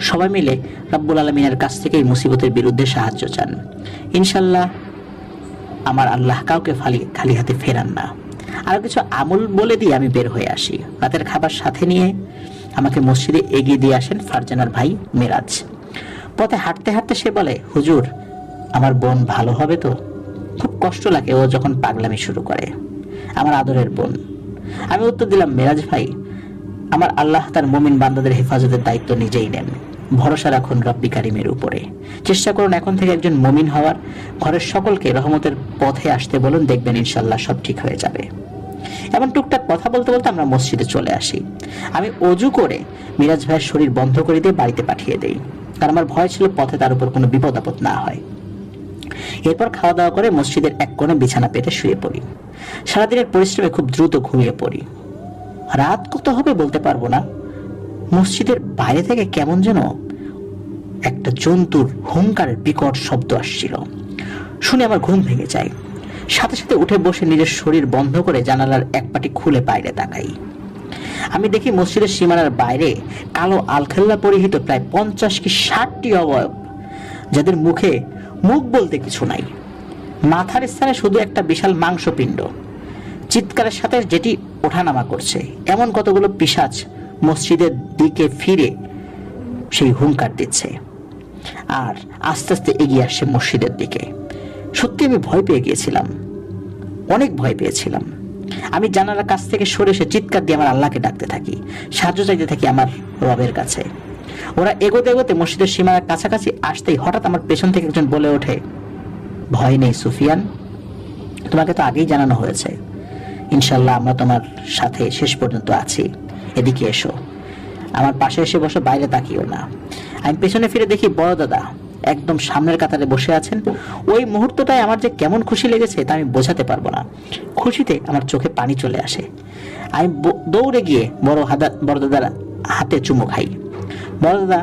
Speaker 1: সবাই মিলে রব্বুল আলামিনের কাছ থেকে এই মুসিবতের বিরুদ্ধে সাহায্য চান। ইনশাল্লাহ আমার আল্লাহ কাউকে খালি হাতে ফেরান না। আরো কিছু আমল বলে দিয়ে আমি বের হয়ে আসি। রাতের খাবার সাথে নিয়ে আমাকে মসজিদে এগিয়ে দিয়ে আসেন ফারজানার ভাই মেরাজ। পথে হাঁটতে হাঁটতে সে বলে, হুজুর আমার বোন ভালো হবে তো? খুব কষ্ট লাগে ও যখন পাগলামি শুরু করে, আমার আদরের বোন। আমি উত্তর দিলাম, মেরাজ ভাই, আমার আল্লাহ তার মুমিন বান্দাদের হেফাজতের দায়িত্ব নিজেই নেন। ভরসা রাখুন রব্বি কারিমের উপরে। চেষ্টা করুন এখন থেকে একজন মুমিন হওয়ার। ঘরের সকলকে রহমতের পথে আসতে বলুন, দেখবেন ইনশাল্লাহ সব ঠিক হয়ে যাবে। এমন টুকটাক কথা বলতে বলতে আমরা মসজিদে চলে আসি। আমি অজু করে মিরাজ ভাইয়ের শরীর বন্ধ করে দিয়ে বাড়িতে পাঠিয়ে দেই, কারণ আমার ভয় ছিল পথে তার উপর কোনো বিপদ আপদ না হয়। এরপর খাওয়া দাওয়া করে মসজিদের এক কোণে বিছানা পেতে শুয়ে পড়ি। সারাদিনের পরিশ্রমে খুব দ্রুত ঘুমিয়ে পড়ি। রাত কত হবে বলতে পারবো না। মসজিদের বাইরে থেকে কেমন যেন একটা জন্তুর হুঙ্কারের বিকট শব্দ আসছিল। শুনে আমার ঘুম ভেঙে যায়। সাথে সাথে উঠে বসে নিজের শরীর বন্ধ করে জানালার এক পাটি খুলে বাইরে তাকাই। আমি দেখি মসজিদের সীমানার বাইরে কালো আলখাল্লা পরিহিত প্রায় 50 কি 60টি অবয়ব, যাদের মুখে মুখ বলতে কিছু নাই। মাথার স্থানে শুধু একটা বিশাল মাংসপিণ্ড, চিৎকারের সাথে যেটি ওঠানামা করছে। এমন কতগুলো পিশাচ মসজিদের দিকে ফিরে সেই হুঙ্কার দিচ্ছে আর আস্তে আস্তে এগিয়ে আসছে মসজিদের দিকে। সত্যি আমি ভয় পেয়ে গিয়েছিলাম, অনেক ভয় পেয়েছিলাম। আমি জানালার কাছ থেকে সরে এসে চিৎকার দিয়ে আমার আল্লাহকে ডাকতে থাকি, সাহায্য চাইতে থাকি আমার রবের কাছে। ওরা এগোতে এগোতে মসজিদের সীমানার কাছাকাছি আসতেই হঠাৎ আমার পেছন থেকে একজন বলে ওঠে, ভয় নেই সুফিয়ান, তোমাকে তো আগেই জানানো হয়েছে, ইনশাল্লাহ আমরা তোমার সাথে শেষ পর্যন্ত আছি। এদিকে এসো, আমার পাশে এসে বসো, বাইরে তাকিও না। আমি পেছনে ফিরে দেখি বড় দাদা একদম সামনের কাতারে বসে আছেন। ওই মুহূর্তটায় আমার যে কেমন খুশি লেগেছে তা আমি বোঝাতে পারবো না। খুশিতে আমার চোখে পানি চলে আসে। আমি দৌড়ে গিয়ে বড় দাদার হাতে চুমু খাই। বড় দাদা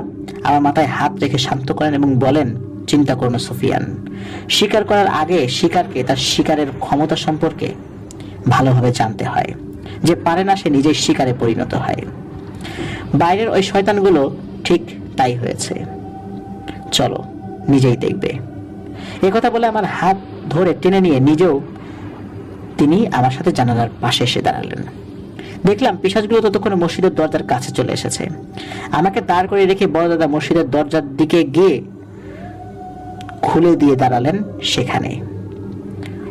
Speaker 1: আমার মাথায় হাত রেখে শান্ত করেন এবং বলেন, চিন্তা করো না সুফিয়ান, শিকার করার আগে শিকারকে তার শিকারের ক্ষমতা সম্পর্কে ভালোভাবে জানতে হয়। যে পারে না সে নিজেই শিকারে পরিণত হয়। বাইরের ওই শয়তানগুলো ঠিক তাই হয়েছে, চলো নিজেই দেখবে। এ কথা বলে আমার হাত ধরে টেনে নিয়ে নিজেও তিনি আমার সাথে জানালার পাশে এসে দাঁড়ালেন। দেখলাম পিশাচগুলো ততক্ষণে মসজিদের দরজার কাছে চলে এসেছে। আমাকে দাঁড় করে রেখে বড় দাদা মসজিদের দরজার দিকে গিয়ে খুলে দিয়ে দাঁড়ালেন সেখানে।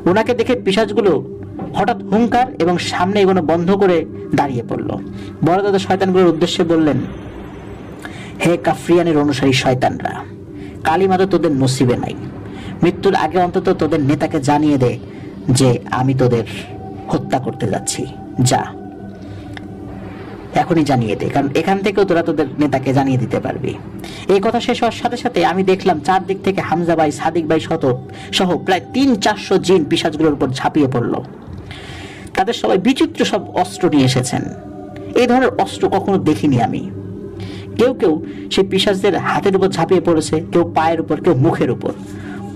Speaker 1: ওনাকে দেখে পিশাচগুলো হঠাৎ হুঙ্কার এবং সামনে এগোনো বন্ধ করে দাঁড়িয়ে পড়ল। বড় দাদা শয়তানগুলোর উদ্দেশ্যে বললেন, হে কাফরিয়ানের অনুসারী শয়তানরা, কালিমা তো তোদের নসিবে নাই। মৃত্যুর আগে অন্তত তোদের নেতাকে জানিয়ে দে যে আমি তোদের হত্যা করতে যাচ্ছি। যা। এখনই জানিয়ে দে, কারণ এখান থেকেও তোরা তোদের নেতাকে জানিয়ে দিতে পারবি। এই কথা শেষ হওয়ার সাথে সাথে আমি দেখলাম চারদিক থেকে হামজা ভাই, সাদিক ভাই সহ প্রায় 300-400 জিন পিশাচগুলোর উপর ঝাঁপিয়ে পড়লো। তাদের সবাই বিচিত্র সব অস্ত্র নিয়ে এসেছেন। এই ধরনের অস্ত্র কখনো দেখিনি আমি। কেউ কেউ সেই পিশাচদের হাতের উপর ঝাঁপিয়ে পড়েছে, কেউ পায়ের উপর, কেউ মুখের উপর।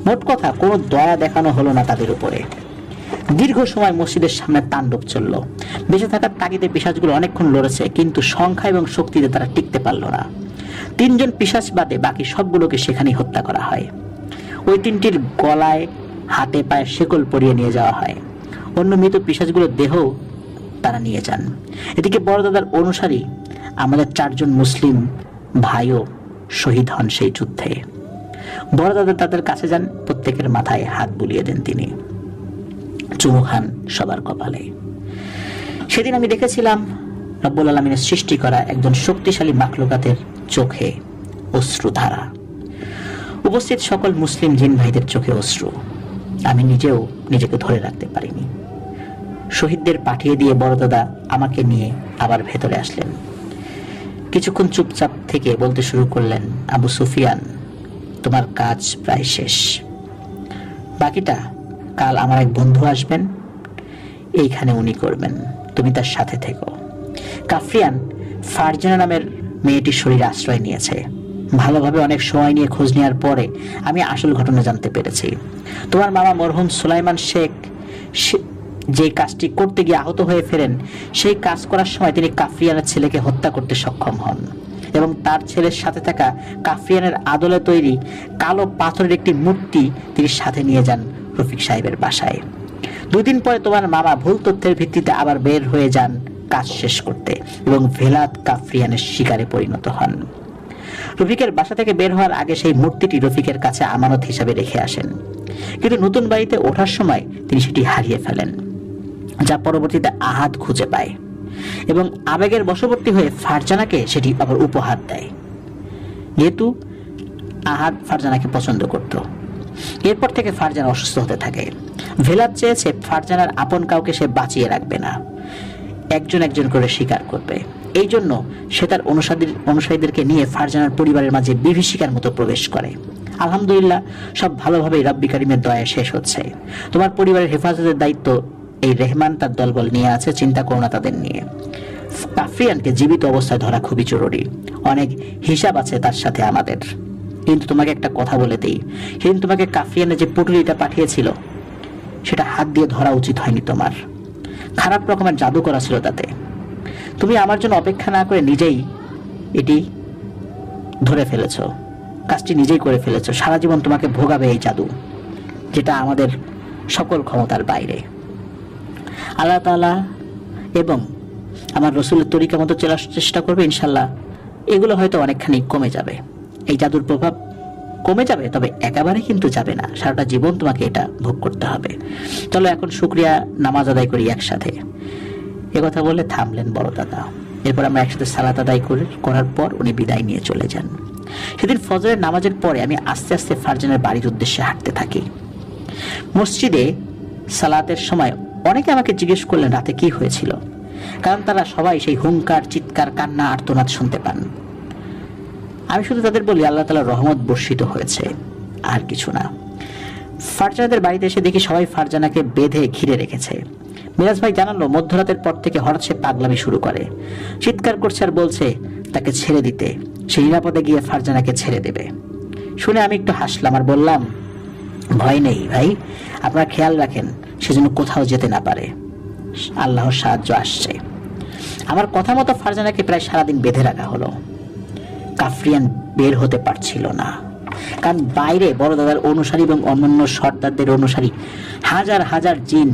Speaker 1: মোট কথা কোনো দয়া দেখানো হলো না তাদের উপরে। দীর্ঘ সময় মসজিদের সামনে তাণ্ডব চলল। বেঁচে থাকার তাগিদে পিশাচগুলো অনেকক্ষণ লড়েছে, কিন্তু সংখ্যা এবং শক্তিতে তারা টিকতে পারল না। 3 জন পিশাচ বাদে বাকি সবগুলোকে সেখানেই হত্যা করা হয়। ওই 3টির গলায়, হাতে পায়ে শেকল পরিয়ে নিয়ে যাওয়া হয়। অন্য মৃত পিশাচগুলোর দেহ তারা নিয়ে যান। এদিকে বড় দাদার অনুসারী আমাদের 4 জন মুসলিম ভাইও শহীদ হন সেই যুদ্ধে। বড় দাদা তাদের কাছে যান, প্রত্যেকের মাথায় হাত বুলিয়ে দেন তিনি, চুমু খান সবার কপালে। সেদিন আমি দেখেছিলাম রব্বুল আলামিনের সৃষ্টি করা একজন শক্তিশালী মাখলুকাতের চোখে অশ্রুধারা। উপস্থিত সকল মুসলিম জিন ভাইদের চোখে অশ্রু। আমি নিজেও নিজেকে ধরে রাখতে পারিনি। শহীদদের পাঠিয়ে দিয়ে বড় দাদা আমাকে নিয়ে আবার ভেতরে আসলেন। কিছুক্ষণ চুপচাপ থেকে বলতে শুরু করলেন, আবু সুফিয়ান, তোমার কাজ প্রায় শেষ। বাকিটা কাল আমার এক বন্ধু আসবেন, এইখানে উনি করবেন, তুমি তার সাথে থেকো। কাফরিয়ান ফারজানা নামের মেয়েটির শরীরে আশ্রয় নিয়েছে। ভালোভাবে অনেক সময় নিয়ে খোঁজ নেওয়ার পরে আমি আসল ঘটনা জানতে পেরেছি। তোমার মামা মরহুম সুলাইমান শেখ যে কাজটি করতে গিয়ে আহত হয়ে ফেরেন, সেই কাজ করার সময় তিনি কাফরিয়ানের ছেলেকে হত্যা করতে সক্ষম হন এবং তার ছেলের সাথে থাকা কাফরিয়ানের আদলে তৈরি কালো পাথরের একটি মূর্তি তিনি সাথে নিয়ে যান রফিক সাহেবের বাসায়। 2 দিন পরে তোমার মামা ভুল তথ্যের ভিত্তিতে আবার বের হয়ে যান কাজ শেষ করতে এবং ভেলাত কাফরিয়ানের শিকারে পরিণত হন। রফিকের বাসা থেকে বের হওয়ার আগে সেই মূর্তিটি রফিকের কাছে আমানত হিসাবে রেখে আসেন, কিন্তু নতুন বাড়িতে ওঠার সময় তিনি সেটি হারিয়ে ফেলেন, যা পরবর্তীতে আহাদ খুঁজে পায় এবং আবেগের বশবর্তী হয়ে ফারজানাকে সেটি আবার উপহার দেয়, যেহেতু আহাদ ফারজানাকে পছন্দ করত। এরপর থেকে ফারজানা অসুস্থ হতে থাকে। ভেলাত চেয়েছে ফারজানার আপন কাউকে সে বাঁচিয়ে রাখবে না, একজন একজন করে শিকার করবে। এই জন্য সে তার অনুসারীদেরকে নিয়ে ফারজানার পরিবারের মাঝে বিভীষিকার মতো প্রবেশ করে। আলহামদুলিল্লাহ, সব ভালোভাবেই রব্বি কারিমের দয়ায় শেষ হচ্ছে। তোমার পরিবারের হেফাজতের দায়িত্ব এই রেহমান তার দলবল নিয়ে আছে, চিন্তা করো না তাদের নিয়ে। কাফরিয়ানকে জীবিত অবস্থায় ধরা খুবই জরুরি, অনেক হিসাব আছে তার সাথে আমাদের। কিন্তু তোমাকে একটা কথা বলে দেই, সেদিন তোমাকে কাফরিয়ানের যে পুটুলিটা পাঠিয়েছিল সেটা হাত দিয়ে ধরা উচিত হয়নি তোমার। খারাপ রকমের জাদু করা ছিল তাতে। তুমি আমার জন্য অপেক্ষা না করে নিজেই এটি ধরে ফেলেছো, কাজটি নিজেই করে ফেলেছো। সারা জীবন তোমাকে ভোগাবে এই জাদু, যেটা আমাদের সকল ক্ষমতার বাইরে। আল্লাহ তাআলা এবং আমার রসুলের তরিকা মতো চলার চেষ্টা করবে, ইনশাল্লাহ এগুলো হয়তো অনেকখানি কমে যাবে, এই জাদুর প্রভাব কমে যাবে, তবে একেবারে কিন্তু যাবে না। সারাটা জীবন তোমাকে এটা ভোগ করতে হবে। চলো এখন শুকরিয়া নামাজ আদায় করি একসাথে। কথা বলে থামলেন বড় দাদা। এরপর আমরা একসাথে সালাত আদায় করার পর উনি বিদায় নিয়ে চলে যান। সেদিন ফজরের নামাজের পরে আমি আস্তে আস্তে ফারজানের বাড়ির উদ্দেশ্যে হাঁটতে থাকি। মসজিদে সালাতের সময় অনেকে আমাকে জিজ্ঞেস করলেন রাতে কি হয়েছিল, কারণ তারা সবাই সেই হুঙ্কার, চিৎকার, কান্না, আর্তনাদ শুনতে পান। আমি শুধু তাদের বলি আল্লাহ তাআলার রহমত বর্ষিত হয়েছে, আর কিছু না। ফারজানাদের বাড়িতে এসে দেখি সবাই ফারজানাকে বেঁধে ঘিরে রেখেছে। মিরাজ ভাই জানালো মধ্যরাতের পর থেকে হঠাৎ সে পাগলামি শুরু করে, চিৎকার করছে আর বলছে তাকে ছেড়ে দিতে, সে নিরাপদে গিয়ে ফারজানাকে ছেড়ে দেবে। শুনে আমি একটু হাসলাম আর বললাম, ভয় নেই ভাই, আপনারা খেয়াল রাখেন সে যেন কোথাও যেতে না পারে, আল্লাহর সাহায্য আসছে। আমার কথা মতো ফারজানাকে প্রায় সারাদিন বেঁধে রাখা হলো। কাফরিয়ান বের হতে পারছিল না, কারণ বাইরে বড় দাদার অনুসারী এবং অন্যান্য সর্দারদের অনুসারী হাজার হাজার জিন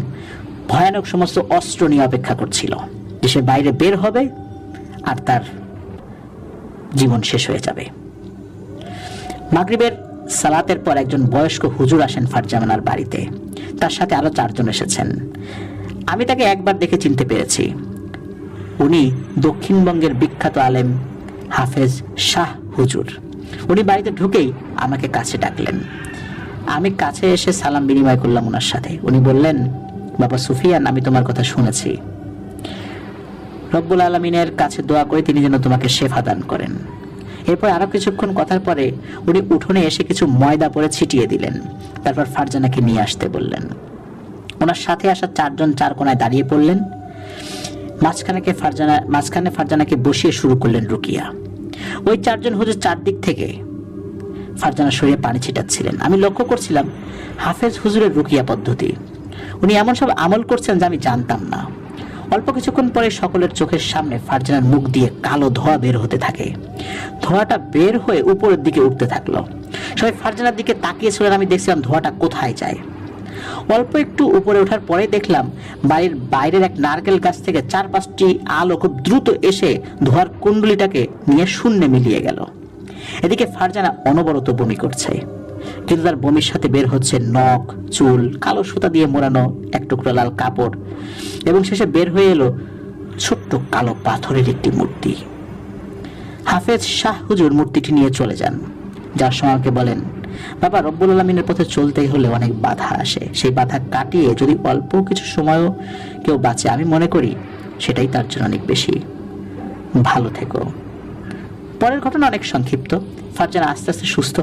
Speaker 1: ভয়ানক সমস্ত অস্ত্র নিয়ে অপেক্ষা করছিল, যে সে বাইরে বের হবে আর তার জীবন শেষ হয়ে যাবে। মাগরিবের সালাতের পর একজন বয়স্ক হুজুর আসেন ফারজানার বাড়িতে, তার সাথে আরো 4 জন এসেছেন। আমি তাকে একবার দেখে চিনতে পেরেছি। উনি দক্ষিণবঙ্গের বিখ্যাত আলেম হাফেজ শাহ হুজুর। উনি বাড়িতে ঢুকেই আমাকে কাছে ডাকলেন। আমি কাছে এসে সালাম বিনিময় করলাম ওনার সাথে। উনি বললেন, বাবা সুফিয়ান, আমি তোমার কথা শুনেছি। রব্বুল আলামিনের কাছে দোয়া করে তিনি যেন তোমাকে শেফা দান করেন। এরপর আরো কিছুক্ষণ কথার পরে উনি উঠোনে এসে কিছু ময়দা পরে ছিটিয়ে দিলেন। তারপর ফারজানাকে নিয়ে আসতে বললেন। ওনার সাথে আসা 4 জন 4 কোণায় দাঁড়িয়ে পড়লেন। মাঝখানে ফারজানাকে বসিয়ে শুরু করলেন রুকিয়া। ওই 4 জন হুজুর চারদিক থেকে ফারজানার শরীরে পানি ছিটাচ্ছিলেন। আমি লক্ষ্য করছিলাম হাফেজ হুজুরের রুকিয়া পদ্ধতি। উনি এমন সব আমল করছেন যা আমি জানতাম না। অল্প কিছুক্ষণ পরে সকলের চোখের সামনে ফারজানার মুখ দিয়ে কালো ধোঁয়া বের হতে থাকে। ধোঁয়াটা বের হয়ে উপরের দিকে উঠতে থাকলো। সবাই ফারজানার দিকে তাকিয়েছিলেন। আমি দেখছিলাম ধোঁয়াটা কোথায় যায়। অল্প একটু উপরে ওঠার পরে দেখলাম বাড়ির বাইরের এক নারকেল গাছ থেকে 4-5টি আলো খুব দ্রুত এসে ধোঁয়ার কুণ্ডলিটাকে নিয়ে শূন্যে মিলিয়ে গেল। এদিকে ফারজানা অনবরত বমি করছে, কিন্তু তার বমির সাথে বের হচ্ছে নখ, চুল, কালো সুতা দিয়ে মোড়ানো এক টুকরো লাল কাপড়, এবং শেষে বের হয়ে এলো ছোট্ট কালো পাথরের একটি মূর্তি। হাফেজ শাহ হুজুর মূর্তিটি নিয়ে চলে যান। যার সময় আমাকে বলেন, বাবা, রব্বুল আলামিনের পথে চলতে হলে অনেক বাধা আসে। সেই বাধা কাটিয়ে যদি অল্প কিছু সময়ও কেউ বাঁচে, আমি মনে করি সেটাই তার জন্য অনেক বেশি। ভালো থেকো। পরের ঘটনা অনেক সংক্ষিপ্ত। ফারজানা আস্তে আস্তে সুস্থ হয়ে